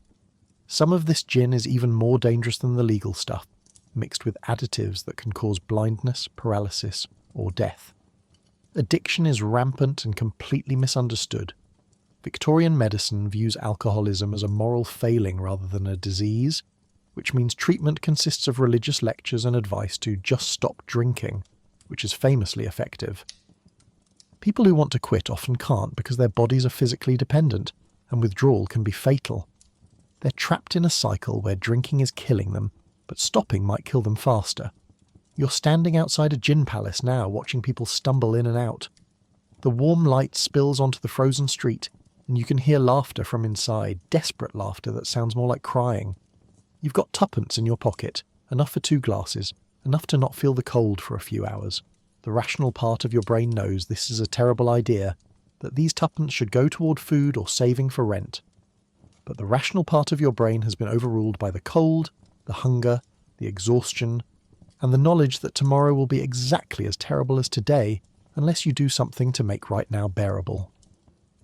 Some of this gin is even more dangerous than the legal stuff, mixed with additives that can cause blindness, paralysis, or death. Addiction is rampant and completely misunderstood. Victorian medicine views alcoholism as a moral failing rather than a disease, which means treatment consists of religious lectures and advice to just stop drinking, which is famously effective. People who want to quit often can't because their bodies are physically dependent, and withdrawal can be fatal. They're trapped in a cycle where drinking is killing them, but stopping might kill them faster. You're standing outside a gin palace now, watching people stumble in and out. The warm light spills onto the frozen street, and you can hear laughter from inside, desperate laughter that sounds more like crying. You've got tuppence in your pocket, enough for 2 glasses, enough to not feel the cold for a few hours. The rational part of your brain knows this is a terrible idea, that these tuppence should go toward food or saving for rent. But the rational part of your brain has been overruled by the cold, the hunger, the exhaustion, and the knowledge that tomorrow will be exactly as terrible as today unless you do something to make right now bearable.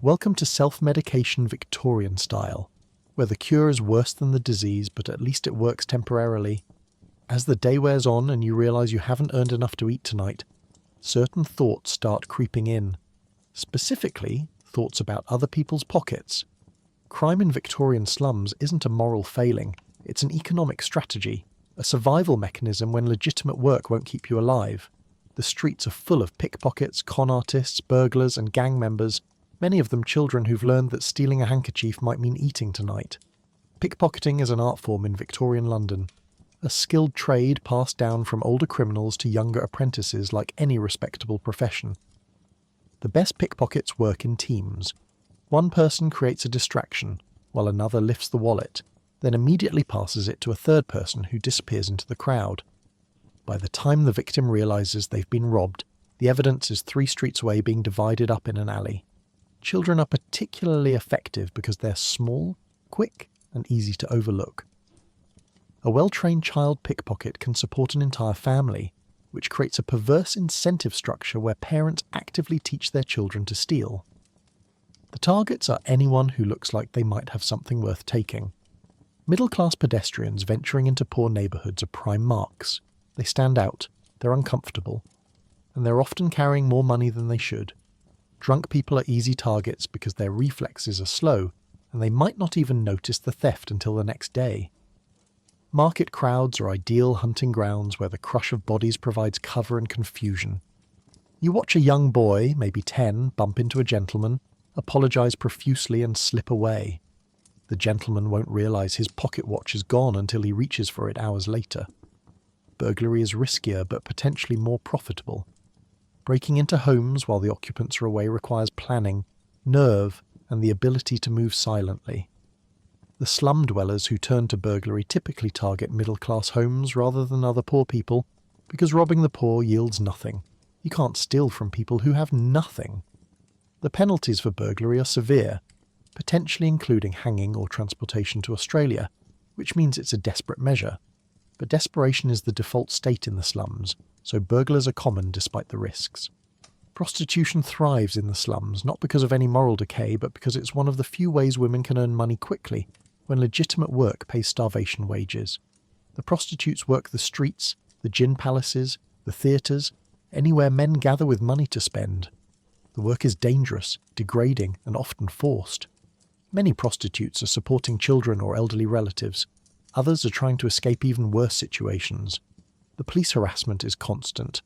Welcome to self-medication Victorian style, where the cure is worse than the disease, but at least it works temporarily. As the day wears on and you realise you haven't earned enough to eat tonight, certain thoughts start creeping in. Specifically, thoughts about other people's pockets. Crime in Victorian slums isn't a moral failing, it's an economic strategy, a survival mechanism when legitimate work won't keep you alive. The streets are full of pickpockets, con artists, burglars and gang members, many of them children who've learned that stealing a handkerchief might mean eating tonight. Pickpocketing is an art form in Victorian London, a skilled trade passed down from older criminals to younger apprentices like any respectable profession. The best pickpockets work in teams. One person creates a distraction, while another lifts the wallet, then immediately passes it to a third person who disappears into the crowd. By the time the victim realises they've been robbed, the evidence is 3 streets away being divided up in an alley. Children are particularly effective because they're small, quick, and easy to overlook. A well-trained child pickpocket can support an entire family, which creates a perverse incentive structure where parents actively teach their children to steal. The targets are anyone who looks like they might have something worth taking. Middle-class pedestrians venturing into poor neighbourhoods are prime marks. They stand out, they're uncomfortable, and they're often carrying more money than they should. Drunk people are easy targets because their reflexes are slow, and they might not even notice the theft until the next day. Market crowds are ideal hunting grounds where the crush of bodies provides cover and confusion. You watch a young boy, maybe 10, bump into a gentleman, apologise profusely and slip away. The gentleman won't realise his pocket watch is gone until he reaches for it hours later. Burglary is riskier but potentially more profitable. Breaking into homes while the occupants are away requires planning, nerve, and the ability to move silently. The slum dwellers who turn to burglary typically target middle-class homes rather than other poor people, because robbing the poor yields nothing. You can't steal from people who have nothing. The penalties for burglary are severe, potentially including hanging or transportation to Australia, which means it's a desperate measure. But desperation is the default state in the slums, so burglars are common despite the risks. Prostitution thrives in the slums, not because of any moral decay, but because it's one of the few ways women can earn money quickly, when legitimate work pays starvation wages. The prostitutes work the streets, the gin palaces, the theatres, anywhere men gather with money to spend. The work is dangerous, degrading, and often forced. Many prostitutes are supporting children or elderly relatives. Others are trying to escape even worse situations. The police harassment is constant.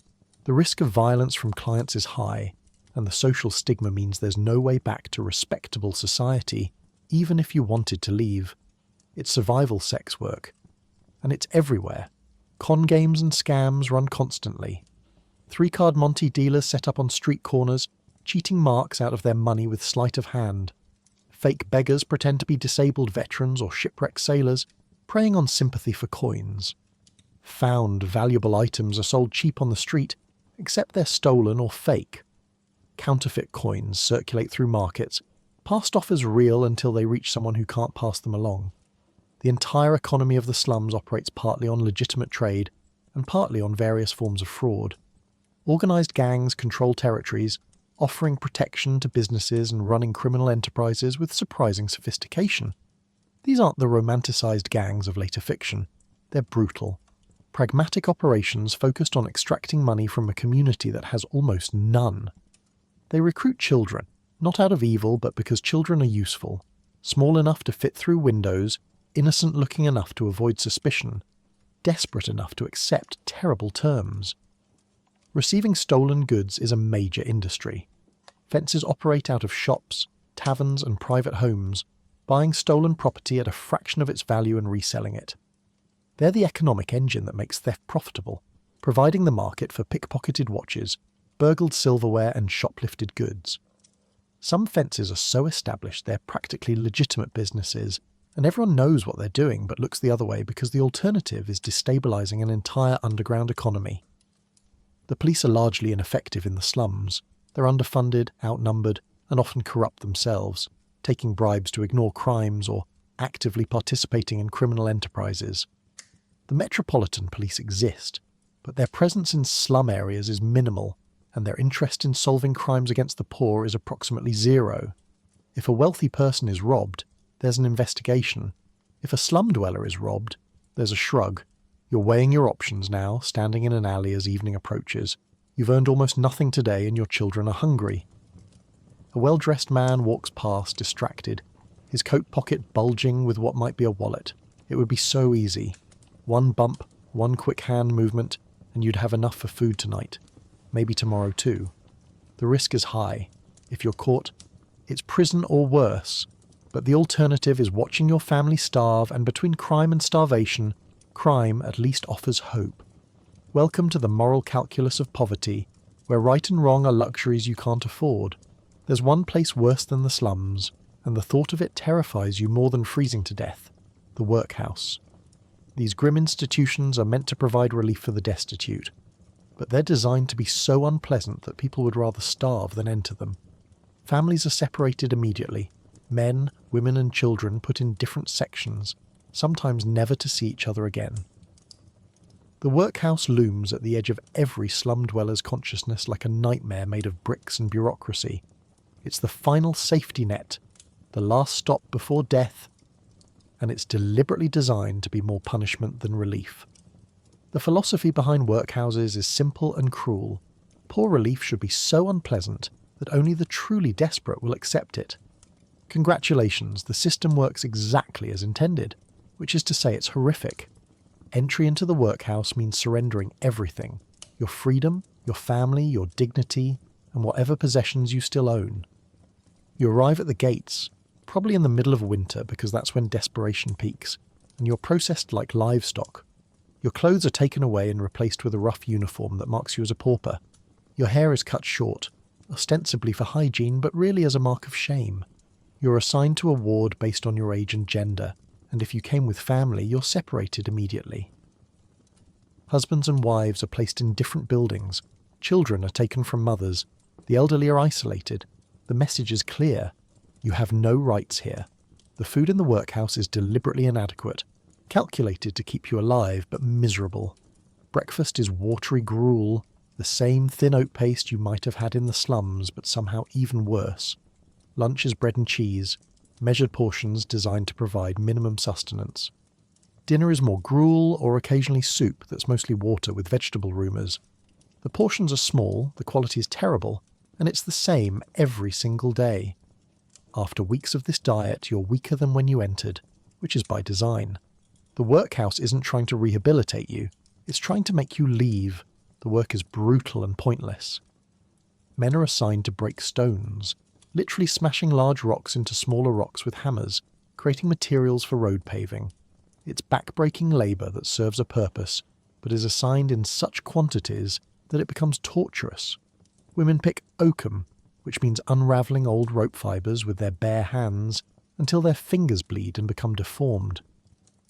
The risk of violence from clients is high, and the social stigma means there's no way back to respectable society, even if you wanted to leave. It's survival sex work. And it's everywhere. Con games and scams run constantly. 3-card Monty dealers set up on street corners, cheating marks out of their money with sleight of hand. Fake beggars pretend to be disabled veterans or shipwrecked sailors, preying on sympathy for coins. Found valuable items are sold cheap on the street, except they're stolen or fake. Counterfeit coins circulate through markets, passed off as real until they reach someone who can't pass them along. The entire economy of the slums operates partly on legitimate trade and partly on various forms of fraud. Organised gangs control territories, offering protection to businesses and running criminal enterprises with surprising sophistication. These aren't the romanticised gangs of later fiction. They're brutal, pragmatic operations focused on extracting money from a community that has almost none. They recruit children, not out of evil but because children are useful, small enough to fit through windows, innocent-looking enough to avoid suspicion, desperate enough to accept terrible terms. Receiving stolen goods is a major industry. Fences operate out of shops, taverns and private homes, buying stolen property at a fraction of its value and reselling it. They're the economic engine that makes theft profitable, providing the market for pickpocketed watches, burgled silverware and shoplifted goods. Some fences are so established they're practically legitimate businesses, and everyone knows what they're doing but looks the other way because the alternative is destabilising an entire underground economy. The police are largely ineffective in the slums. They're underfunded, outnumbered, and often corrupt themselves, taking bribes to ignore crimes or actively participating in criminal enterprises. The Metropolitan Police exist, but their presence in slum areas is minimal, and their interest in solving crimes against the poor is approximately zero. If a wealthy person is robbed, there's an investigation. If a slum dweller is robbed, there's a shrug. You're weighing your options now, standing in an alley as evening approaches. You've earned almost nothing today and your children are hungry. A well-dressed man walks past, distracted, his coat pocket bulging with what might be a wallet. It would be so easy. One bump, one quick hand movement, and you'd have enough for food tonight. Maybe tomorrow too. The risk is high. If you're caught, it's prison or worse. But the alternative is watching your family starve, and between crime and starvation, crime at least offers hope. Welcome to the moral calculus of poverty, where right and wrong are luxuries you can't afford. There's one place worse than the slums, and the thought of it terrifies you more than freezing to death: the workhouse. These grim institutions are meant to provide relief for the destitute, but they're designed to be so unpleasant that people would rather starve than enter them. Families are separated immediately, men, women and children put in different sections, sometimes never to see each other again. The workhouse looms at the edge of every slum dweller's consciousness like a nightmare made of bricks and bureaucracy. It's the final safety net, the last stop before death, and it's deliberately designed to be more punishment than relief. The philosophy behind workhouses is simple and cruel. Poor relief should be so unpleasant that only the truly desperate will accept it. Congratulations, the system works exactly as intended, which is to say it's horrific. Entry into the workhouse means surrendering everything: your freedom, your family, your dignity, and whatever possessions you still own. You arrive at the gates, probably in the middle of winter because that's when desperation peaks, and you're processed like livestock. Your clothes are taken away and replaced with a rough uniform that marks you as a pauper. Your hair is cut short, ostensibly for hygiene but really as a mark of shame. You're assigned to a ward based on your age and gender, and if you came with family, you're separated immediately. Husbands and wives are placed in different buildings. Children are taken from mothers. The elderly are isolated. The message is clear: you have no rights here. The food in the workhouse is deliberately inadequate, calculated to keep you alive but miserable. Breakfast is watery gruel, the same thin oat paste you might have had in the slums, but somehow even worse. Lunch is bread and cheese, measured portions designed to provide minimum sustenance. Dinner is more gruel or occasionally soup that's mostly water with vegetable rumours. The portions are small, the quality is terrible, and it's the same every single day. After weeks of this diet, you're weaker than when you entered, which is by design. The workhouse isn't trying to rehabilitate you, it's trying to make you leave. The work is brutal and pointless. Men are assigned to break stones, literally smashing large rocks into smaller rocks with hammers, creating materials for road paving. It's backbreaking labour that serves a purpose, but is assigned in such quantities that it becomes torturous. Women pick oakum, which means unravelling old rope fibres with their bare hands until their fingers bleed and become deformed.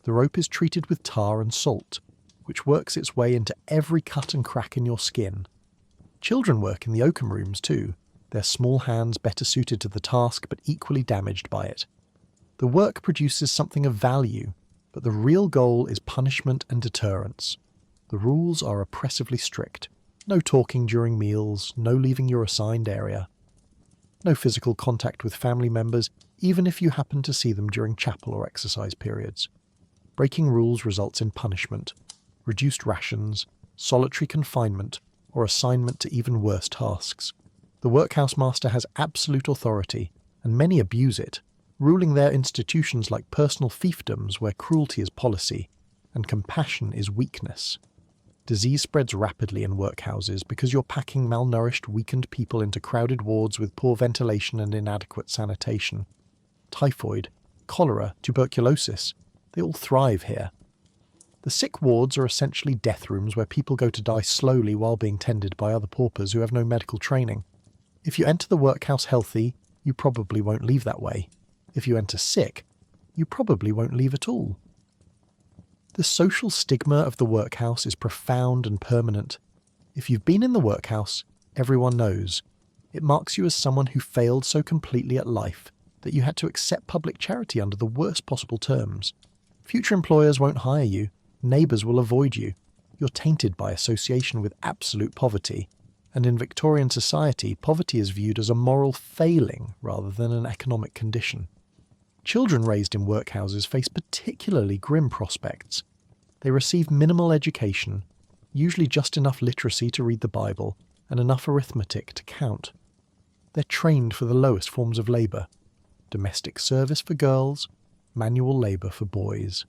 The rope is treated with tar and salt, which works its way into every cut and crack in your skin. Children work in the oakum rooms too, their small hands better suited to the task but equally damaged by it. The work produces something of value, but the real goal is punishment and deterrence. The rules are oppressively strict. No talking during meals, no leaving your assigned area. No physical contact with family members, even if you happen to see them during chapel or exercise periods. Breaking rules results in punishment, reduced rations, solitary confinement, or assignment to even worse tasks. The workhouse master has absolute authority, and many abuse it, ruling their institutions like personal fiefdoms where cruelty is policy and compassion is weakness. Disease spreads rapidly in workhouses because you're packing malnourished, weakened people into crowded wards with poor ventilation and inadequate sanitation. Typhoid, cholera, tuberculosis, they all thrive here. The sick wards are essentially death rooms where people go to die slowly while being tended by other paupers who have no medical training. If you enter the workhouse healthy, you probably won't leave that way. If you enter sick, you probably won't leave at all. The social stigma of the workhouse is profound and permanent. If you've been in the workhouse, everyone knows. It marks you as someone who failed so completely at life that you had to accept public charity under the worst possible terms. Future employers won't hire you, neighbours will avoid you. You're tainted by association with absolute poverty. And in Victorian society, poverty is viewed as a moral failing rather than an economic condition. Children raised in workhouses face particularly grim prospects. They receive minimal education, usually just enough literacy to read the Bible and enough arithmetic to count. They're trained for the lowest forms of labour: domestic service for girls, manual labour for boys.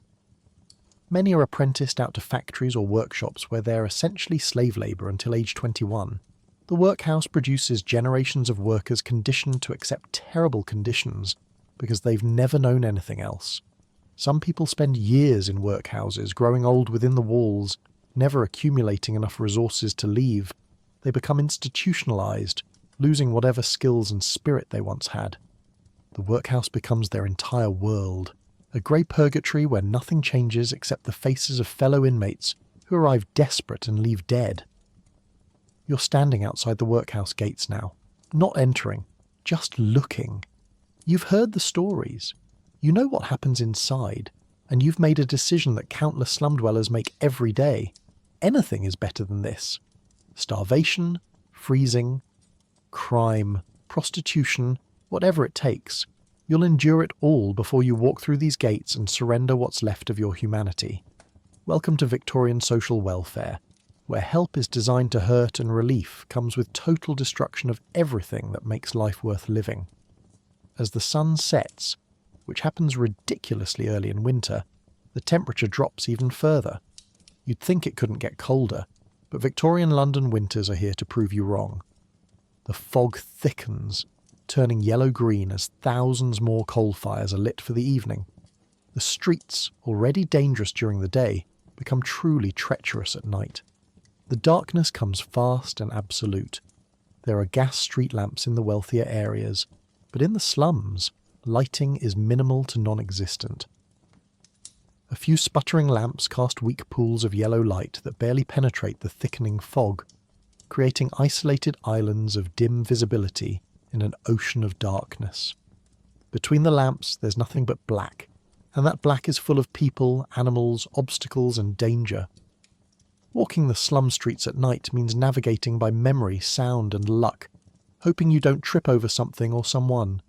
Many are apprenticed out to factories or workshops where they're essentially slave labour until age 21. The workhouse produces generations of workers conditioned to accept terrible conditions because they've never known anything else. Some people spend years in workhouses, growing old within the walls, never accumulating enough resources to leave. They become institutionalised, losing whatever skills and spirit they once had. The workhouse becomes their entire world, a grey purgatory where nothing changes except the faces of fellow inmates who arrive desperate and leave dead. You're standing outside the workhouse gates now, not entering, just looking. You've heard the stories. You know what happens inside, and you've made a decision that countless slum dwellers make every day. Anything is better than this. Starvation, freezing, crime, prostitution, whatever it takes. You'll endure it all before you walk through these gates and surrender what's left of your humanity. Welcome to Victorian social welfare, where help is designed to hurt and relief comes with total destruction of everything that makes life worth living. As the sun sets, which happens ridiculously early in winter, the temperature drops even further. You'd think it couldn't get colder, but Victorian London winters are here to prove you wrong. The fog thickens, turning yellow-green as thousands more coal fires are lit for the evening. The streets, already dangerous during the day, become truly treacherous at night. The darkness comes fast and absolute. There are gas street lamps in the wealthier areas, but in the slums, lighting is minimal to non-existent. A few sputtering lamps cast weak pools of yellow light that barely penetrate the thickening fog, creating isolated islands of dim visibility in an ocean of darkness. Between the lamps there's nothing but black, and that black is full of people, animals, obstacles and danger. Walking the slum streets at night means navigating by memory, sound and luck, hoping you don't trip over something or someone.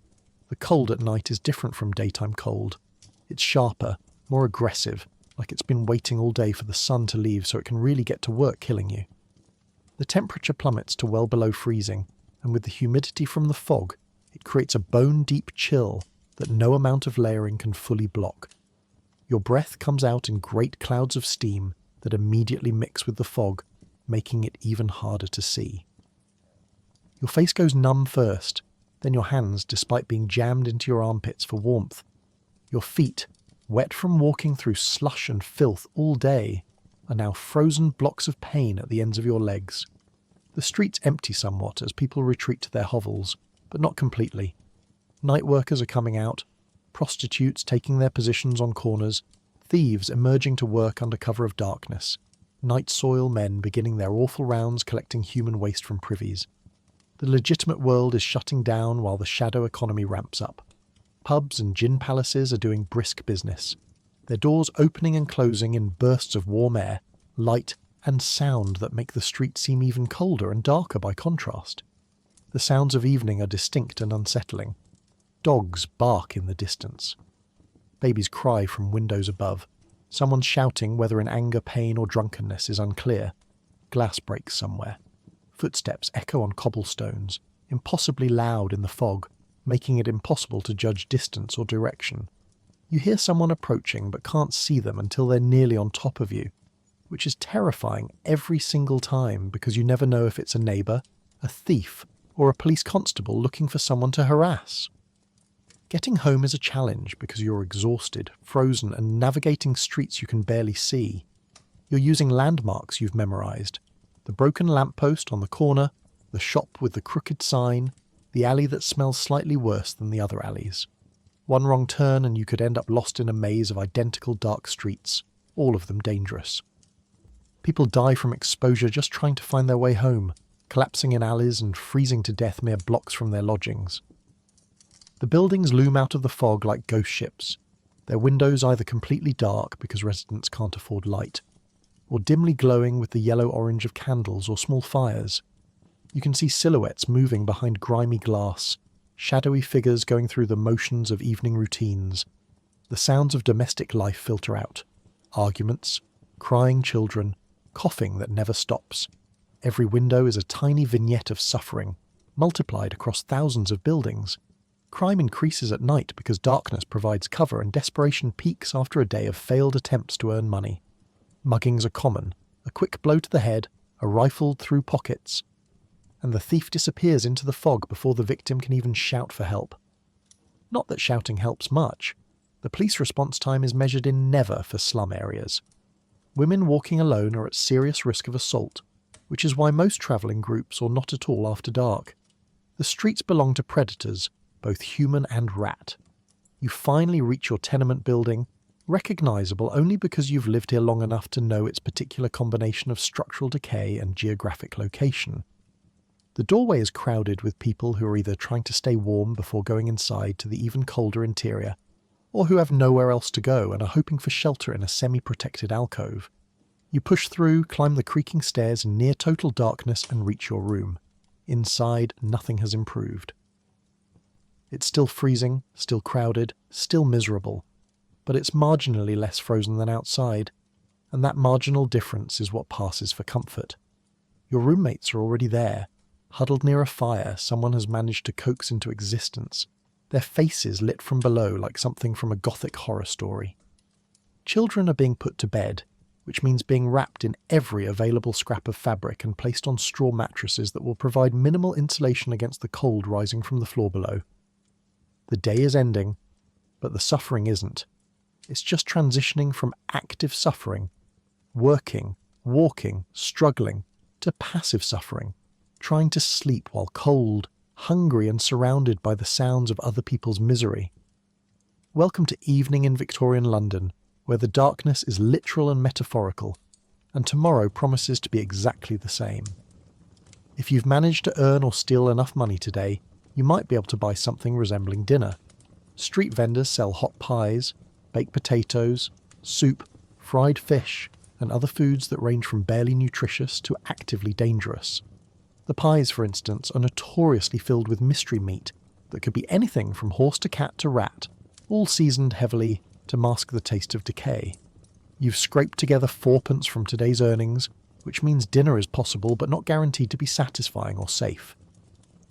The cold at night is different from daytime cold. It's sharper, more aggressive, like it's been waiting all day for the sun to leave so it can really get to work killing you. The temperature plummets to well below freezing, and with the humidity from the fog, it creates a bone-deep chill that no amount of layering can fully block. Your breath comes out in great clouds of steam that immediately mix with the fog, making it even harder to see. Your face goes numb first, then your hands, despite being jammed into your armpits for warmth. Your feet, wet from walking through slush and filth all day, are now frozen blocks of pain at the ends of your legs. The streets empty somewhat as people retreat to their hovels, but not completely. Night workers are coming out, prostitutes taking their positions on corners, thieves emerging to work under cover of darkness, night soil men beginning their awful rounds collecting human waste from privies. The legitimate world is shutting down while the shadow economy ramps up. Pubs and gin palaces are doing brisk business, their doors opening and closing in bursts of warm air, light and sound that make the street seem even colder and darker by contrast. The sounds of evening are distinct and unsettling. Dogs bark in the distance. Babies cry from windows above. Someone shouting, whether in anger, pain or drunkenness, is unclear. Glass breaks somewhere. Footsteps echo on cobblestones, impossibly loud in the fog, making it impossible to judge distance or direction. You hear someone approaching but can't see them until they're nearly on top of you, which is terrifying every single time because you never know if it's a neighbour, a thief, or a police constable looking for someone to harass. Getting home is a challenge because you're exhausted, frozen, and navigating streets you can barely see. You're using landmarks you've memorised. The broken lamppost on the corner, the shop with the crooked sign, the alley that smells slightly worse than the other alleys. One wrong turn and you could end up lost in a maze of identical dark streets, all of them dangerous. People die from exposure just trying to find their way home, collapsing in alleys and freezing to death mere blocks from their lodgings. The buildings loom out of the fog like ghost ships, their windows either completely dark because residents can't afford light, or dimly glowing with the yellow-orange of candles or small fires. You can see silhouettes moving behind grimy glass, shadowy figures going through the motions of evening routines. The sounds of domestic life filter out. Arguments, crying children, coughing that never stops. Every window is a tiny vignette of suffering, multiplied across thousands of buildings. Crime increases at night because darkness provides cover and desperation peaks after a day of failed attempts to earn money. Muggings are common, a quick blow to the head, a rifle through pockets, and the thief disappears into the fog before the victim can even shout for help. Not that shouting helps much. The police response time is measured in never for slum areas. Women walking alone are at serious risk of assault, which is why most travel in groups or not at all after dark. The streets belong to predators, both human and rat. You finally reach your tenement building, recognisable only because you've lived here long enough to know its particular combination of structural decay and geographic location. The doorway is crowded with people who are either trying to stay warm before going inside to the even colder interior, or who have nowhere else to go and are hoping for shelter in a semi-protected alcove. You push through, climb the creaking stairs in near total darkness and reach your room. Inside, nothing has improved. It's still freezing, still crowded, still miserable, but it's marginally less frozen than outside, and that marginal difference is what passes for comfort. Your roommates are already there, huddled near a fire someone has managed to coax into existence, their faces lit from below like something from a gothic horror story. Children are being put to bed, which means being wrapped in every available scrap of fabric and placed on straw mattresses that will provide minimal insulation against the cold rising from the floor below. The day is ending, but the suffering isn't. It's just transitioning from active suffering, working, walking, struggling, to passive suffering, trying to sleep while cold, hungry and surrounded by the sounds of other people's misery. Welcome to evening in Victorian London, where the darkness is literal and metaphorical, and tomorrow promises to be exactly the same. If you've managed to earn or steal enough money today, you might be able to buy something resembling dinner. Street vendors sell hot pies, baked potatoes, soup, fried fish, and other foods that range from barely nutritious to actively dangerous. The pies, for instance, are notoriously filled with mystery meat that could be anything from horse to cat to rat, all seasoned heavily to mask the taste of decay. You've scraped together 4p from today's earnings, which means dinner is possible but not guaranteed to be satisfying or safe.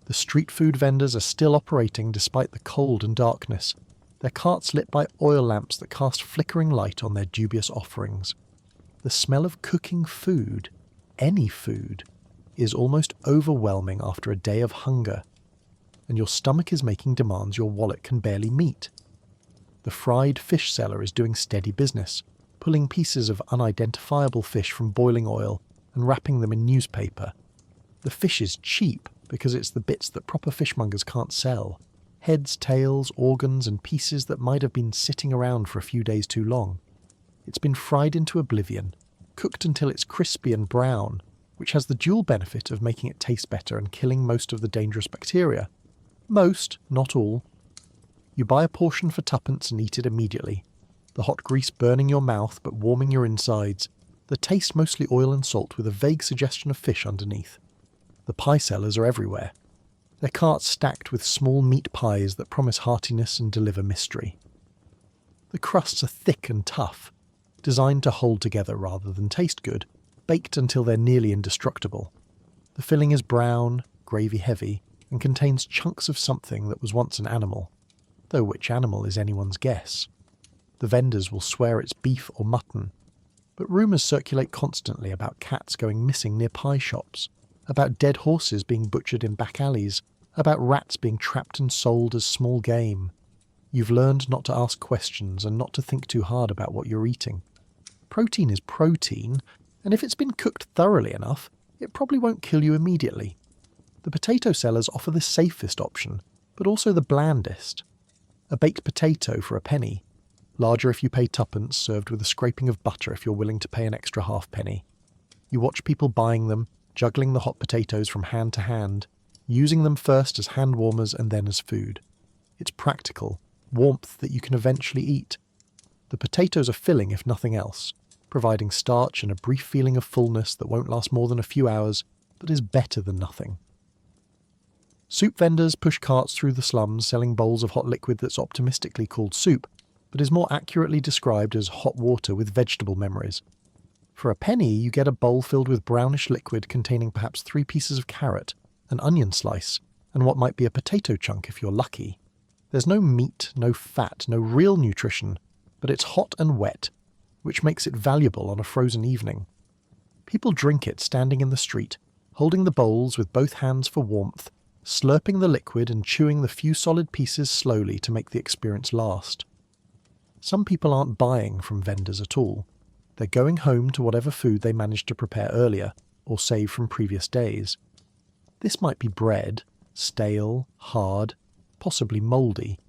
The street food vendors are still operating despite the cold and darkness, their carts lit by oil lamps that cast flickering light on their dubious offerings. The smell of cooking food, any food, is almost overwhelming after a day of hunger, and your stomach is making demands your wallet can barely meet. The fried fish seller is doing steady business, pulling pieces of unidentifiable fish from boiling oil and wrapping them in newspaper. The fish is cheap because it's the bits that proper fishmongers can't sell. Heads, tails, organs, and pieces that might have been sitting around for a few days too long. It's been fried into oblivion, cooked until it's crispy and brown, which has the dual benefit of making it taste better and killing most of the dangerous bacteria. Most, not all. You buy a portion for 2p and eat it immediately, the hot grease burning your mouth but warming your insides, the taste mostly oil and salt with a vague suggestion of fish underneath. The pie sellers are everywhere. their carts stacked with small meat pies that promise heartiness and deliver mystery. The crusts are thick and tough, designed to hold together rather than taste good, baked until they're nearly indestructible. The filling is brown, gravy-heavy, and contains chunks of something that was once an animal, though which animal is anyone's guess. The vendors will swear it's beef or mutton, but rumours circulate constantly about cats going missing near pie shops, about dead horses being butchered in back alleys, about rats being trapped and sold as small game. You've learned not to ask questions and not to think too hard about what you're eating. Protein is protein, and if it's been cooked thoroughly enough, it probably won't kill you immediately. The potato sellers offer the safest option, but also the blandest. A baked potato for a penny, larger if you pay tuppence, served with a scraping of butter if you're willing to pay an extra halfpenny. You watch people buying them, juggling the hot potatoes from hand to hand, using them first as hand warmers and then as food. It's practical, warmth that you can eventually eat. The potatoes are filling if nothing else, providing starch and a brief feeling of fullness that won't last more than a few hours, but is better than nothing. Soup vendors push carts through the slums selling bowls of hot liquid that's optimistically called soup, but is more accurately described as hot water with vegetable memories. For a penny, you get a bowl filled with brownish liquid containing perhaps 3 pieces of carrot, an onion slice, and what might be a potato chunk if you're lucky. There's no meat, no fat, no real nutrition, but it's hot and wet, which makes it valuable on a frozen evening. People drink it standing in the street, holding the bowls with both hands for warmth, slurping the liquid and chewing the few solid pieces slowly to make the experience last. Some people aren't buying from vendors at all. They're going home to whatever food they managed to prepare earlier, or save from previous days. This might be bread, stale, hard, possibly mouldy,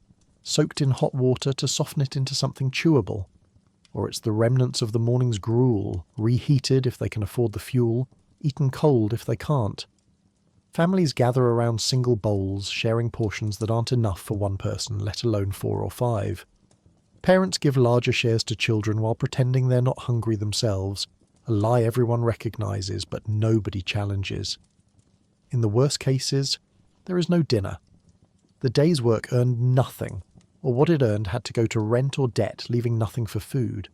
soaked in hot water to soften it into something chewable. Or it's the remnants of the morning's gruel, reheated if they can afford the fuel, eaten cold if they can't. Families gather around single bowls, sharing portions that aren't enough for one person, let alone 4 or 5. Parents give larger shares to children while pretending they're not hungry themselves, a lie everyone recognises but nobody challenges. In the worst cases, there is no dinner. The day's work earned nothing, or what it earned had to go to rent or debt, leaving nothing for food.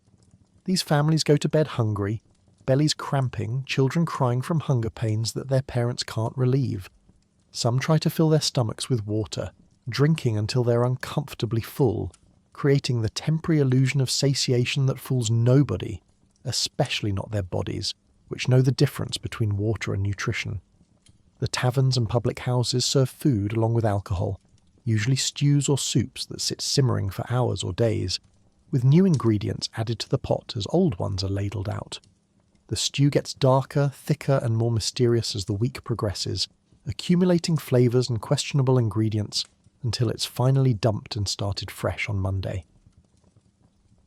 These families go to bed hungry, bellies cramping, children crying from hunger pains that their parents can't relieve. Some try to fill their stomachs with water, drinking until they're uncomfortably full, creating the temporary illusion of satiation that fools nobody, especially not their bodies, which know the difference between water and nutrition. The taverns and public houses serve food along with alcohol, usually stews or soups that sit simmering for hours or days, with new ingredients added to the pot as old ones are ladled out. The stew gets darker, thicker and more mysterious as the week progresses, accumulating flavours and questionable ingredients until it's finally dumped and started fresh on Monday.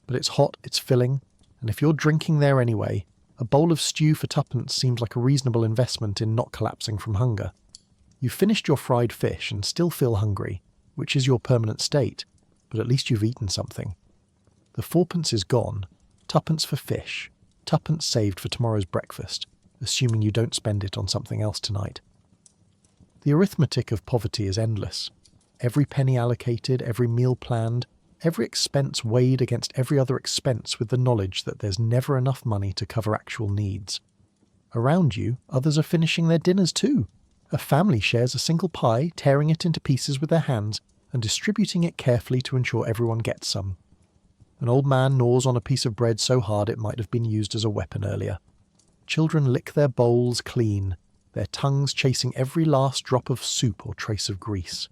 But it's hot, it's filling, and if you're drinking there anyway, a bowl of stew for tuppence seems like a reasonable investment in not collapsing from hunger. You've finished your fried fish and still feel hungry, which is your permanent state, but at least you've eaten something. The 4p is gone, tuppence for fish, tuppence saved for tomorrow's breakfast, assuming you don't spend it on something else tonight. The arithmetic of poverty is endless. Every penny allocated, every meal planned, every expense weighed against every other expense with the knowledge that there's never enough money to cover actual needs. Around you, others are finishing their dinners too. A family shares a single pie, tearing it into pieces with their hands and distributing it carefully to ensure everyone gets some. An old man gnaws on a piece of bread so hard it might have been used as a weapon earlier. Children lick their bowls clean, their tongues chasing every last drop of soup or trace of grease.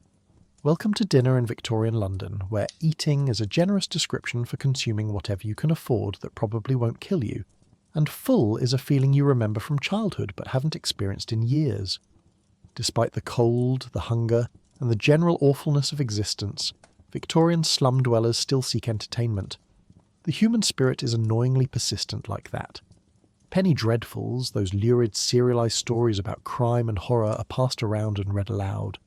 Welcome to dinner in Victorian London, where eating is a generous description for consuming whatever you can afford that probably won't kill you, and full is a feeling you remember from childhood but haven't experienced in years. Despite the cold, the hunger, and the general awfulness of existence, Victorian slum dwellers still seek entertainment. The human spirit is annoyingly persistent like that. Penny dreadfuls, those lurid serialised stories about crime and horror, are passed around and read aloud.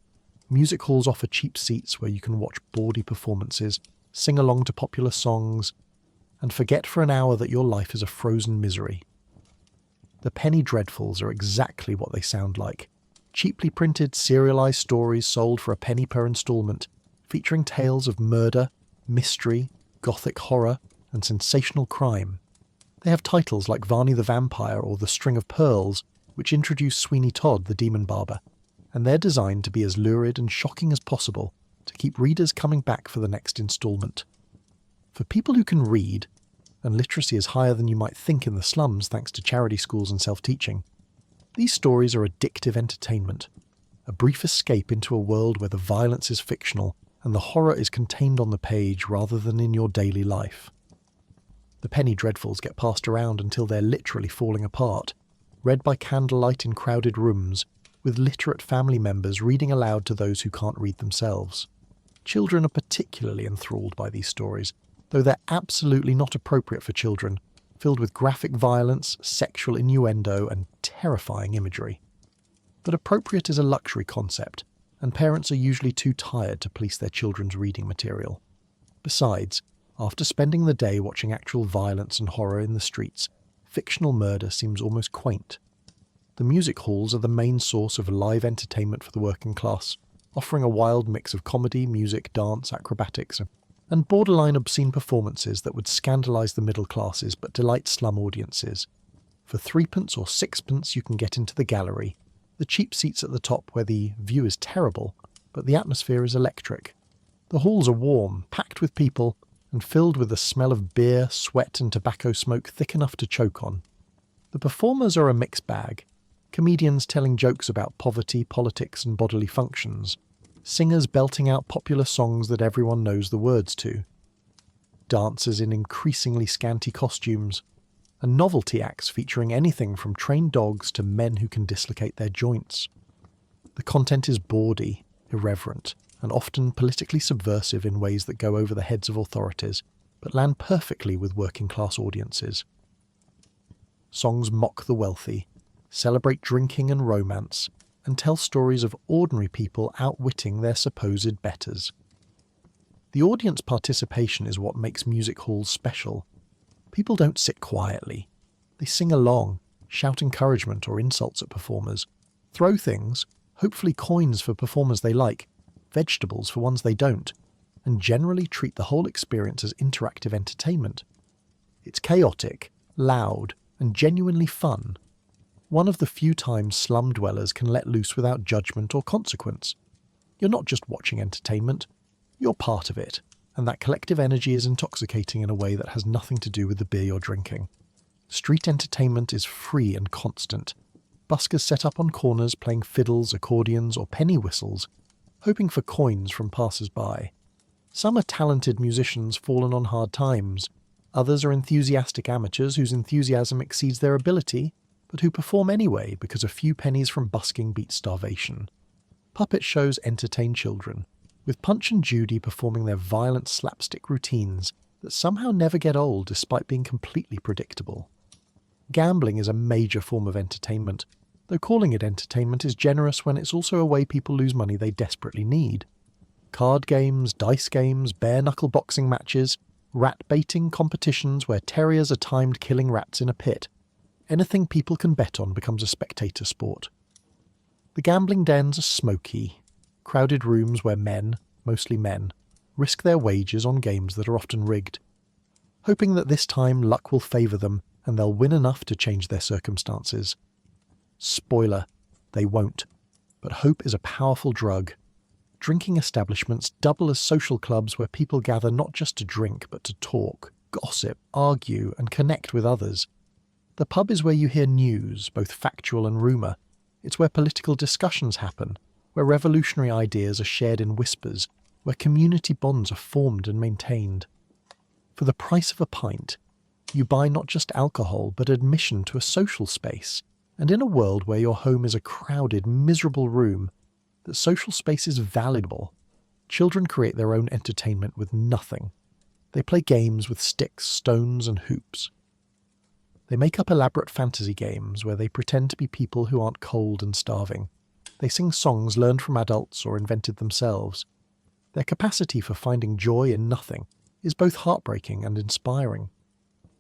Music halls offer cheap seats where you can watch bawdy performances, sing along to popular songs, and forget for an hour that your life is a frozen misery. The penny dreadfuls are exactly what they sound like. Cheaply printed, serialised stories sold for a penny per instalment, featuring tales of murder, mystery, gothic horror, and sensational crime. They have titles like Varney the Vampire or The String of Pearls, which introduce Sweeney Todd the Demon Barber, and they're designed to be as lurid and shocking as possible to keep readers coming back for the next instalment. For people who can read, and literacy is higher than you might think in the slums thanks to charity schools and self-teaching, these stories are addictive entertainment, a brief escape into a world where the violence is fictional and the horror is contained on the page rather than in your daily life. The penny dreadfuls get passed around until they're literally falling apart, read by candlelight in crowded rooms, with literate family members reading aloud to those who can't read themselves. Children are particularly enthralled by these stories, though they're absolutely not appropriate for children, filled with graphic violence, sexual innuendo, and terrifying imagery. But appropriate is a luxury concept, and parents are usually too tired to police their children's reading material. Besides, after spending the day watching actual violence and horror in the streets, fictional murder seems almost quaint. The music halls are the main source of live entertainment for the working class, offering a wild mix of comedy, music, dance, acrobatics, and borderline obscene performances that would scandalise the middle classes but delight slum audiences. For 3p or 6p you can get into the gallery, the cheap seats at the top where the view is terrible, but the atmosphere is electric. The halls are warm, packed with people, and filled with the smell of beer, sweat and tobacco smoke thick enough to choke on. The performers are a mixed bag. Comedians telling jokes about poverty, politics and bodily functions. Singers belting out popular songs that everyone knows the words to. Dancers in increasingly scanty costumes. And novelty acts featuring anything from trained dogs to men who can dislocate their joints. The content is bawdy, irreverent, and often politically subversive in ways that go over the heads of authorities, but land perfectly with working-class audiences. Songs mock the wealthy, celebrate drinking and romance, and tell stories of ordinary people outwitting their supposed betters. The audience participation is what makes music halls special. People don't sit quietly. They sing along, shout encouragement or insults at performers, throw things, hopefully coins for performers they like, vegetables for ones they don't, and generally treat the whole experience as interactive entertainment. It's chaotic, loud, and genuinely fun. One of the few times slum dwellers can let loose without judgment or consequence. You're not just watching entertainment, you're part of it, and that collective energy is intoxicating in a way that has nothing to do with the beer you're drinking. Street entertainment is free and constant. Buskers set up on corners playing fiddles, accordions, or penny whistles, hoping for coins from passers-by. Some are talented musicians fallen on hard times. Others are enthusiastic amateurs whose enthusiasm exceeds their ability, but who perform anyway because a few pennies from busking beat starvation. Puppet shows entertain children, with Punch and Judy performing their violent slapstick routines that somehow never get old despite being completely predictable. Gambling is a major form of entertainment, though calling it entertainment is generous when it's also a way people lose money they desperately need. Card games, dice games, bare-knuckle boxing matches, rat-baiting competitions where terriers are timed killing rats in a pit. Anything people can bet on becomes a spectator sport. The gambling dens are smoky, crowded rooms where men, mostly men, risk their wages on games that are often rigged, hoping that this time luck will favour them and they'll win enough to change their circumstances. Spoiler, they won't. But hope is a powerful drug. Drinking establishments double as social clubs where people gather not just to drink but to talk, gossip, argue and connect with others. The pub is where you hear news, both factual and rumour. It's where political discussions happen, where revolutionary ideas are shared in whispers, where community bonds are formed and maintained. For the price of a pint, you buy not just alcohol but admission to a social space, and in a world where your home is a crowded, miserable room, that social space is valuable. Children create their own entertainment with nothing. They play games with sticks, stones and hoops. They make up elaborate fantasy games where they pretend to be people who aren't cold and starving. They sing songs learned from adults or invented themselves. Their capacity for finding joy in nothing is both heartbreaking and inspiring.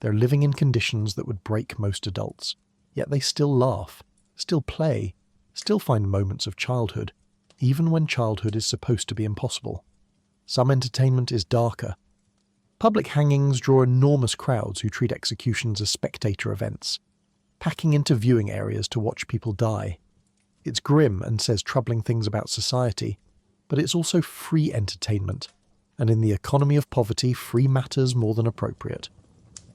They're living in conditions that would break most adults, yet they still laugh, still play, still find moments of childhood, even when childhood is supposed to be impossible. Some entertainment is darker. Public hangings draw enormous crowds who treat executions as spectator events, packing into viewing areas to watch people die. It's grim and says troubling things about society, but it's also free entertainment, and in the economy of poverty, free matters more than appropriate.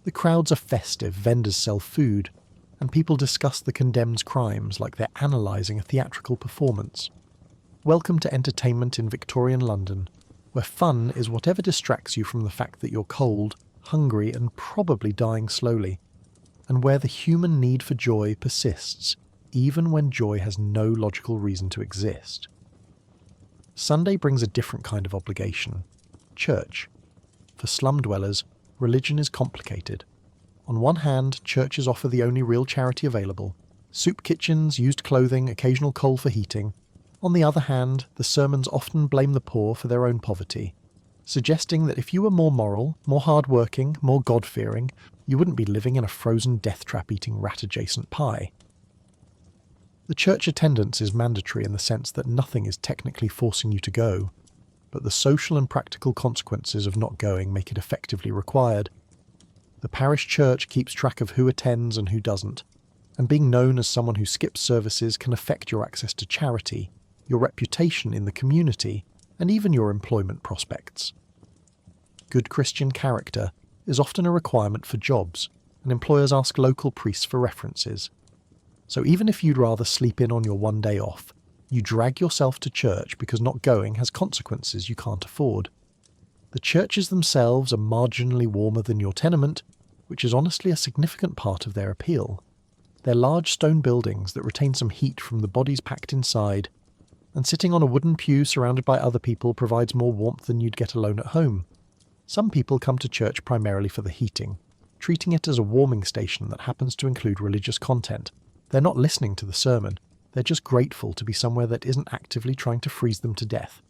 The crowds are festive, vendors sell food, and people discuss the condemned's crimes like they're analysing a theatrical performance. Welcome to entertainment in Victorian London, where fun is whatever distracts you from the fact that you're cold, hungry, and probably dying slowly, and where the human need for joy persists, even when joy has no logical reason to exist. Sunday brings a different kind of obligation: church. For slum dwellers, religion is complicated. On one hand, churches offer the only real charity available: soup kitchens, used clothing, occasional coal for heating. On the other hand, the sermons often blame the poor for their own poverty, suggesting that if you were more moral, more hard-working, more God-fearing, you wouldn't be living in a frozen death trap-eating rat-adjacent pie. The church attendance is mandatory in the sense that nothing is technically forcing you to go, but the social and practical consequences of not going make it effectively required. The parish church keeps track of who attends and who doesn't, and being known as someone who skips services can affect your access to charity, your reputation in the community, and even your employment prospects. Good Christian character is often a requirement for jobs, and employers ask local priests for references. So even if you'd rather sleep in on your one day off, you drag yourself to church because not going has consequences you can't afford. The churches themselves are marginally warmer than your tenement, which is honestly a significant part of their appeal. They're large stone buildings that retain some heat from the bodies packed inside, and sitting on a wooden pew surrounded by other people provides more warmth than you'd get alone at home. Some people come to church primarily for the heating, treating it as a warming station that happens to include religious content. They're not listening to the sermon, they're just grateful to be somewhere that isn't actively trying to freeze them to death.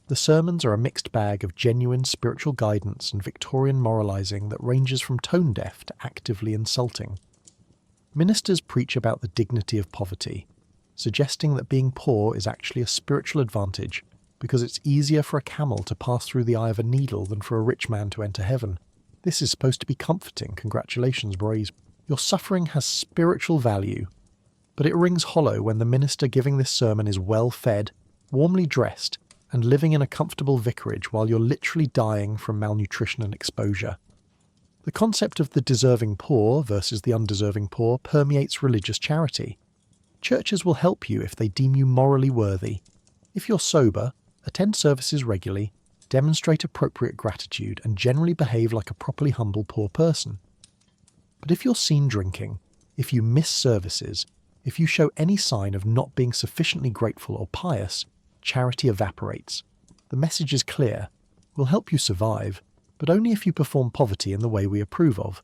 The sermons are a mixed bag of genuine spiritual guidance and Victorian moralising that ranges from tone-deaf to actively insulting. Ministers preach about the dignity of poverty, suggesting that being poor is actually a spiritual advantage because it's easier for a camel to pass through the eye of a needle than for a rich man to enter heaven. This is supposed to be comforting. Congratulations, boys. Your suffering has spiritual value, but it rings hollow when the minister giving this sermon is well-fed, warmly dressed, and living in a comfortable vicarage while you're literally dying from malnutrition and exposure. The concept of the deserving poor versus the undeserving poor permeates religious charity. Churches will help you if they deem you morally worthy. If you're sober, attend services regularly, demonstrate appropriate gratitude, and generally behave like a properly humble poor person. But if you're seen drinking, if you miss services, if you show any sign of not being sufficiently grateful or pious, charity evaporates. The message is clear: we'll help you survive, but only if you perform poverty in the way we approve of.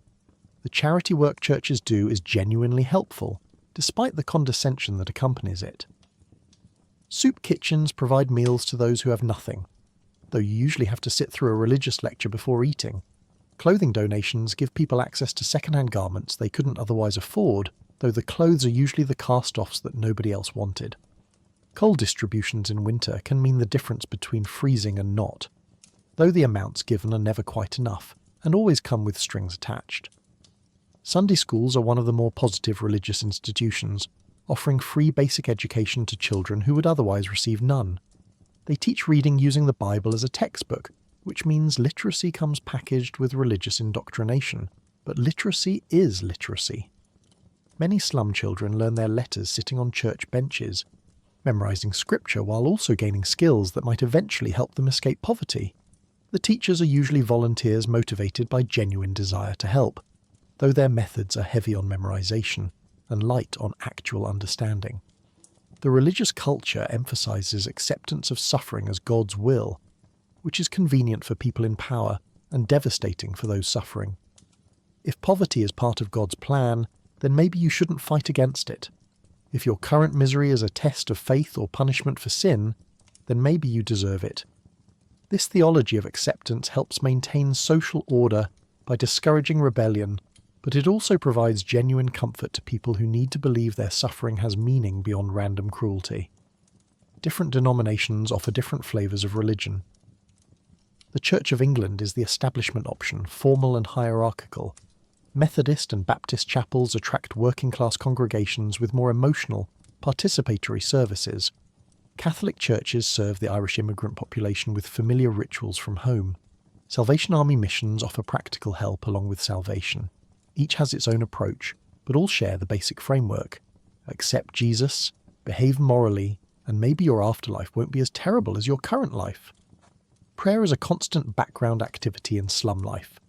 The charity work churches do is genuinely helpful, despite the condescension that accompanies it. Soup kitchens provide meals to those who have nothing, though you usually have to sit through a religious lecture before eating. Clothing donations give people access to second-hand garments they couldn't otherwise afford, though the clothes are usually the cast-offs that nobody else wanted. Coal distributions in winter can mean the difference between freezing and not, though the amounts given are never quite enough, and always come with strings attached. Sunday schools are one of the more positive religious institutions, offering free basic education to children who would otherwise receive none. They teach reading using the Bible as a textbook, which means literacy comes packaged with religious indoctrination, but literacy is literacy. Many slum children learn their letters sitting on church benches, memorising scripture while also gaining skills that might eventually help them escape poverty. The teachers are usually volunteers motivated by genuine desire to help, though their methods are heavy on memorisation and light on actual understanding. The religious culture emphasises acceptance of suffering as God's will, which is convenient for people in power and devastating for those suffering. If poverty is part of God's plan, then maybe you shouldn't fight against it. If your current misery is a test of faith or punishment for sin, then maybe you deserve it. This theology of acceptance helps maintain social order by discouraging rebellion, but it also provides genuine comfort to people who need to believe their suffering has meaning beyond random cruelty. Different denominations offer different flavours of religion. The Church of England is the establishment option, formal and hierarchical. Methodist and Baptist chapels attract working-class congregations with more emotional, participatory services. Catholic churches serve the Irish immigrant population with familiar rituals from home. Salvation Army missions offer practical help along with salvation. Each has its own approach, but all share the basic framework. Accept Jesus, behave morally, and maybe your afterlife won't be as terrible as your current life. Prayer is a constant background activity in slum life.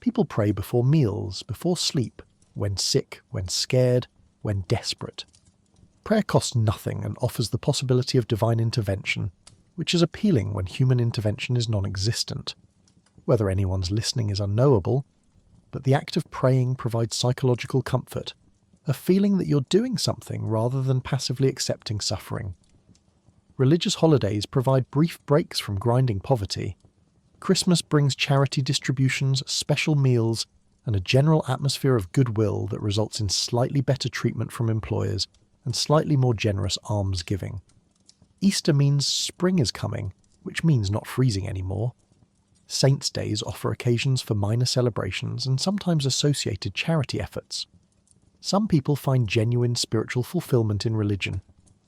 People pray before meals, before sleep, when sick, when scared, when desperate. Prayer costs nothing and offers the possibility of divine intervention, which is appealing when human intervention is non-existent. Whether anyone's listening is unknowable, but the act of praying provides psychological comfort, a feeling that you're doing something rather than passively accepting suffering. Religious holidays provide brief breaks from grinding poverty. Christmas brings charity distributions, special meals, and a general atmosphere of goodwill that results in slightly better treatment from employers and slightly more generous almsgiving. Easter means spring is coming, which means not freezing anymore. Saints' days offer occasions for minor celebrations and sometimes associated charity efforts. Some people find genuine spiritual fulfillment in religion,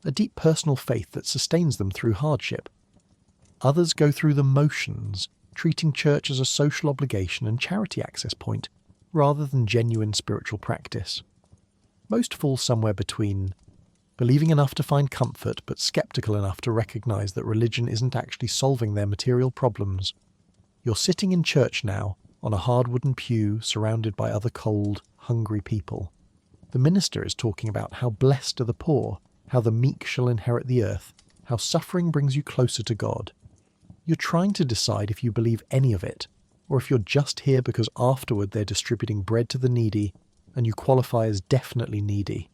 a deep personal faith that sustains them through hardship. Others go through the motions, treating church as a social obligation and charity access point, rather than genuine spiritual practice. Most fall somewhere between believing enough to find comfort but skeptical enough to recognise that religion isn't actually solving their material problems. You're sitting in church now, on a hard wooden pew surrounded by other cold, hungry people. The minister is talking about how blessed are the poor, how the meek shall inherit the earth, how suffering brings you closer to God. You're trying to decide if you believe any of it, or if you're just here because afterward they're distributing bread to the needy, and you qualify as definitely needy.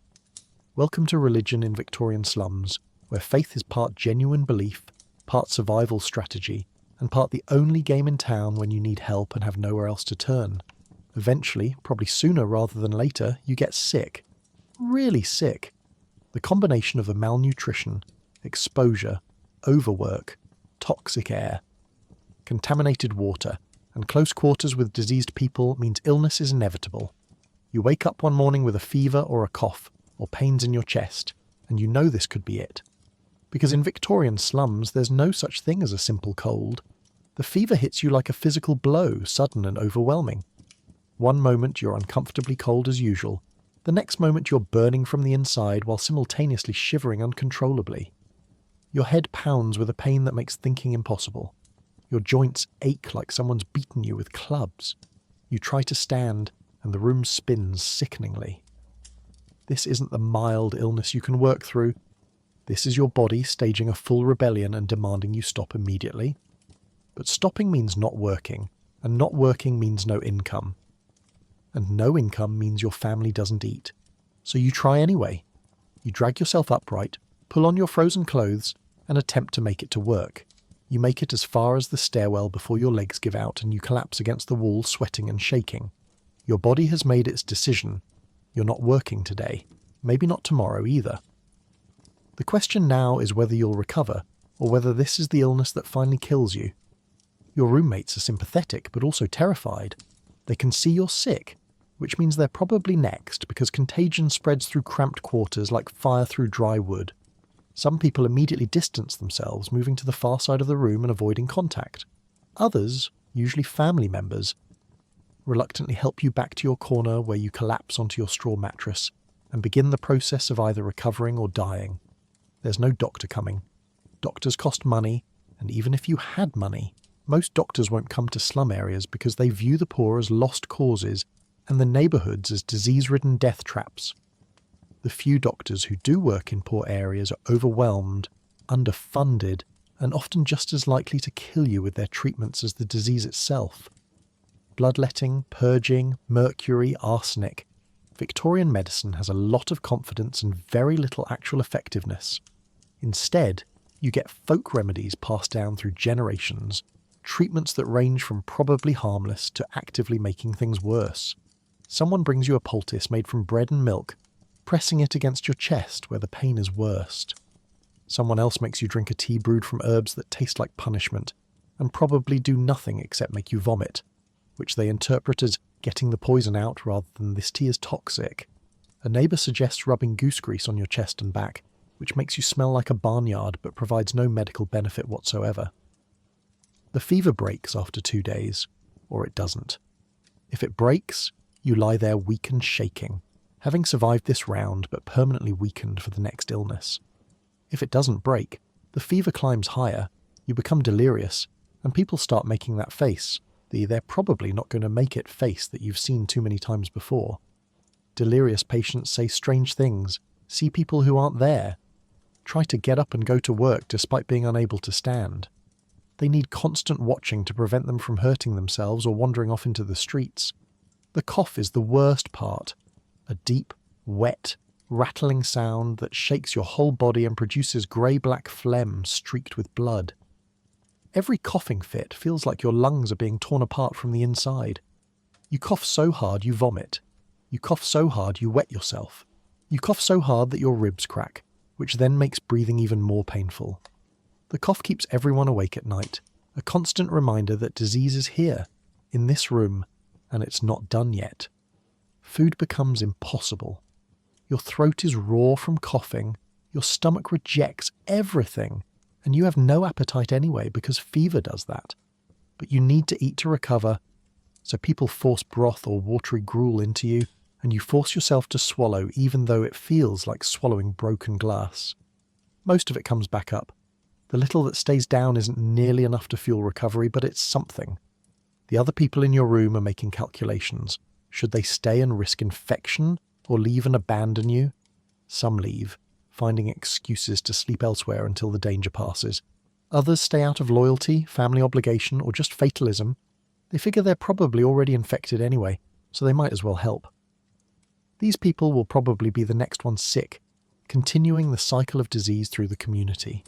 Welcome to religion in Victorian slums, where faith is part genuine belief, part survival strategy, and part the only game in town when you need help and have nowhere else to turn. Eventually, probably sooner rather than later, you get sick. Really sick. The combination of the malnutrition, exposure, overwork, toxic air, contaminated water, and close quarters with diseased people means illness is inevitable. You wake up one morning with a fever or a cough, or pains in your chest, and you know this could be it. Because in Victorian slums, there's no such thing as a simple cold. The fever hits you like a physical blow, sudden and overwhelming. One moment you're uncomfortably cold as usual, the next moment you're burning from the inside while simultaneously shivering uncontrollably. Your head pounds with a pain that makes thinking impossible. Your joints ache like someone's beaten you with clubs. You try to stand, and the room spins sickeningly. This isn't the mild illness you can work through. This is your body staging a full rebellion and demanding you stop immediately. But stopping means not working, and not working means no income. And no income means your family doesn't eat. So you try anyway. You drag yourself upright, pull on your frozen clothes, and attempt to make it to work. You make it as far as the stairwell before your legs give out and you collapse against the wall, sweating and shaking. Your body has made its decision. You're not working today. Maybe not tomorrow either. The question now is whether you'll recover, or whether this is the illness that finally kills you. Your roommates are sympathetic, but also terrified. They can see you're sick, which means they're probably next, because contagion spreads through cramped quarters like fire through dry wood. Some people immediately distance themselves, moving to the far side of the room and avoiding contact. Others, usually family members, reluctantly help you back to your corner where you collapse onto your straw mattress and begin the process of either recovering or dying. There's no doctor coming. Doctors cost money, and even if you had money, most doctors won't come to slum areas because they view the poor as lost causes and the neighbourhoods as disease-ridden death traps. The few doctors who do work in poor areas are overwhelmed, underfunded, and often just as likely to kill you with their treatments as the disease itself. Bloodletting, purging, mercury, arsenic. Victorian medicine has a lot of confidence and very little actual effectiveness. Instead, you get folk remedies passed down through generations, treatments that range from probably harmless to actively making things worse. Someone brings you a poultice made from bread and milk, pressing it against your chest where the pain is worst. Someone else makes you drink a tea brewed from herbs that taste like punishment and probably do nothing except make you vomit, which they interpret as getting the poison out rather than this tea is toxic. A neighbour suggests rubbing goose grease on your chest and back, which makes you smell like a barnyard but provides no medical benefit whatsoever. The fever breaks after 2 days, or it doesn't. If it breaks, you lie there weak and shaking, having survived this round but permanently weakened for the next illness. If it doesn't break, the fever climbs higher, you become delirious, and people start making that face, the "they're probably not going to make it" face that you've seen too many times before. Delirious patients say strange things, see people who aren't there, try to get up and go to work despite being unable to stand. They need constant watching to prevent them from hurting themselves or wandering off into the streets. The cough is the worst part, a deep, wet, rattling sound that shakes your whole body and produces grey-black phlegm streaked with blood. Every coughing fit feels like your lungs are being torn apart from the inside. You cough so hard you vomit. You cough so hard you wet yourself. You cough so hard that your ribs crack, which then makes breathing even more painful. The cough keeps everyone awake at night, a constant reminder that disease is here, in this room, and it's not done yet. Food becomes impossible. Your throat is raw from coughing, your stomach rejects everything, and you have no appetite anyway because fever does that. But you need to eat to recover, so people force broth or watery gruel into you, and you force yourself to swallow even though it feels like swallowing broken glass. Most of it comes back up. The little that stays down isn't nearly enough to fuel recovery, but it's something. The other people in your room are making calculations. Should they stay and risk infection, or leave and abandon you? Some leave, finding excuses to sleep elsewhere until the danger passes. Others stay out of loyalty, family obligation, or just fatalism. They figure they're probably already infected anyway, so they might as well help. These people will probably be the next ones sick, continuing the cycle of disease through the community.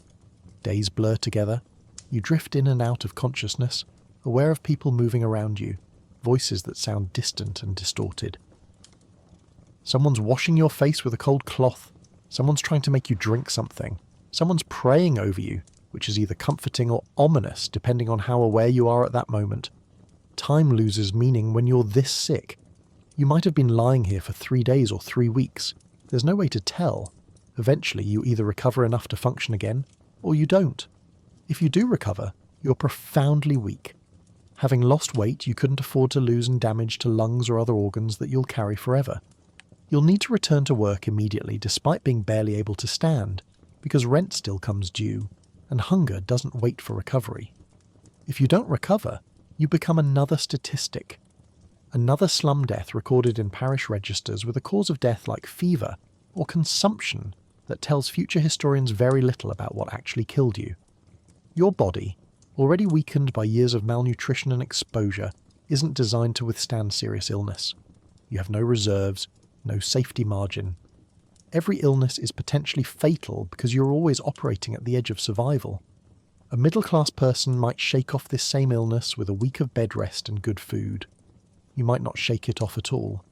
Days blur together. You drift in and out of consciousness, aware of people moving around you, voices that sound distant and distorted. Someone's washing your face with a cold cloth. Someone's trying to make you drink something. Someone's praying over you, which is either comforting or ominous depending on how aware you are at that moment. Time loses meaning when you're this sick. You might have been lying here for 3 days or 3 weeks. There's no way to tell. Eventually you either recover enough to function again, or you don't. If you do recover, you're profoundly weak. Having lost weight, you couldn't afford to lose and damage to lungs or other organs that you'll carry forever. You'll need to return to work immediately despite being barely able to stand, because rent still comes due, and hunger doesn't wait for recovery. If you don't recover, you become another statistic. Another slum death recorded in parish registers with a cause of death like fever or consumption that tells future historians very little about what actually killed you. Your body, already weakened by years of malnutrition and exposure, isn't designed to withstand serious illness. You have no reserves, no safety margin. Every illness is potentially fatal because you're always operating at the edge of survival. A middle-class person might shake off this same illness with a week of bed rest and good food. You might not shake it off at all.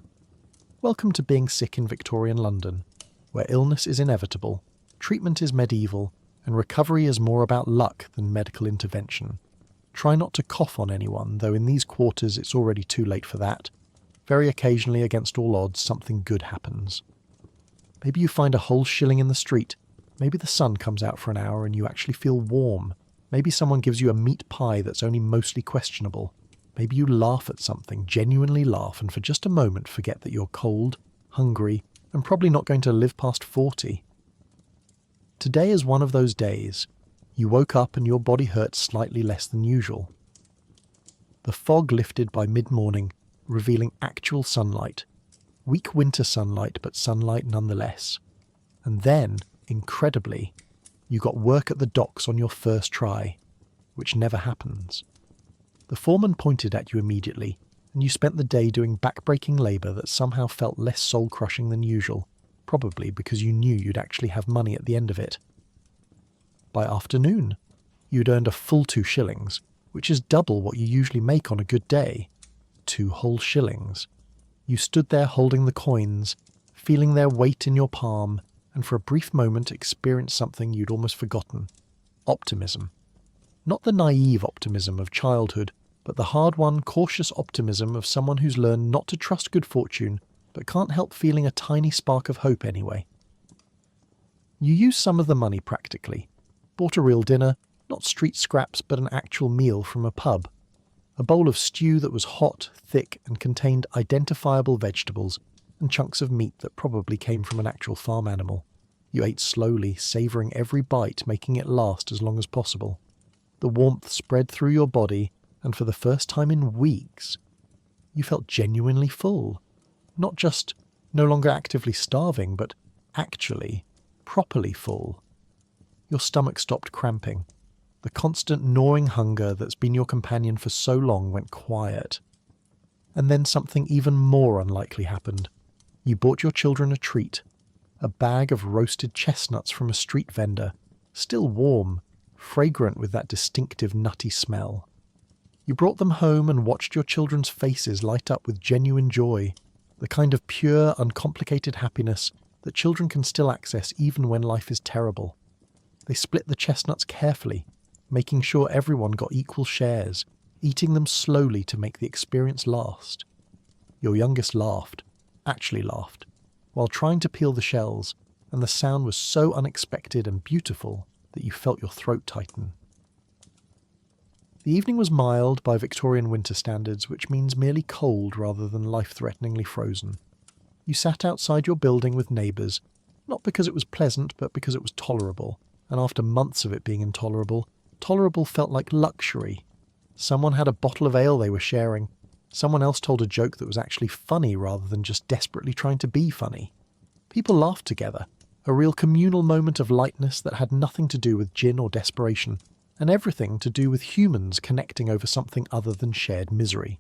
Welcome to being sick in Victorian London, where illness is inevitable, treatment is medieval, and recovery is more about luck than medical intervention. Try not to cough on anyone, though in these quarters it's already too late for that. Very occasionally, against all odds, something good happens. Maybe you find a whole shilling in the street. Maybe the sun comes out for an hour and you actually feel warm. Maybe someone gives you a meat pie that's only mostly questionable. Maybe you laugh at something, genuinely laugh, and for just a moment forget that you're cold, hungry, and probably not going to live past 40. Today is one of those days. You woke up and your body hurts slightly less than usual. The fog lifted by mid-morning, revealing actual sunlight. Weak winter sunlight, but sunlight nonetheless. And then, incredibly, you got work at the docks on your first try, which never happens. The foreman pointed at you immediately, and you spent the day doing backbreaking labour that somehow felt less soul-crushing than usual, probably because you knew you'd actually have money at the end of it. By afternoon, you'd earned a full 2 shillings, which is double what you usually make on a good day. 2 whole shillings. You stood there holding the coins, feeling their weight in your palm, and for a brief moment experienced something you'd almost forgotten. Optimism. Not the naive optimism of childhood, but the hard-won, cautious optimism of someone who's learned not to trust good fortune, but can't help feeling a tiny spark of hope anyway. You used some of the money practically. Bought a real dinner, not street scraps but an actual meal from a pub. A bowl of stew that was hot, thick, and contained identifiable vegetables and chunks of meat that probably came from an actual farm animal. You ate slowly, savouring every bite, making it last as long as possible. The warmth spread through your body, and for the first time in weeks, you felt genuinely full. Not just no longer actively starving, but actually, properly full. Your stomach stopped cramping. The constant gnawing hunger that's been your companion for so long went quiet. And then something even more unlikely happened. You bought your children a treat. A bag of roasted chestnuts from a street vendor, still warm, fragrant with that distinctive nutty smell. You brought them home and watched your children's faces light up with genuine joy, the kind of pure, uncomplicated happiness that children can still access even when life is terrible. They split the chestnuts carefully, making sure everyone got equal shares, eating them slowly to make the experience last. Your youngest laughed, actually laughed, while trying to peel the shells, and the sound was so unexpected and beautiful that you felt your throat tighten. The evening was mild by Victorian winter standards, which means merely cold rather than life-threateningly frozen. You sat outside your building with neighbours, not because it was pleasant, but because it was tolerable, and after months of it being intolerable, tolerable felt like luxury. Someone had a bottle of ale they were sharing. Someone else told a joke that was actually funny rather than just desperately trying to be funny. People laughed together, a real communal moment of lightness that had nothing to do with gin or desperation, and everything to do with humans connecting over something other than shared misery.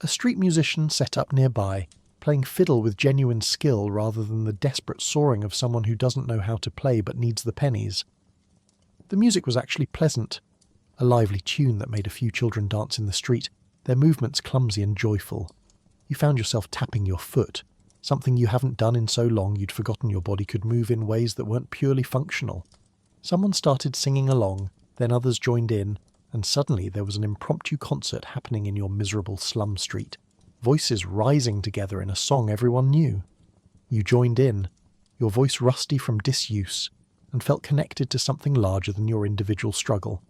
A street musician set up nearby, playing fiddle with genuine skill rather than the desperate soaring of someone who doesn't know how to play but needs the pennies. The music was actually pleasant, a lively tune that made a few children dance in the street, their movements clumsy and joyful. You found yourself tapping your foot, something you haven't done in so long you'd forgotten your body could move in ways that weren't purely functional. Someone started singing along, then others joined in, and suddenly there was an impromptu concert happening in your miserable slum street, voices rising together in a song everyone knew. You joined in, your voice rusty from disuse, and felt connected to something larger than your individual struggle.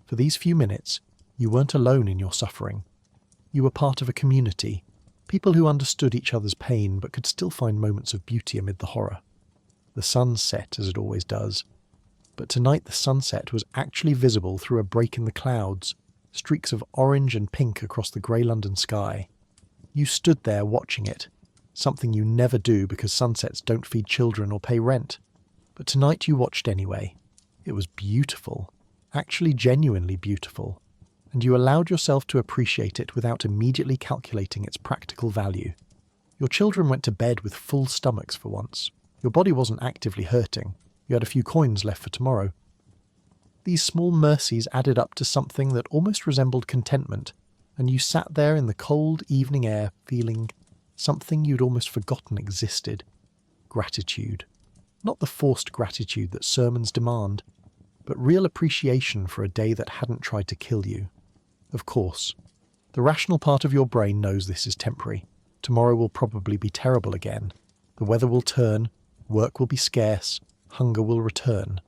For these few minutes, you weren't alone in your suffering. You were part of a community, people who understood each other's pain but could still find moments of beauty amid the horror. The sun set, as it always does. But tonight the sunset was actually visible through a break in the clouds, streaks of orange and pink across the grey London sky. You stood there watching it, something you never do because sunsets don't feed children or pay rent. But tonight you watched anyway. It was beautiful, actually genuinely beautiful, and you allowed yourself to appreciate it without immediately calculating its practical value. Your children went to bed with full stomachs for once. Your body wasn't actively hurting. You had a few coins left for tomorrow. These small mercies added up to something that almost resembled contentment, and you sat there in the cold evening air feeling something you'd almost forgotten existed. Gratitude. Not the forced gratitude that sermons demand, but real appreciation for a day that hadn't tried to kill you. Of course, the rational part of your brain knows this is temporary. Tomorrow will probably be terrible again. The weather will turn, work will be scarce, hunger will return.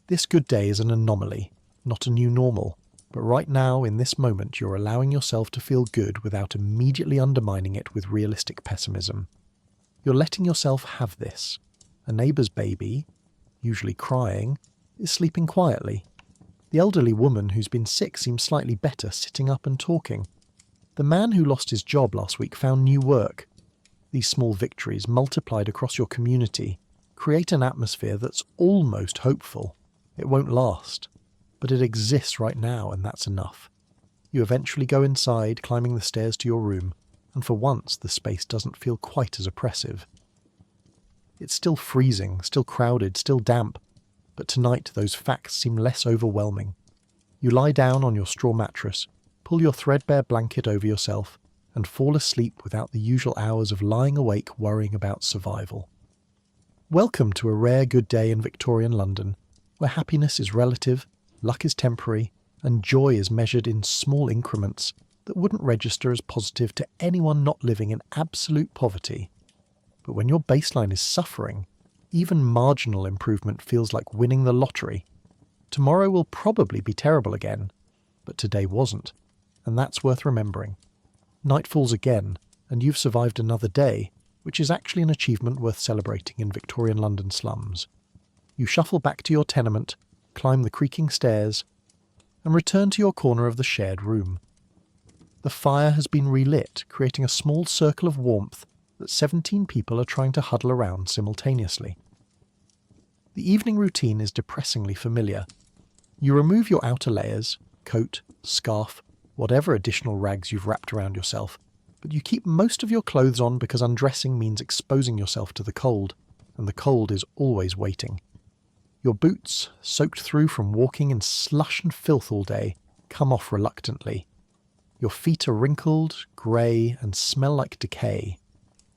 This good day is an anomaly, not a new normal, but right now, in this moment, you're allowing yourself to feel good without immediately undermining it with realistic pessimism. You're letting yourself have this. A neighbour's baby, usually crying, is sleeping quietly. The elderly woman who's been sick seems slightly better, sitting up and talking. The man who lost his job last week found new work. These small victories, multiplied across your community, create an atmosphere that's almost hopeful. It won't last, but it exists right now, and that's enough. You eventually go inside, climbing the stairs to your room, and for once the space doesn't feel quite as oppressive. It's still freezing, still crowded, still damp, but tonight those facts seem less overwhelming. You lie down on your straw mattress, pull your threadbare blanket over yourself, and fall asleep without the usual hours of lying awake worrying about survival. Welcome to a rare good day in Victorian London, where happiness is relative, luck is temporary, and joy is measured in small increments that wouldn't register as positive to anyone not living in absolute poverty. But when your baseline is suffering, even marginal improvement feels like winning the lottery. Tomorrow will probably be terrible again, but today wasn't, and that's worth remembering. Night falls again, and you've survived another day, which is actually an achievement worth celebrating in Victorian London slums. You shuffle back to your tenement, climb the creaking stairs, and return to your corner of the shared room. The fire has been relit, creating a small circle of warmth that 17 people are trying to huddle around simultaneously. The evening routine is depressingly familiar. You remove your outer layers, coat, scarf, whatever additional rags you've wrapped around yourself, but you keep most of your clothes on because undressing means exposing yourself to the cold, and the cold is always waiting. Your boots, soaked through from walking in slush and filth all day, come off reluctantly. Your feet are wrinkled, grey, and smell like decay,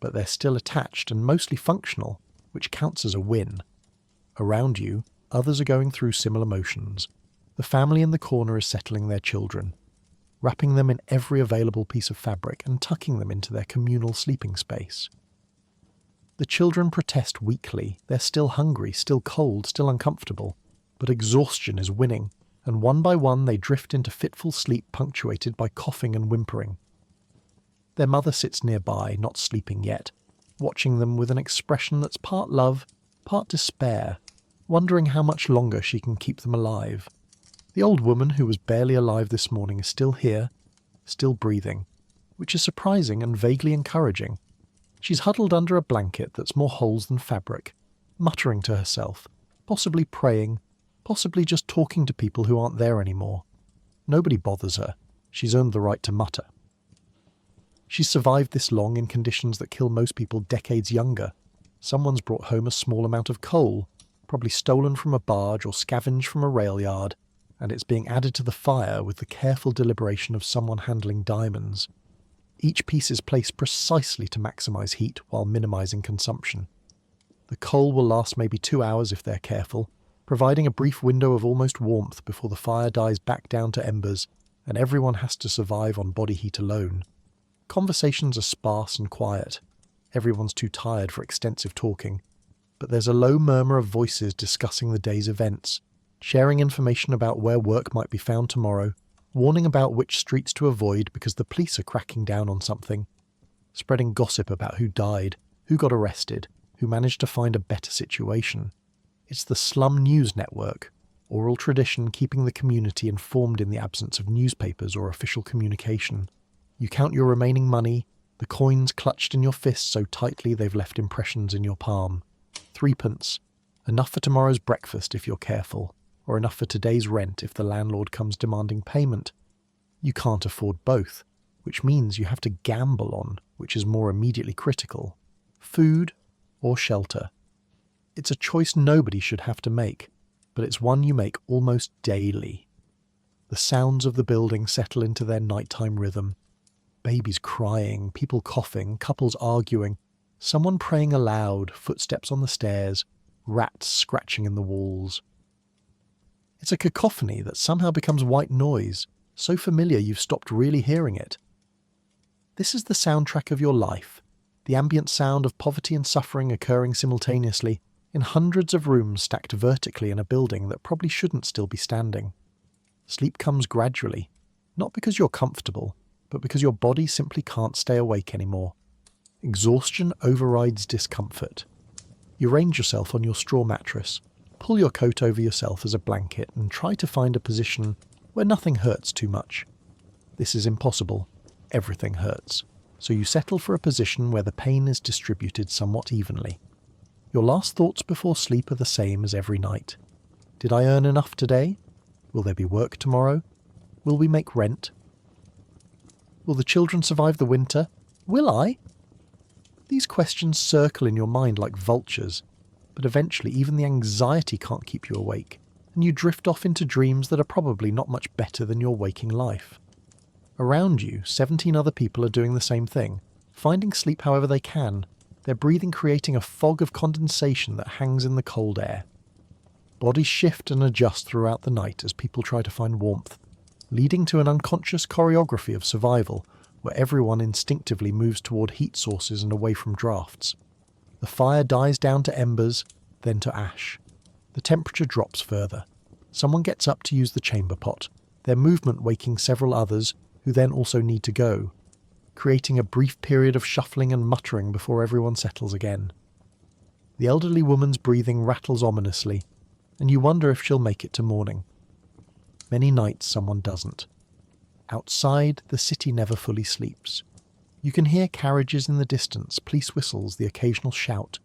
but they're still attached and mostly functional, which counts as a win. Around you, others are going through similar motions. The family in the corner is settling their children, wrapping them in every available piece of fabric and tucking them into their communal sleeping space. The children protest weakly. They're still hungry, still cold, still uncomfortable, but exhaustion is winning, and one by one they drift into fitful sleep punctuated by coughing and whimpering. Their mother sits nearby, not sleeping yet, watching them with an expression that's part love, part despair, wondering how much longer she can keep them alive. The old woman who was barely alive this morning is still here, still breathing, which is surprising and vaguely encouraging. She's huddled under a blanket that's more holes than fabric, muttering to herself, possibly praying, possibly just talking to people who aren't there anymore. Nobody bothers her. She's earned the right to mutter. She's survived this long in conditions that kill most people decades younger. Someone's brought home a small amount of coal, probably stolen from a barge or scavenged from a rail yard, and it's being added to the fire with the careful deliberation of someone handling diamonds. Each piece is placed precisely to maximise heat while minimising consumption. The coal will last maybe 2 hours if they're careful, providing a brief window of almost warmth before the fire dies back down to embers and everyone has to survive on body heat alone. Conversations are sparse and quiet. Everyone's too tired for extensive talking, but there's a low murmur of voices discussing the day's events, sharing information about where work might be found tomorrow, warning about which streets to avoid because the police are cracking down on something, spreading gossip about who died, who got arrested, who managed to find a better situation. It's the Slum News Network, oral tradition keeping the community informed in the absence of newspapers or official communication. You count your remaining money, the coins clutched in your fists so tightly they've left impressions in your palm. 3p, enough for tomorrow's breakfast if you're careful, or enough for today's rent if the landlord comes demanding payment. You can't afford both, which means you have to gamble on which is more immediately critical: food or shelter. It's a choice nobody should have to make, but it's one you make almost daily. The sounds of the building settle into their nighttime rhythm. Babies crying, people coughing, couples arguing, someone praying aloud, footsteps on the stairs, rats scratching in the walls. It's a cacophony that somehow becomes white noise, so familiar you've stopped really hearing it. This is the soundtrack of your life, the ambient sound of poverty and suffering occurring simultaneously in hundreds of rooms stacked vertically in a building that probably shouldn't still be standing. Sleep comes gradually, not because you're comfortable, but because your body simply can't stay awake anymore. Exhaustion overrides discomfort. You range yourself on your straw mattress, pull your coat over yourself as a blanket and try to find a position where nothing hurts too much. This is impossible. Everything hurts. So you settle for a position where the pain is distributed somewhat evenly. Your last thoughts before sleep are the same as every night. Did I earn enough today? Will there be work tomorrow? Will we make rent? Will the children survive the winter? Will I? These questions circle in your mind like vultures, but eventually even the anxiety can't keep you awake, and you drift off into dreams that are probably not much better than your waking life. Around you, 17 other people are doing the same thing, finding sleep however they can, their breathing creating a fog of condensation that hangs in the cold air. Bodies shift and adjust throughout the night as people try to find warmth, leading to an unconscious choreography of survival where everyone instinctively moves toward heat sources and away from drafts. The fire dies down to embers, then to ash. The temperature drops further. Someone gets up to use the chamber pot, their movement waking several others who then also need to go, creating a brief period of shuffling and muttering before everyone settles again. The elderly woman's breathing rattles ominously, and you wonder if she'll make it to morning. Many nights someone doesn't. Outside, the city never fully sleeps. You can hear carriages in the distance, police whistles, the occasional shout.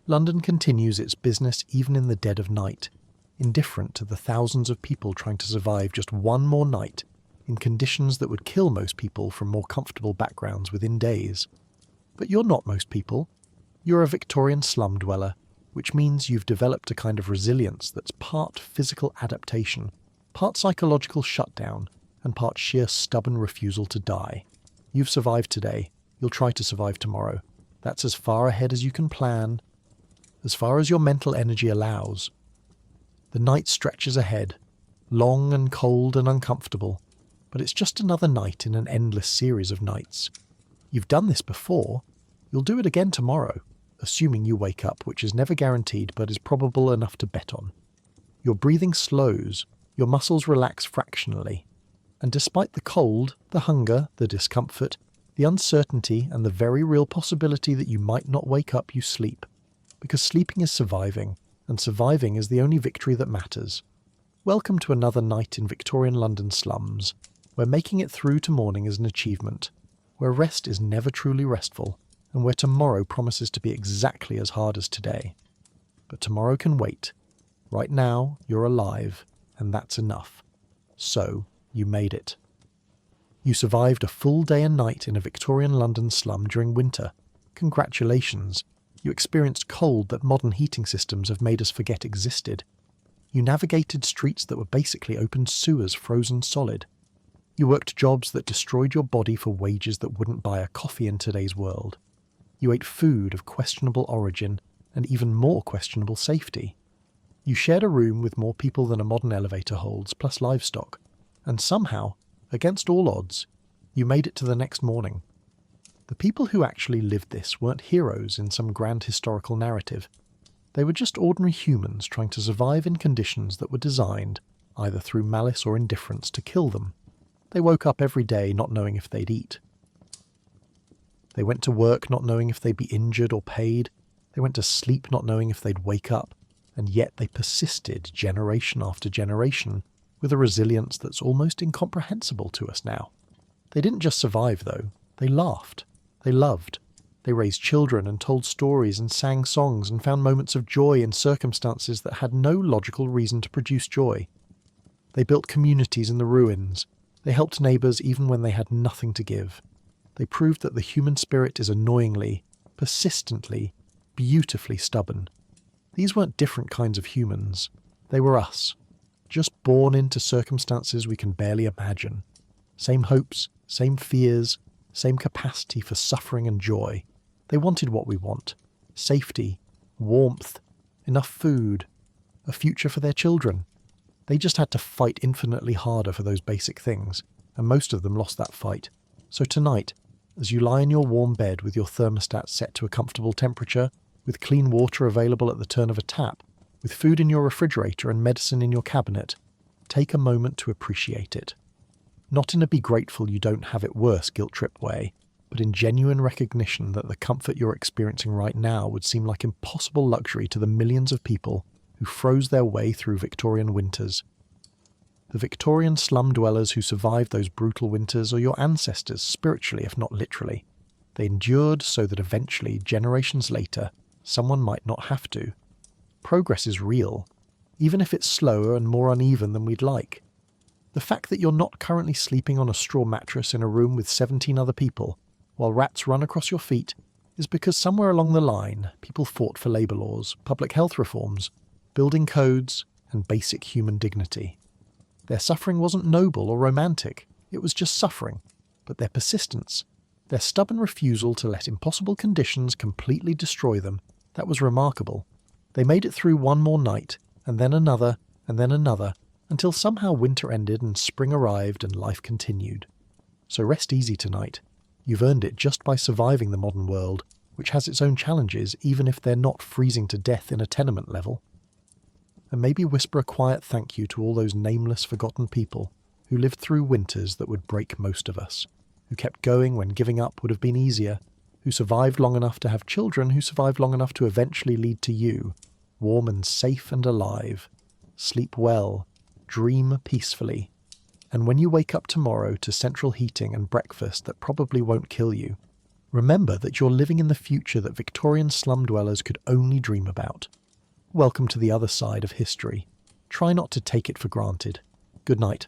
London continues its business even in the dead of night, indifferent to the thousands of people trying to survive just one more night in conditions that would kill most people from more comfortable backgrounds within days. But you're not most people. You're a Victorian slum dweller, which means you've developed a kind of resilience that's part physical adaptation, part psychological shutdown, and part sheer stubborn refusal to die. You've survived today. You'll try to survive tomorrow. That's as far ahead as you can plan, as far as your mental energy allows. The night stretches ahead, long and cold and uncomfortable, but it's just another night in an endless series of nights. You've done this before. You'll do it again tomorrow, assuming you wake up, which is never guaranteed but is probable enough to bet on. Your breathing slows, your muscles relax fractionally, and despite the cold, the hunger, the discomfort, the uncertainty, and the very real possibility that you might not wake up, you sleep. Because sleeping is surviving, and surviving is the only victory that matters. Welcome to another night in Victorian London slums, where making it through to morning is an achievement, where rest is never truly restful, and where tomorrow promises to be exactly as hard as today. But tomorrow can wait. Right now, you're alive, and that's enough. So, you made it. You survived a full day and night in a Victorian London slum during winter. Congratulations. You experienced cold that modern heating systems have made us forget existed. You navigated streets that were basically open sewers frozen solid. You worked jobs that destroyed your body for wages that wouldn't buy a coffee in today's world. You ate food of questionable origin and even more questionable safety. You shared a room with more people than a modern elevator holds, plus livestock. And somehow, against all odds, you made it to the next morning. The people who actually lived this weren't heroes in some grand historical narrative. They were just ordinary humans trying to survive in conditions that were designed, either through malice or indifference, to kill them. They woke up every day not knowing if they'd eat. They went to work not knowing if they'd be injured or paid. They went to sleep not knowing if they'd wake up. And yet they persisted generation after generation with a resilience that's almost incomprehensible to us now. They didn't just survive, though. They laughed. They loved. They raised children and told stories and sang songs and found moments of joy in circumstances that had no logical reason to produce joy. They built communities in the ruins. They helped neighbours even when they had nothing to give. They proved that the human spirit is annoyingly, persistently, beautifully stubborn. These weren't different kinds of humans. They were us, just born into circumstances we can barely imagine. Same hopes, same fears, same capacity for suffering and joy. They wanted what we want: safety, warmth, enough food, a future for their children. They just had to fight infinitely harder for those basic things, and most of them lost that fight. So tonight, as you lie in your warm bed with your thermostat set to a comfortable temperature, with clean water available at the turn of a tap, with food in your refrigerator and medicine in your cabinet, take a moment to appreciate it. Not in a be grateful you don't have it worse guilt trip way, but in genuine recognition that the comfort you're experiencing right now would seem like impossible luxury to the millions of people who froze their way through Victorian winters. The Victorian slum dwellers who survived those brutal winters are your ancestors, spiritually if not literally. They endured so that eventually, generations later, someone might not have to. Progress is real, even if it's slower and more uneven than we'd like. The fact that you're not currently sleeping on a straw mattress in a room with 17 other people, while rats run across your feet, is because somewhere along the line, people fought for labour laws, public health reforms, building codes, and basic human dignity. Their suffering wasn't noble or romantic. It was just suffering, but their persistence, their stubborn refusal to let impossible conditions completely destroy them, that was remarkable. They made it through one more night, and then another, until somehow winter ended and spring arrived and life continued. So rest easy tonight. You've earned it just by surviving the modern world, which has its own challenges even if they're not freezing to death in a tenement level. And maybe whisper a quiet thank you to all those nameless, forgotten people who lived through winters that would break most of us, who kept going when giving up would have been easier, who survived long enough to have children, who survived long enough to eventually lead to you, warm and safe and alive. Sleep well, dream peacefully, and when you wake up tomorrow to central heating and breakfast that probably won't kill you, remember that you're living in the future that Victorian slum dwellers could only dream about. Welcome to the other side of history. Try not to take it for granted. Good night.